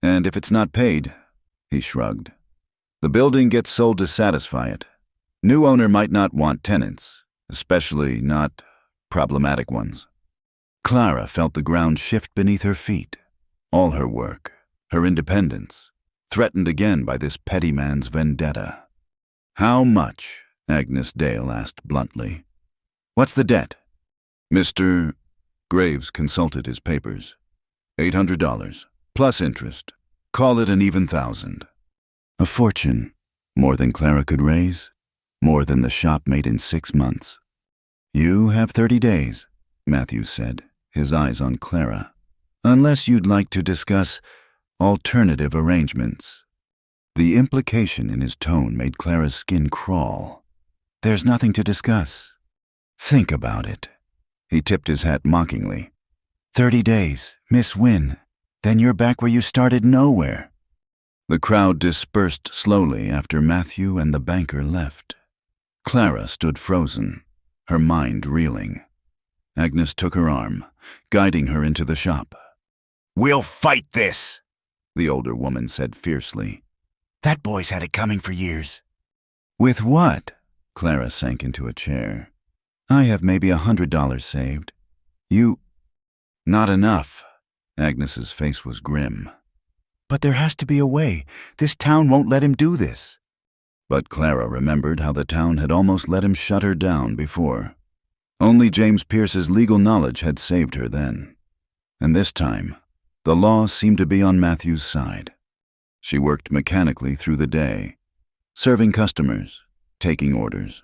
and if it's not paid," he shrugged, "the building gets sold to satisfy it. New owner might not want tenants, especially not problematic ones." Clara felt the ground shift beneath her feet. All her work, her independence, threatened again by this petty man's vendetta. "How much?" Agnes Dale asked bluntly. What's the debt? Mr. Graves consulted his papers. $800, plus interest. Call it an even $1,000. A fortune. More than Clara could raise. More than the shop made in 6 months. You have 30 days, Matthew said, his eyes on Clara. Unless you'd like to discuss alternative arrangements. The implication in his tone made Clara's skin crawl. There's nothing to discuss. Think about it. He tipped his hat mockingly. 30 days, Miss Wynne. Then you're back where you started nowhere. The crowd dispersed slowly after Matthew and the banker left. Clara stood frozen, her mind reeling. Agnes took her arm, guiding her into the shop. We'll fight this, the older woman said fiercely. That boy's had it coming for years. With what? Clara sank into a chair. I have maybe $100 saved. You... Not enough. Agnes's face was grim. But there has to be a way. This town won't let him do this. But Clara remembered how the town had almost let him shut her down before. Only James Pierce's legal knowledge had saved her then. And this time, the law seemed to be on Matthew's side. She worked mechanically through the day, serving customers, taking orders,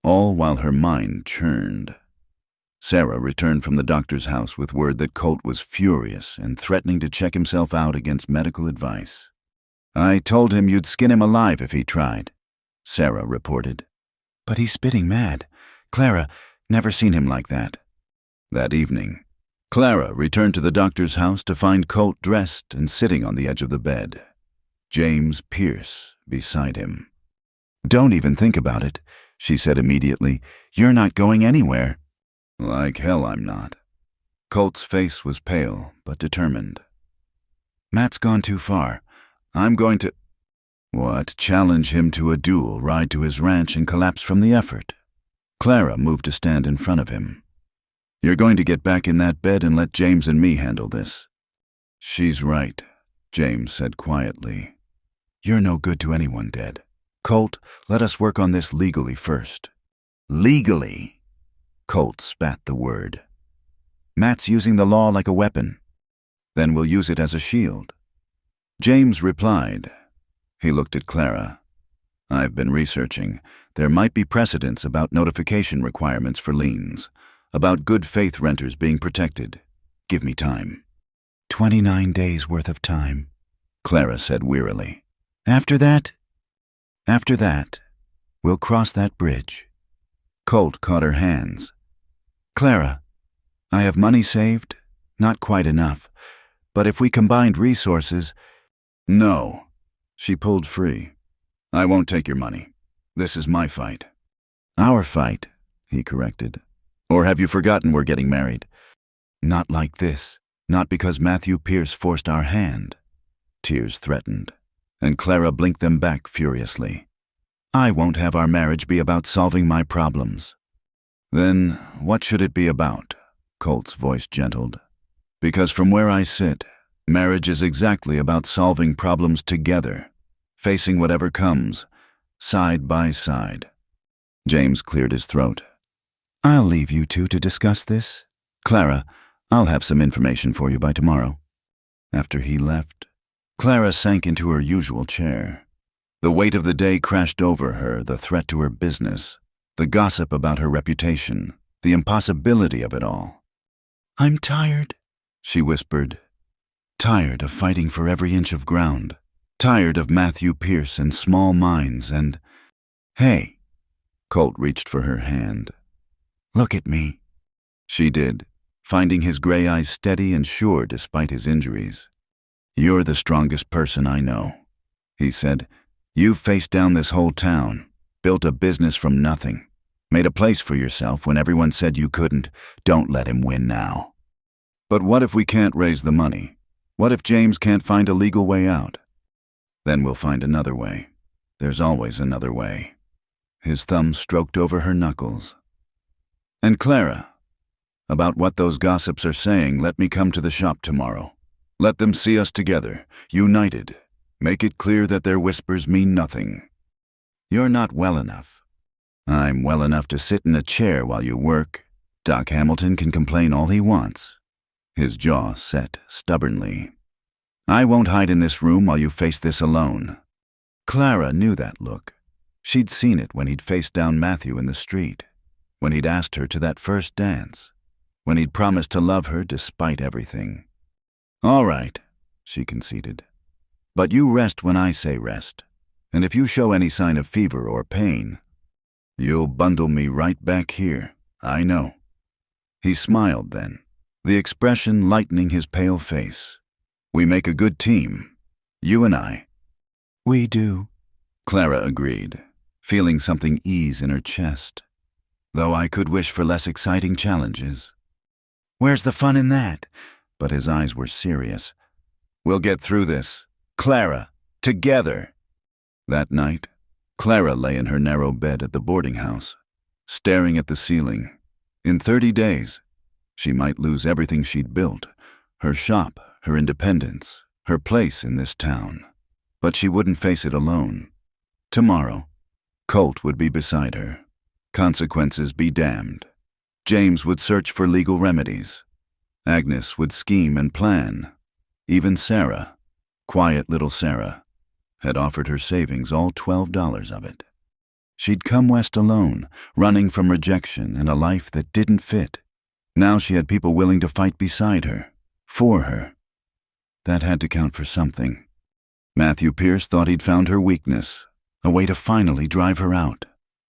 all while her mind churned. Sarah returned from the doctor's house with word that Colt was furious and threatening to check himself out against medical advice. I told him you'd skin him alive if he tried, Sarah reported. But he's spitting mad. Clara, never seen him like that. That evening, Clara returned to the doctor's house to find Colt dressed and sitting on the edge of the bed, James Pierce beside him. Don't even think about it, she said immediately. You're not going anywhere. Like hell I'm not. Colt's face was pale but determined. Matt's gone too far. I'm going to... What? Challenge him to a duel, ride to his ranch and collapse from the effort? Clara moved to stand in front of him. You're going to get back in that bed and let James and me handle this. She's right, James said quietly. You're no good to anyone, Dad. Colt, let us work on this legally first. Legally? Colt spat the word. Matt's using the law like a weapon. Then we'll use it as a shield. James replied. He looked at Clara. I've been researching. There might be precedents about notification requirements for liens, about good faith renters being protected. Give me time. 29 days worth of time, Clara said wearily. After that, we'll cross that bridge. Colt caught her hands. Clara, I have money saved, not quite enough, but if we combined resources... No. She pulled free. I won't take your money. This is my fight. Our fight, he corrected. Or have you forgotten we're getting married? Not like this. Not because Matthew Pierce forced our hand. Tears threatened, and Clara blinked them back furiously. I won't have our marriage be about solving my problems. Then what should it be about? Colt's voice gentled. Because from where I sit, marriage is exactly about solving problems together, facing whatever comes, side by side. James cleared his throat. I'll leave you two to discuss this. Clara, I'll have some information for you by tomorrow. After he left, Clara sank into her usual chair. The weight of the day crashed over her, the threat to her business, the gossip about her reputation, the impossibility of it all. I'm tired, she whispered. Tired of fighting for every inch of ground. Tired of Matthew Pierce and small minds and... Hey! Colt reached for her hand. Look at me. She did, finding his gray eyes steady and sure despite his injuries. You're the strongest person I know, he said. You've faced down this whole town, built a business from nothing, made a place for yourself when everyone said you couldn't. Don't let him win now. But what if we can't raise the money? What if James can't find a legal way out? Then we'll find another way. There's always another way. His thumb stroked over her knuckles. And Clara, about what those gossips are saying, let me come to the shop tomorrow. Let them see us together, united. Make it clear that their whispers mean nothing. You're not well enough. I'm well enough to sit in a chair while you work. Doc Hamilton can complain all he wants. His jaw set stubbornly. I won't hide in this room while you face this alone. Clara knew that look. She'd seen it when he'd faced down Matthew in the street, when he'd asked her to that first dance, when he'd promised to love her despite everything. All right, she conceded. But you rest when I say rest, and if you show any sign of fever or pain, you'll bundle me right back here, I know. He smiled then, the expression lightening his pale face. We make a good team, you and I. We do, Clara agreed, feeling something ease in her chest. Though I could wish for less exciting challenges. Where's the fun in that? But his eyes were serious. We'll get through this. Clara, together. That night, Clara lay in her narrow bed at the boarding house, staring at the ceiling. In 30 days, she might lose everything she'd built, her shop, her independence, her place in this town. But she wouldn't face it alone. Tomorrow, Colt would be beside her. Consequences be damned. James would search for legal remedies. Agnes would scheme and plan. Even Sarah, quiet little Sarah, had offered her savings, all $12 of it. She'd come west alone, running from rejection and a life that didn't fit. Now she had people willing to fight beside her, for her. That had to count for something. Matthew Pierce thought he'd found her weakness, a way to finally drive her out.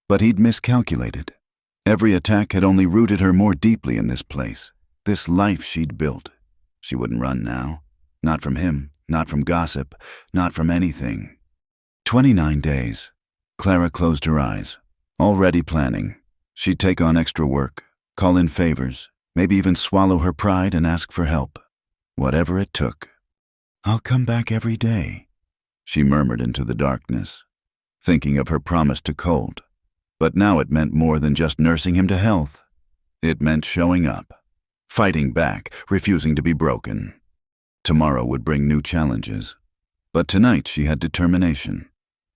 But he'd miscalculated. Every attack had only rooted her more deeply in this place, this life she'd built. She wouldn't run now. Not from him, not from gossip, not from anything. 29 days. Clara closed her eyes, already planning. She'd take on extra work, call in favors, maybe even swallow her pride and ask for help. Whatever it took. I'll come back every day, she murmured into the darkness, thinking of her promise to Colt. But now it meant more than just nursing him to health. It meant showing up, fighting back, refusing to be broken. Tomorrow would bring new challenges. But tonight she had determination.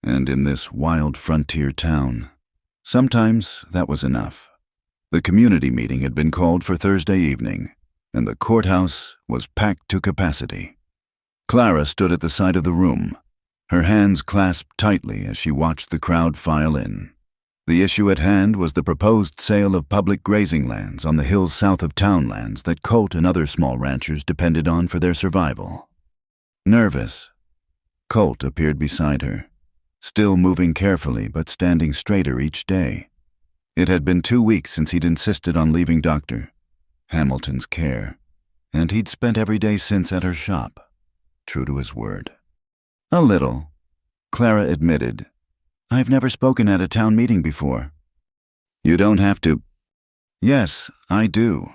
And in this wild frontier town, sometimes that was enough. The community meeting had been called for Thursday evening, and the courthouse was packed to capacity. Clara stood at the side of the room, her hands clasped tightly as she watched the crowd file in. The issue at hand was the proposed sale of public grazing lands on the hills south of townlands that Colt and other small ranchers depended on for their survival. Nervous, Colt appeared beside her, still moving carefully but standing straighter each day. It had been 2 weeks since he'd insisted on leaving Dr. Hamilton's care, and he'd spent every day since at her shop, true to his word. A little, Clara admitted. I've never spoken at a town meeting before. You don't have to. Yes, I do.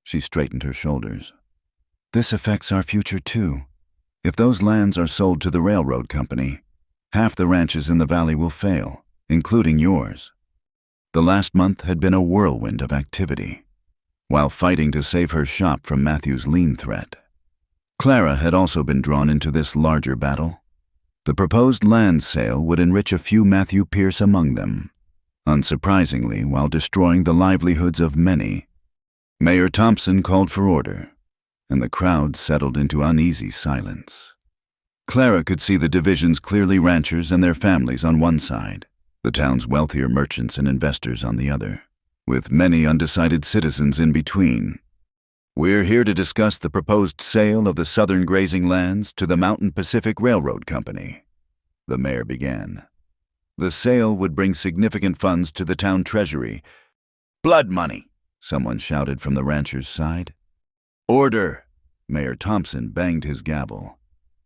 She straightened her shoulders. This affects our future too. If those lands are sold to the railroad company, half the ranches in the valley will fail, including yours. The last month had been a whirlwind of activity, while fighting to save her shop from Matthew's lien threat. Clara had also been drawn into this larger battle. The proposed land sale would enrich a few Matthew Pierce among them, unsurprisingly, while destroying the livelihoods of many. Mayor Thompson called for order, and the crowd settled into uneasy silence. Clara could see the divisions clearly: ranchers and their families on one side, the town's wealthier merchants and investors on the other, with many undecided citizens in between. We're here to discuss the proposed sale of the southern grazing lands to the Mountain Pacific Railroad Company, the mayor began. The sale would bring significant funds to the town treasury. Blood money, someone shouted from the rancher's side. Order! Mayor Thompson banged his gavel.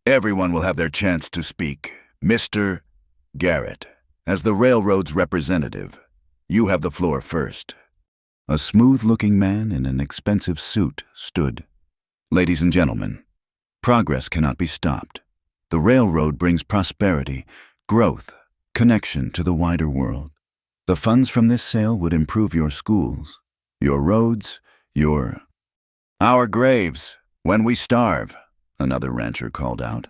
Everyone will have their chance to speak. Mr. Garrett, as the railroad's representative, you have the floor first. A smooth-looking man in an expensive suit stood. Ladies and gentlemen, progress cannot be stopped. The railroad brings prosperity, growth, connection to the wider world. The funds from this sale would improve your schools, your roads, Our graves, when we starve, another rancher called out.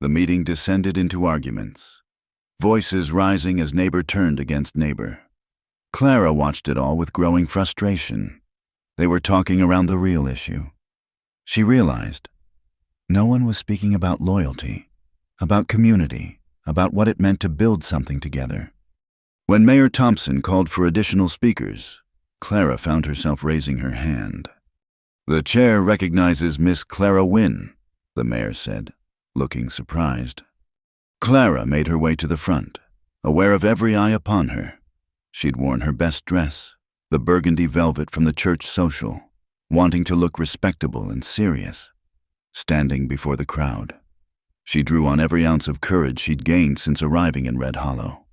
The meeting descended into arguments, voices rising as neighbor turned against neighbor. Clara watched it all with growing frustration. They were talking around the real issue. She realized no one was speaking about loyalty, about community, about what it meant to build something together. When Mayor Thompson called for additional speakers, Clara found herself raising her hand. "The chair recognizes Miss Clara Wynne," the mayor said, looking surprised. Clara made her way to the front, aware of every eye upon her. She'd worn her best dress, the burgundy velvet from the church social, wanting to look respectable and serious. Standing before the crowd, she drew on every ounce of courage she'd gained since arriving in Red Hollow.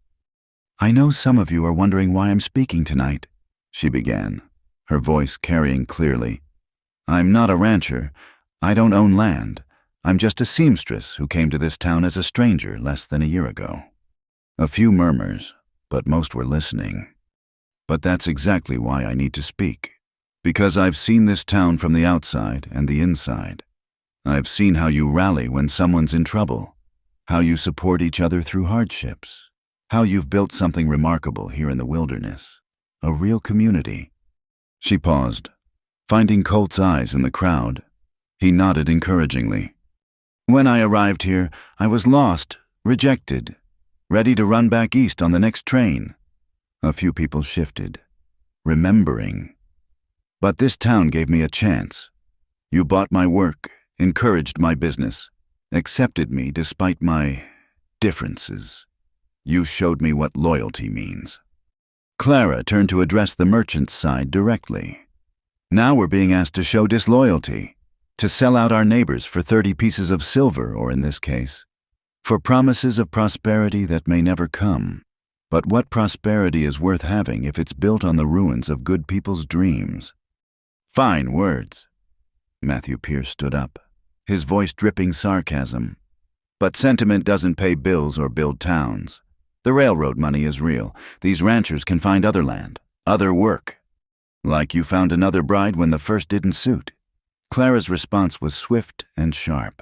"I know some of you are wondering why I'm speaking tonight," she began, her voice carrying clearly. "I'm not a rancher. I don't own land. I'm just a seamstress who came to this town as a stranger less than a year ago." A few murmurs, but most were listening. "But that's exactly why I need to speak. Because I've seen this town from the outside and the inside. I've seen how you rally when someone's in trouble, how you support each other through hardships, how you've built something remarkable here in the wilderness, a real community." She paused, finding Colt's eyes in the crowd. He nodded encouragingly. "When I arrived here, I was lost, rejected, ready to run back east on the next train." A few people shifted, remembering. "But this town gave me a chance. You bought my work, encouraged my business, accepted me despite my differences. You showed me what loyalty means." Clara turned to address the merchant's side directly. "Now we're being asked to show disloyalty, to sell out our neighbors for 30 pieces of silver, or in this case, for promises of prosperity that may never come. But what prosperity is worth having if it's built on the ruins of good people's dreams?" "Fine words." Matthew Pierce stood up, his voice dripping sarcasm. "But sentiment doesn't pay bills or build towns. The railroad money is real. These ranchers can find other land, other work. Like you found another bride when the first didn't suit." Clara's response was swift and sharp.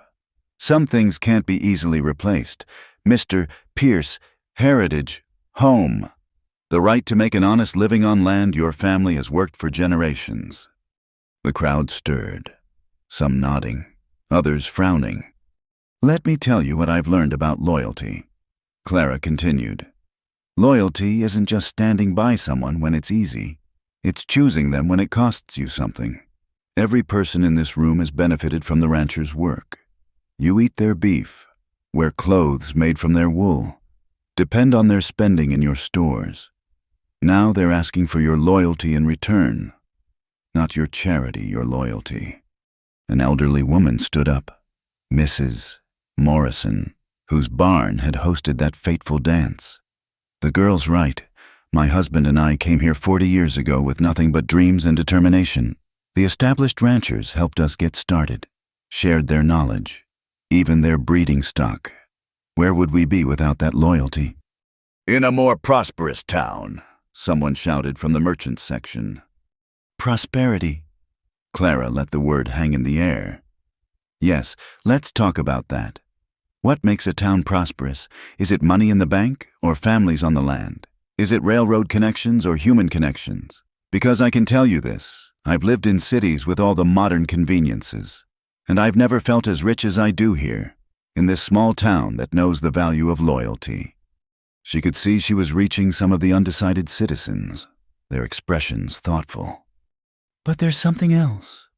"Some things can't be easily replaced. Mr. Pierce, heritage, home. The right to make an honest living on land your family has worked for generations." The crowd stirred, some nodding, others frowning. "Let me tell you what I've learned about loyalty," Clara continued. "Loyalty isn't just standing by someone when it's easy. It's choosing them when it costs you something. Every person in this room has benefited from the rancher's work. You eat their beef, wear clothes made from their wool, depend on their spending in your stores. Now they're asking for your loyalty in return. Not your charity, your loyalty." An elderly woman stood up, Mrs. Morrison, whose barn had hosted that fateful dance. "The girl's right. My husband and I came here 40 years ago with nothing but dreams and determination. The established ranchers helped us get started, shared their knowledge, even their breeding stock. Where would we be without that loyalty?" "In a more prosperous town," someone shouted from the merchants section. "Prosperity." Clara let the word hang in the air. "Yes, let's talk about that. What makes a town prosperous? Is it money in the bank or families on the land? Is it railroad connections or human connections? Because I can tell you this, I've lived in cities with all the modern conveniences, and I've never felt as rich as I do here, in this small town that knows the value of loyalty." She could see she was reaching some of the undecided citizens, their expressions thoughtful. "But there's something else,"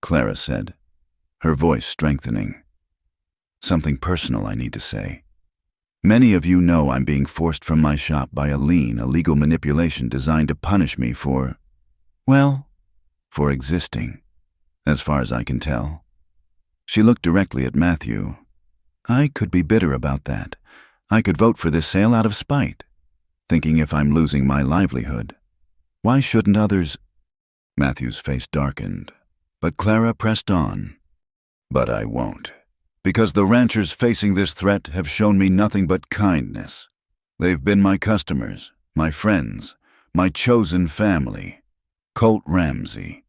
Clara said, her voice strengthening. "Something personal, I need to say. Many of you know I'm being forced from my shop by a lien, a legal manipulation designed to punish me for, well, for existing, as far as I can tell." She looked directly at Matthew. "I could be bitter about that. I could vote for this sale out of spite, thinking if I'm losing my livelihood. Why shouldn't others—" Matthew's face darkened, but Clara pressed on. "But I won't. Because the ranchers facing this threat have shown me nothing but kindness. They've been my customers, my friends, my chosen family. Colt Ramsey,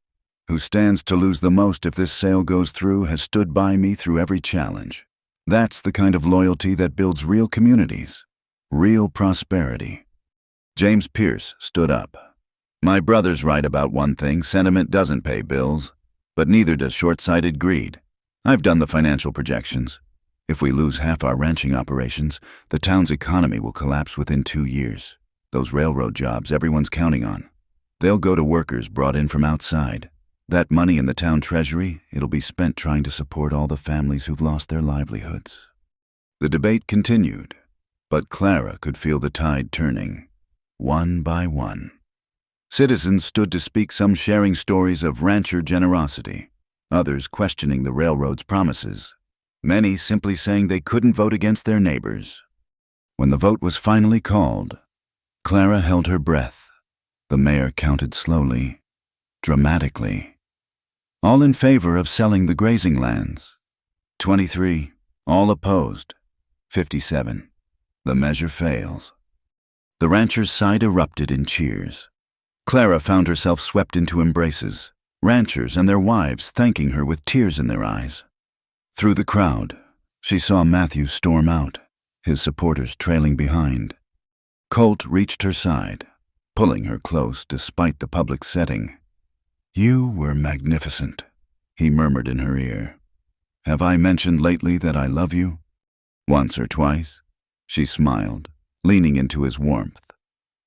who stands to lose the most if this sale goes through, has stood by me through every challenge. That's the kind of loyalty that builds real communities, real prosperity." James Pierce stood up. My brother's right about one thing: sentiment doesn't pay bills, but neither does short-sighted greed. I've done the financial projections. If we lose half our ranching operations, the town's economy will collapse within 2 years. Those railroad jobs everyone's counting on, they'll go to workers brought in from outside. That money in the town treasury, it'll be spent trying to support all the families who've lost their livelihoods. The debate continued, but Clara could feel the tide turning, one by one. Citizens stood to speak, some sharing stories of rancher generosity, others questioning the railroad's promises, many simply saying they couldn't vote against their neighbors. When the vote was finally called, Clara held her breath. The mayor counted slowly, dramatically. All in favor of selling the grazing lands. 23. All opposed. 57. The measure fails. The ranchers' side erupted in cheers. Clara found herself swept into embraces, ranchers and their wives thanking her with tears in their eyes. Through the crowd, she saw Matthew storm out, his supporters trailing behind. Colt reached her side, pulling her close despite the public setting. "You were magnificent," he murmured in her ear. "Have I mentioned lately that I love you?" "Once or twice," she smiled, leaning into his warmth.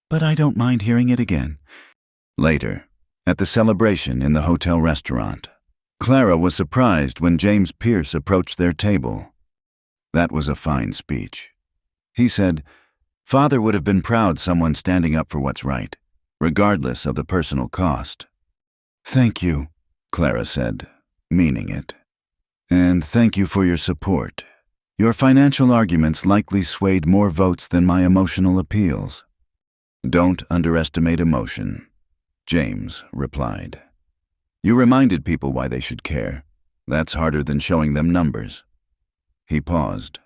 "But I don't mind hearing it again." Later, at the celebration in the hotel restaurant, Clara was surprised when James Pierce approached their table. That was a fine speech. He said, "Father would have been proud someone standing up for what's right, regardless of the personal cost." "Thank you," Clara said, meaning it. "And thank you for your support. Your financial arguments likely swayed more votes than my emotional appeals." "Don't underestimate emotion," James replied. "You reminded people why they should care. That's harder than showing them numbers." He paused.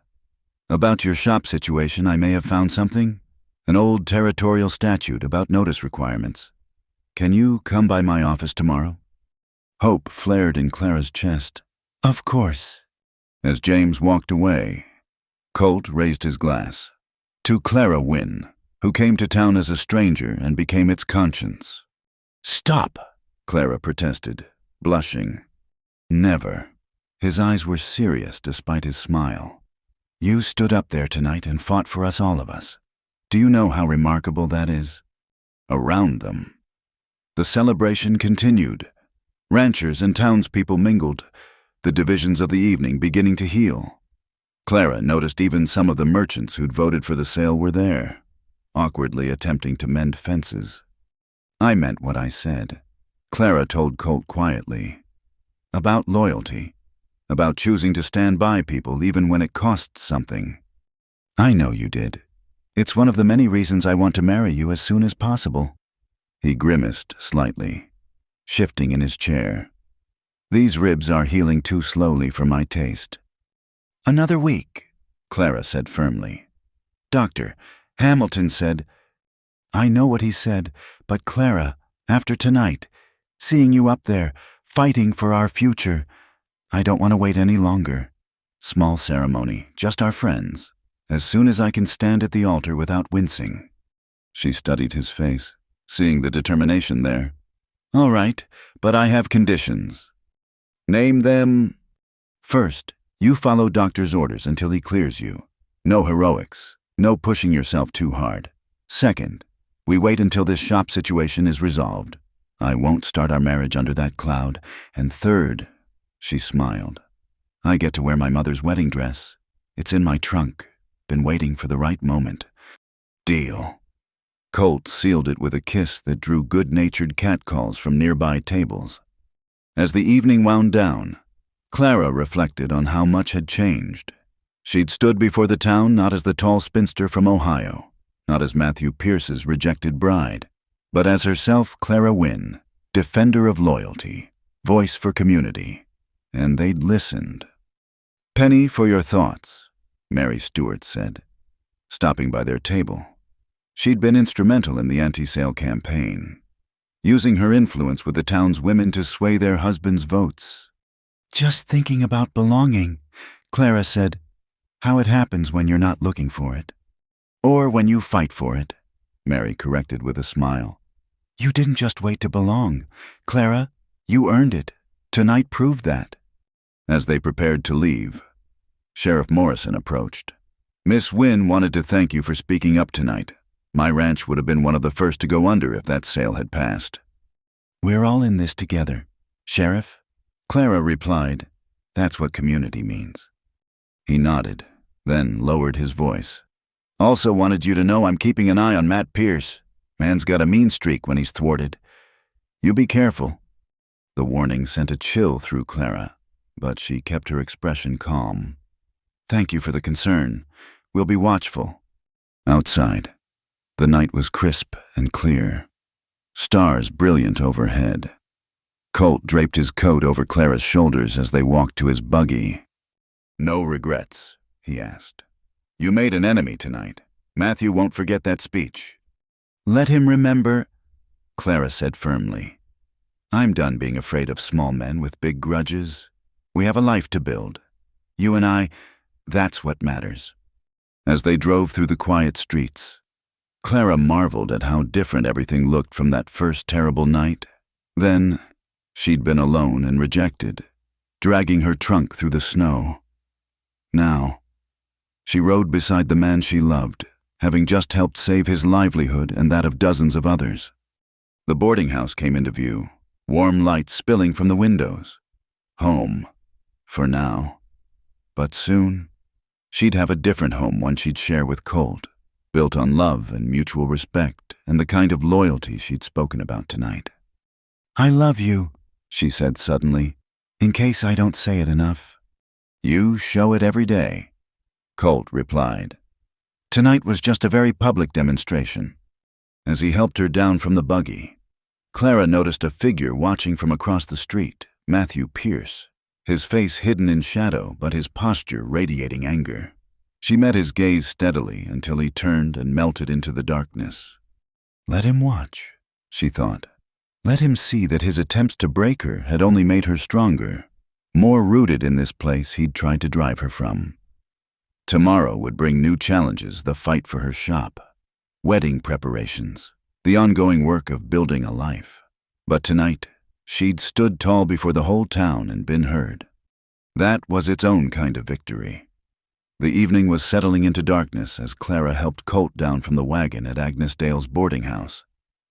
"About your shop situation, I may have found something. An old territorial statute about notice requirements. Can you come by my office tomorrow?" Hope flared in Clara's chest. "Of course." As James walked away, Colt raised his glass. To Clara Wynne, who came to town as a stranger and became its conscience. "Stop," Clara protested, blushing. "Never." His eyes were serious despite his smile. "You stood up there tonight and fought for us, all of us. Do you know how remarkable that is?" Around them, the celebration continued. Ranchers and townspeople mingled, the divisions of the evening beginning to heal. Clara noticed even some of the merchants who'd voted for the sale were there, awkwardly attempting to mend fences. "I meant what I said," Clara told Colt quietly. "About loyalty, about choosing to stand by people even when it costs something. I know you did. It's one of the many reasons I want to marry you as soon as possible." He grimaced slightly, shifting in his chair. "These ribs are healing too slowly for my taste." "Another week," Clara said firmly. "Dr. Hamilton said—" "I know what he said, but Clara, after tonight, seeing you up there, fighting for our future, I don't want to wait any longer. Small ceremony, just our friends. As soon as I can stand at the altar without wincing." She studied his face, seeing the determination there. "All right, but I have conditions." "Name them." "First, you follow doctor's orders until he clears you. No heroics, no pushing yourself too hard. Second, we wait until this shop situation is resolved. I won't start our marriage under that cloud. And third," she smiled, "I get to wear my mother's wedding dress. It's in my trunk, been waiting for the right moment." "Deal." Colt sealed it with a kiss that drew good-natured catcalls from nearby tables. As the evening wound down, Clara reflected on how much had changed. She'd stood before the town not as the tall spinster from Ohio, not as Matthew Pierce's rejected bride, but as herself, Clara Wynne, defender of loyalty, voice for community. And they'd listened. "Penny for your thoughts," Mary Stewart said, stopping by their table. She'd been instrumental in the anti-sale campaign, using her influence with the town's women to sway their husbands' votes. "Just thinking about belonging," Clara said, "how it happens when you're not looking for it. Or when you fight for it. Mary corrected with a smile. You didn't just wait to belong. Clara, you earned it. Tonight proved that. As they prepared to leave, Sheriff Morrison approached. Miss Wynne wanted to thank you for speaking up tonight. My ranch would have been one of the first to go under if that sale had passed. We're all in this together. Sheriff? Clara replied, That's what community means. He nodded, then lowered his voice. Also wanted you to know I'm keeping an eye on Matt Pierce. Man's got a mean streak when he's thwarted. You be careful. The warning sent a chill through Clara, but she kept her expression calm. Thank you for the concern. We'll be watchful. Outside, the night was crisp and clear. Stars brilliant overhead. Colt draped his coat over Clara's shoulders as they walked to his buggy. No regrets, he asked. You made an enemy tonight. Matthew won't forget that speech. Let him remember, Clara said firmly. I'm done being afraid of small men with big grudges. We have a life to build. You and I, that's what matters. As they drove through the quiet streets, Clara marveled at how different everything looked from that first terrible night. Then, she'd been alone and rejected, dragging her trunk through the snow. Now, she rode beside the man she loved, having just helped save his livelihood and that of dozens of others. The boarding house came into view, warm lights spilling from the windows. Home, for now. But soon, she'd have a different home, one she'd share with Colt, built on love and mutual respect and the kind of loyalty she'd spoken about tonight. I love you, she said suddenly. In case I don't say it enough. You show it every day, Colt replied. Tonight was just a very public demonstration. As he helped her down from the buggy, Clara noticed a figure watching from across the street, Matthew Pierce, his face hidden in shadow but his posture radiating anger. She met his gaze steadily until he turned and melted into the darkness. Let him watch, she thought. Let him see that his attempts to break her had only made her stronger, more rooted in this place he'd tried to drive her from. Tomorrow would bring new challenges, the fight for her shop, wedding preparations, the ongoing work of building a life. But tonight, she'd stood tall before the whole town and been heard. That was its own kind of victory. The evening was settling into darkness as Clara helped Colt down from the wagon at Agnes Dale's boarding house.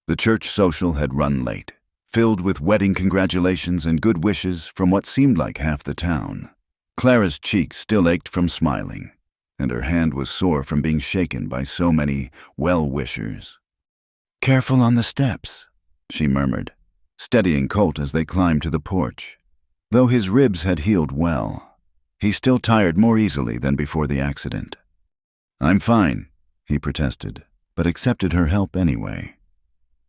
The church social had run late, filled with wedding congratulations and good wishes from what seemed like half the town. Clara's cheeks still ached from smiling, and her hand was sore from being shaken by so many well-wishers. Careful on the steps, she murmured, steadying Colt as they climbed to the porch. Though his ribs had healed well, he still tired more easily than before the accident. I'm fine, he protested, but accepted her help anyway.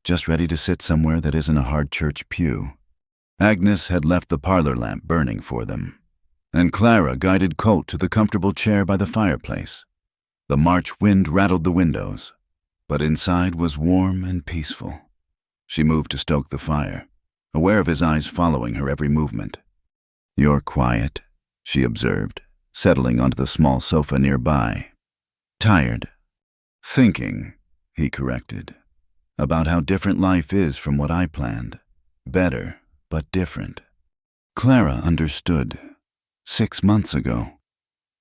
Just ready to sit somewhere that isn't a hard church pew. Agnes had left the parlor lamp burning for them, and Clara guided Colt to the comfortable chair by the fireplace. The March wind rattled the windows, but inside was warm and peaceful. She moved to stoke the fire, aware of his eyes following her every movement. You're quiet, she observed, settling onto the small sofa nearby. Tired. Thinking, he corrected, about how different life is from what I planned. Better, but different. Clara understood. 6 months ago,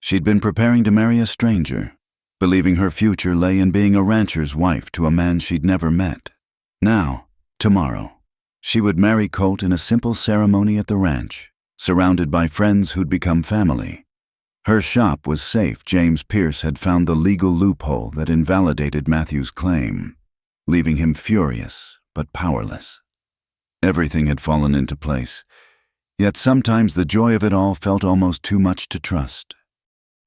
she'd been preparing to marry a stranger, believing her future lay in being a rancher's wife to a man she'd never met. Now, tomorrow, she would marry Colt in a simple ceremony at the ranch, surrounded by friends who'd become family. Her shop was safe. James Pierce had found the legal loophole that invalidated Matthew's claim, leaving him furious but powerless. Everything had fallen into place, yet sometimes the joy of it all felt almost too much to trust.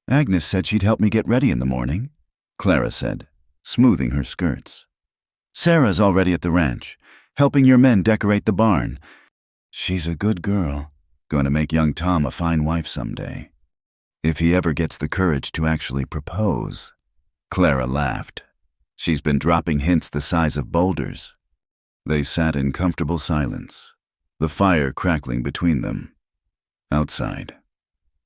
Agnes said she'd help me get ready in the morning, Clara said, smoothing her skirts. Sarah's already at the ranch, helping your men decorate the barn. She's a good girl, going to make young Tom a fine wife someday. If he ever gets the courage to actually propose. Clara laughed. She's been dropping hints the size of boulders. They sat in comfortable silence, the fire crackling between them. Outside,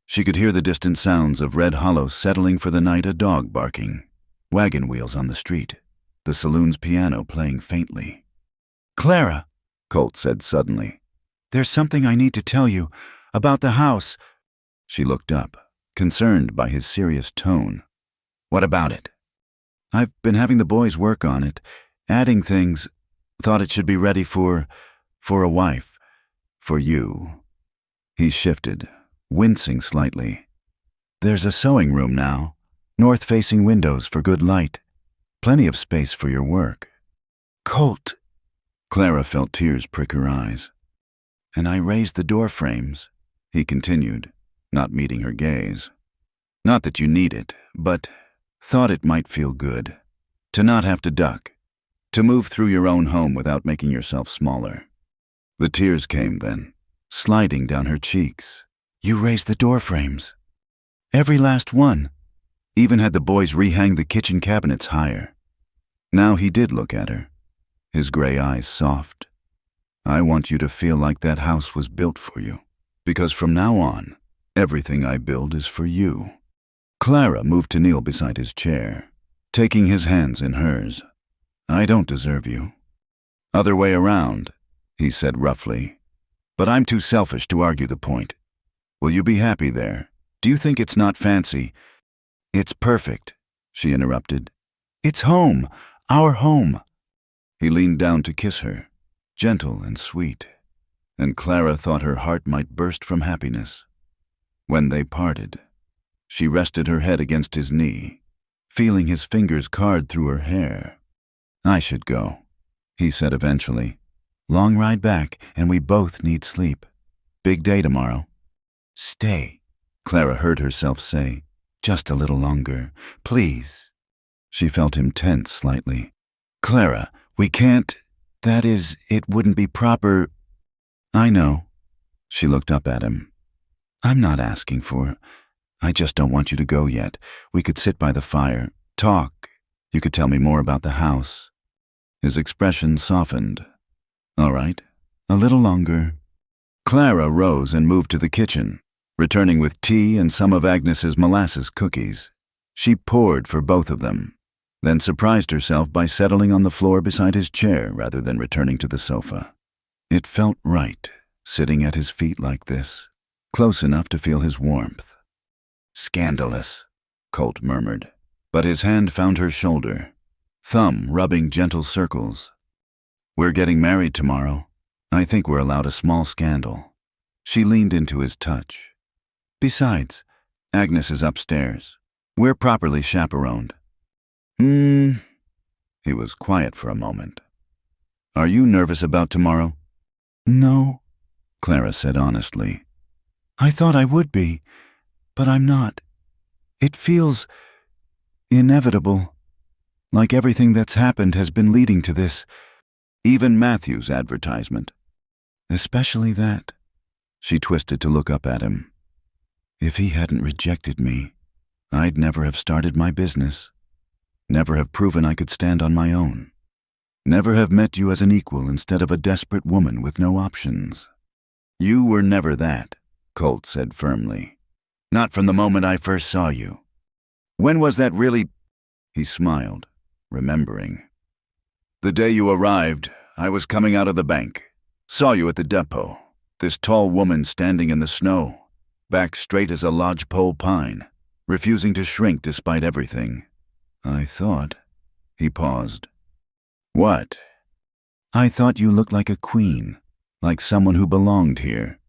she could hear the distant sounds of Red Hollow settling for the night, a dog barking, wagon wheels on the street. the saloon's piano playing faintly. "Clara," Colt said suddenly. "there's something I need to tell you about the house." She looked up, concerned by his serious tone. "What about it?" "I've been having the boys work on it, adding things. Thought it should be ready for a wife. For you." He shifted, wincing slightly. There's a sewing room now, north-facing windows for good light. Plenty of space for your work." "Colt." Clara felt tears prick her eyes. "And I raised the door frames," he continued, not meeting her gaze. "Not that you need it, but thought it might feel good. To not have to duck. To move through your own home without making yourself smaller." The tears came then, sliding down her cheeks. "You raised the door frames. Every last one. Even had the boys rehang the kitchen cabinets higher." Now he did look at her, his gray eyes soft. "I want you to feel like that house was built for you, because from now on, everything I build is for you." Clara moved to kneel beside his chair, taking his hands in hers. "I don't deserve you." "Other way around," he said roughly. "But I'm too selfish to argue the point. Will you be happy there? Do you think it's not fancy?" "It's perfect," she interrupted. "It's home, our home." He leaned down to kiss her, gentle and sweet, and Clara thought her heart might burst from happiness. When they parted, she rested her head against his knee, feeling his fingers card through her hair. "I should go," he said eventually. "Long ride back, and we both need sleep. Big day tomorrow." "Stay," Clara heard herself say. "Just a little longer, please." She felt him tense slightly. "Clara, we can't. That is, it wouldn't be proper." "I know." She looked up at him. "I'm not asking for. I just don't want you to go yet. We could sit by the fire, talk. You could tell me more about the house." His expression softened. "All right, a little longer." Clara rose and moved to the kitchen, returning with tea and some of Agnes's molasses cookies. She poured for both of them, then surprised herself by settling on the floor beside his chair rather than returning to the sofa. It felt right, sitting at his feet like this, close enough to feel his warmth. "Scandalous," Colt murmured, but his hand found her shoulder, thumb rubbing gentle circles. "We're getting married tomorrow. I think we're allowed a small scandal." She leaned into his touch. "Besides, Agnes is upstairs. We're properly chaperoned." He was quiet for a moment. "Are you nervous about tomorrow?" "No," Clara said honestly. "I thought I would be, but I'm not. It feels inevitable, like everything that's happened has been leading to this." "Even Matthew's advertisement." "Especially that." She twisted to look up at him. "If he hadn't rejected me, I'd never have started my business. Never have proven I could stand on my own. Never have met you as an equal instead of a desperate woman with no options." "You were never that," Colt said firmly. "Not from the moment I first saw you." "When was that really?" He smiled, remembering. "The day you arrived, I was coming out of the bank. Saw you at the depot, this tall woman standing in the snow, back straight as a lodgepole pine, refusing to shrink despite everything. I thought..." He paused. "What?" "I thought you looked like a queen, like someone who belonged here,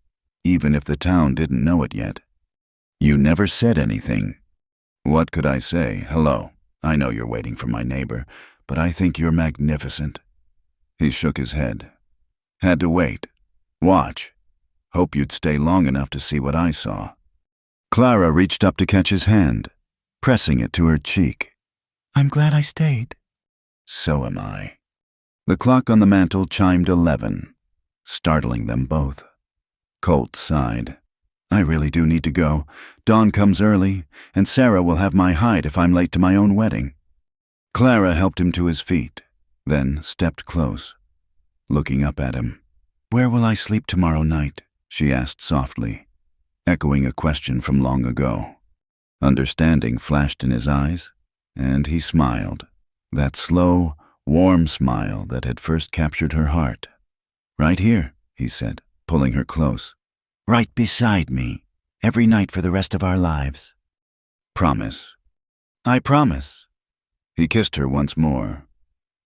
even if the town didn't know it yet. You never said anything." "What could I say? Hello. I know you're waiting for my neighbor, but I think you're magnificent." He shook his head. "Had to wait. Watch. Hope you'd stay long enough to see what I saw." Clara reached up to catch his hand, pressing it to her cheek. "I'm glad I stayed." "So am I." The clock on the mantel chimed 11, startling them both. Colt sighed. "I really do need to go. Dawn comes early, and Sarah will have my hide if I'm late to my own wedding." Clara helped him to his feet, then stepped close, looking up at him. "Where will I sleep tomorrow night?" she asked softly, echoing a question from long ago. Understanding flashed in his eyes, and he smiled, that slow, warm smile that had first captured her heart. "Right here," he said, pulling her close. Right beside me, every night for the rest of our lives. "Promise." I promise. He kissed her once more,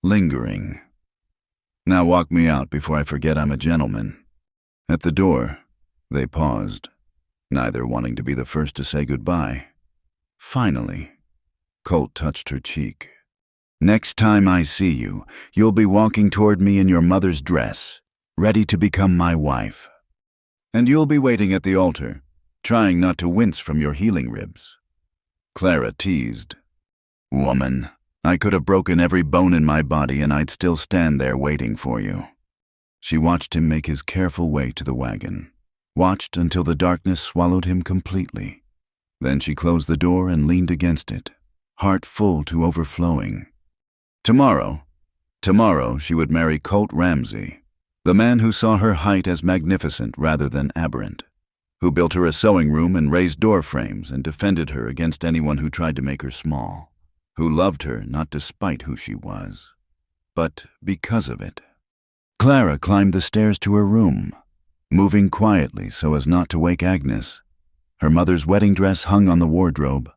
lingering. "Now walk me out before I forget I'm a gentleman." At the door, they paused, neither wanting to be the first to say goodbye. Finally, Colt touched her cheek. "Next time I see you, you'll be walking toward me in your mother's dress, ready to become my wife. And you'll be waiting at the altar, trying not to wince from your healing ribs." Clara teased. "Woman, I could have broken every bone in my body and I'd still stand there waiting for you." She watched him make his careful way to the wagon, watched until the darkness swallowed him completely. Then she closed the door and leaned against it, heart full to overflowing. Tomorrow she would marry Colt Ramsey, the man who saw her height as magnificent rather than aberrant, who built her a sewing room and raised door frames and defended her against anyone who tried to make her small, who loved her not despite who she was, but because of it. Clara climbed the stairs to her room, moving quietly so as not to wake Agnes. Her mother's wedding dress hung on the wardrobe.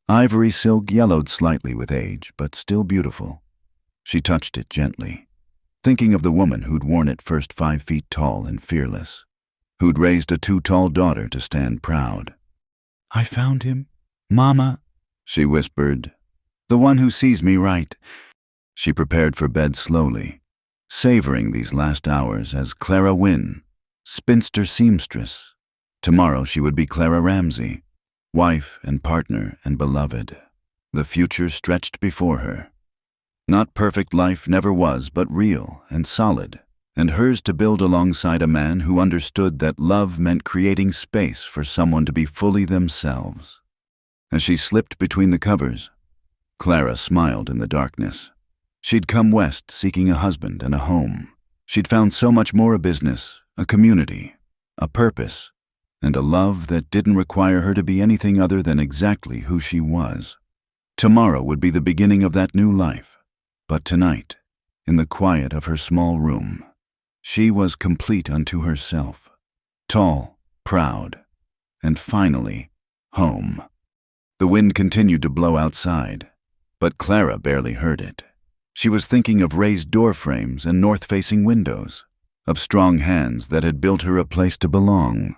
Ivory silk yellowed slightly with age, but still beautiful. She touched it gently, thinking of the woman who'd worn it first 5 feet tall and fearless, who'd raised a too tall daughter to stand proud. I found him, Mama, she whispered. the one who sees me right. She prepared for bed slowly, savoring these last hours as Clara Wynne, spinster seamstress. Tomorrow she would be Clara Ramsey, wife and partner and beloved. The future stretched before her. Not perfect life never was, but real and solid, and hers to build alongside a man who understood that love meant creating space for someone to be fully themselves. As she slipped between the covers, Clara smiled in the darkness. She'd come west seeking a husband and a home. She'd found so much more: a business, a community, a purpose, and a love that didn't require her to be anything other than exactly who she was. Tomorrow would be the beginning of that new life. But tonight, in the quiet of her small room, she was complete unto herself, tall, proud, and finally, home. The wind continued to blow outside, but Clara barely heard it. She was thinking of raised door frames and north-facing windows, of strong hands that had built her a place to belong,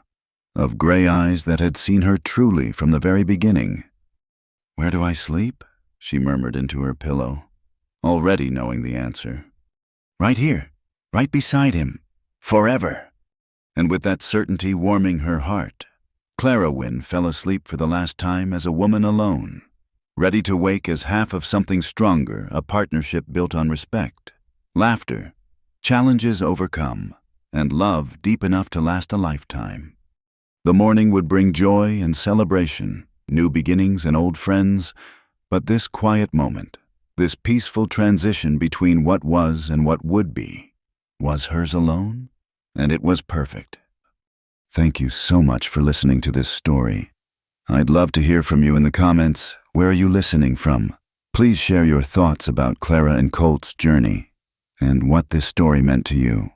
of gray eyes that had seen her truly from the very beginning. "Where do I sleep?" she murmured into her pillow, already knowing the answer. Right here, right beside him, forever. And with that certainty warming her heart, Clara Wynne fell asleep for the last time as a woman alone, ready to wake as half of something stronger, a partnership built on respect, laughter, challenges overcome, and love deep enough to last a lifetime. The morning would bring joy and celebration, new beginnings and old friends, but this quiet moment, this peaceful transition between what was and what would be, was hers alone, and it was perfect. Thank you so much for listening to this story. I'd love to hear from you in the comments. Where are you listening from? Please share your thoughts about Clara and Colt's journey and what this story meant to you.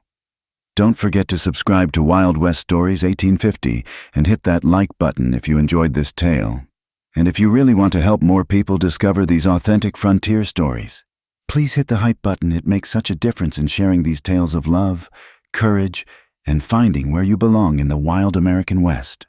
Don't forget to subscribe to Wild West Stories 1850 and hit that like button if you enjoyed this tale. And if you really want to help more people discover these authentic frontier stories, please hit the hype button. It makes such a difference in sharing these tales of love, courage, and finding where you belong in the wild American West.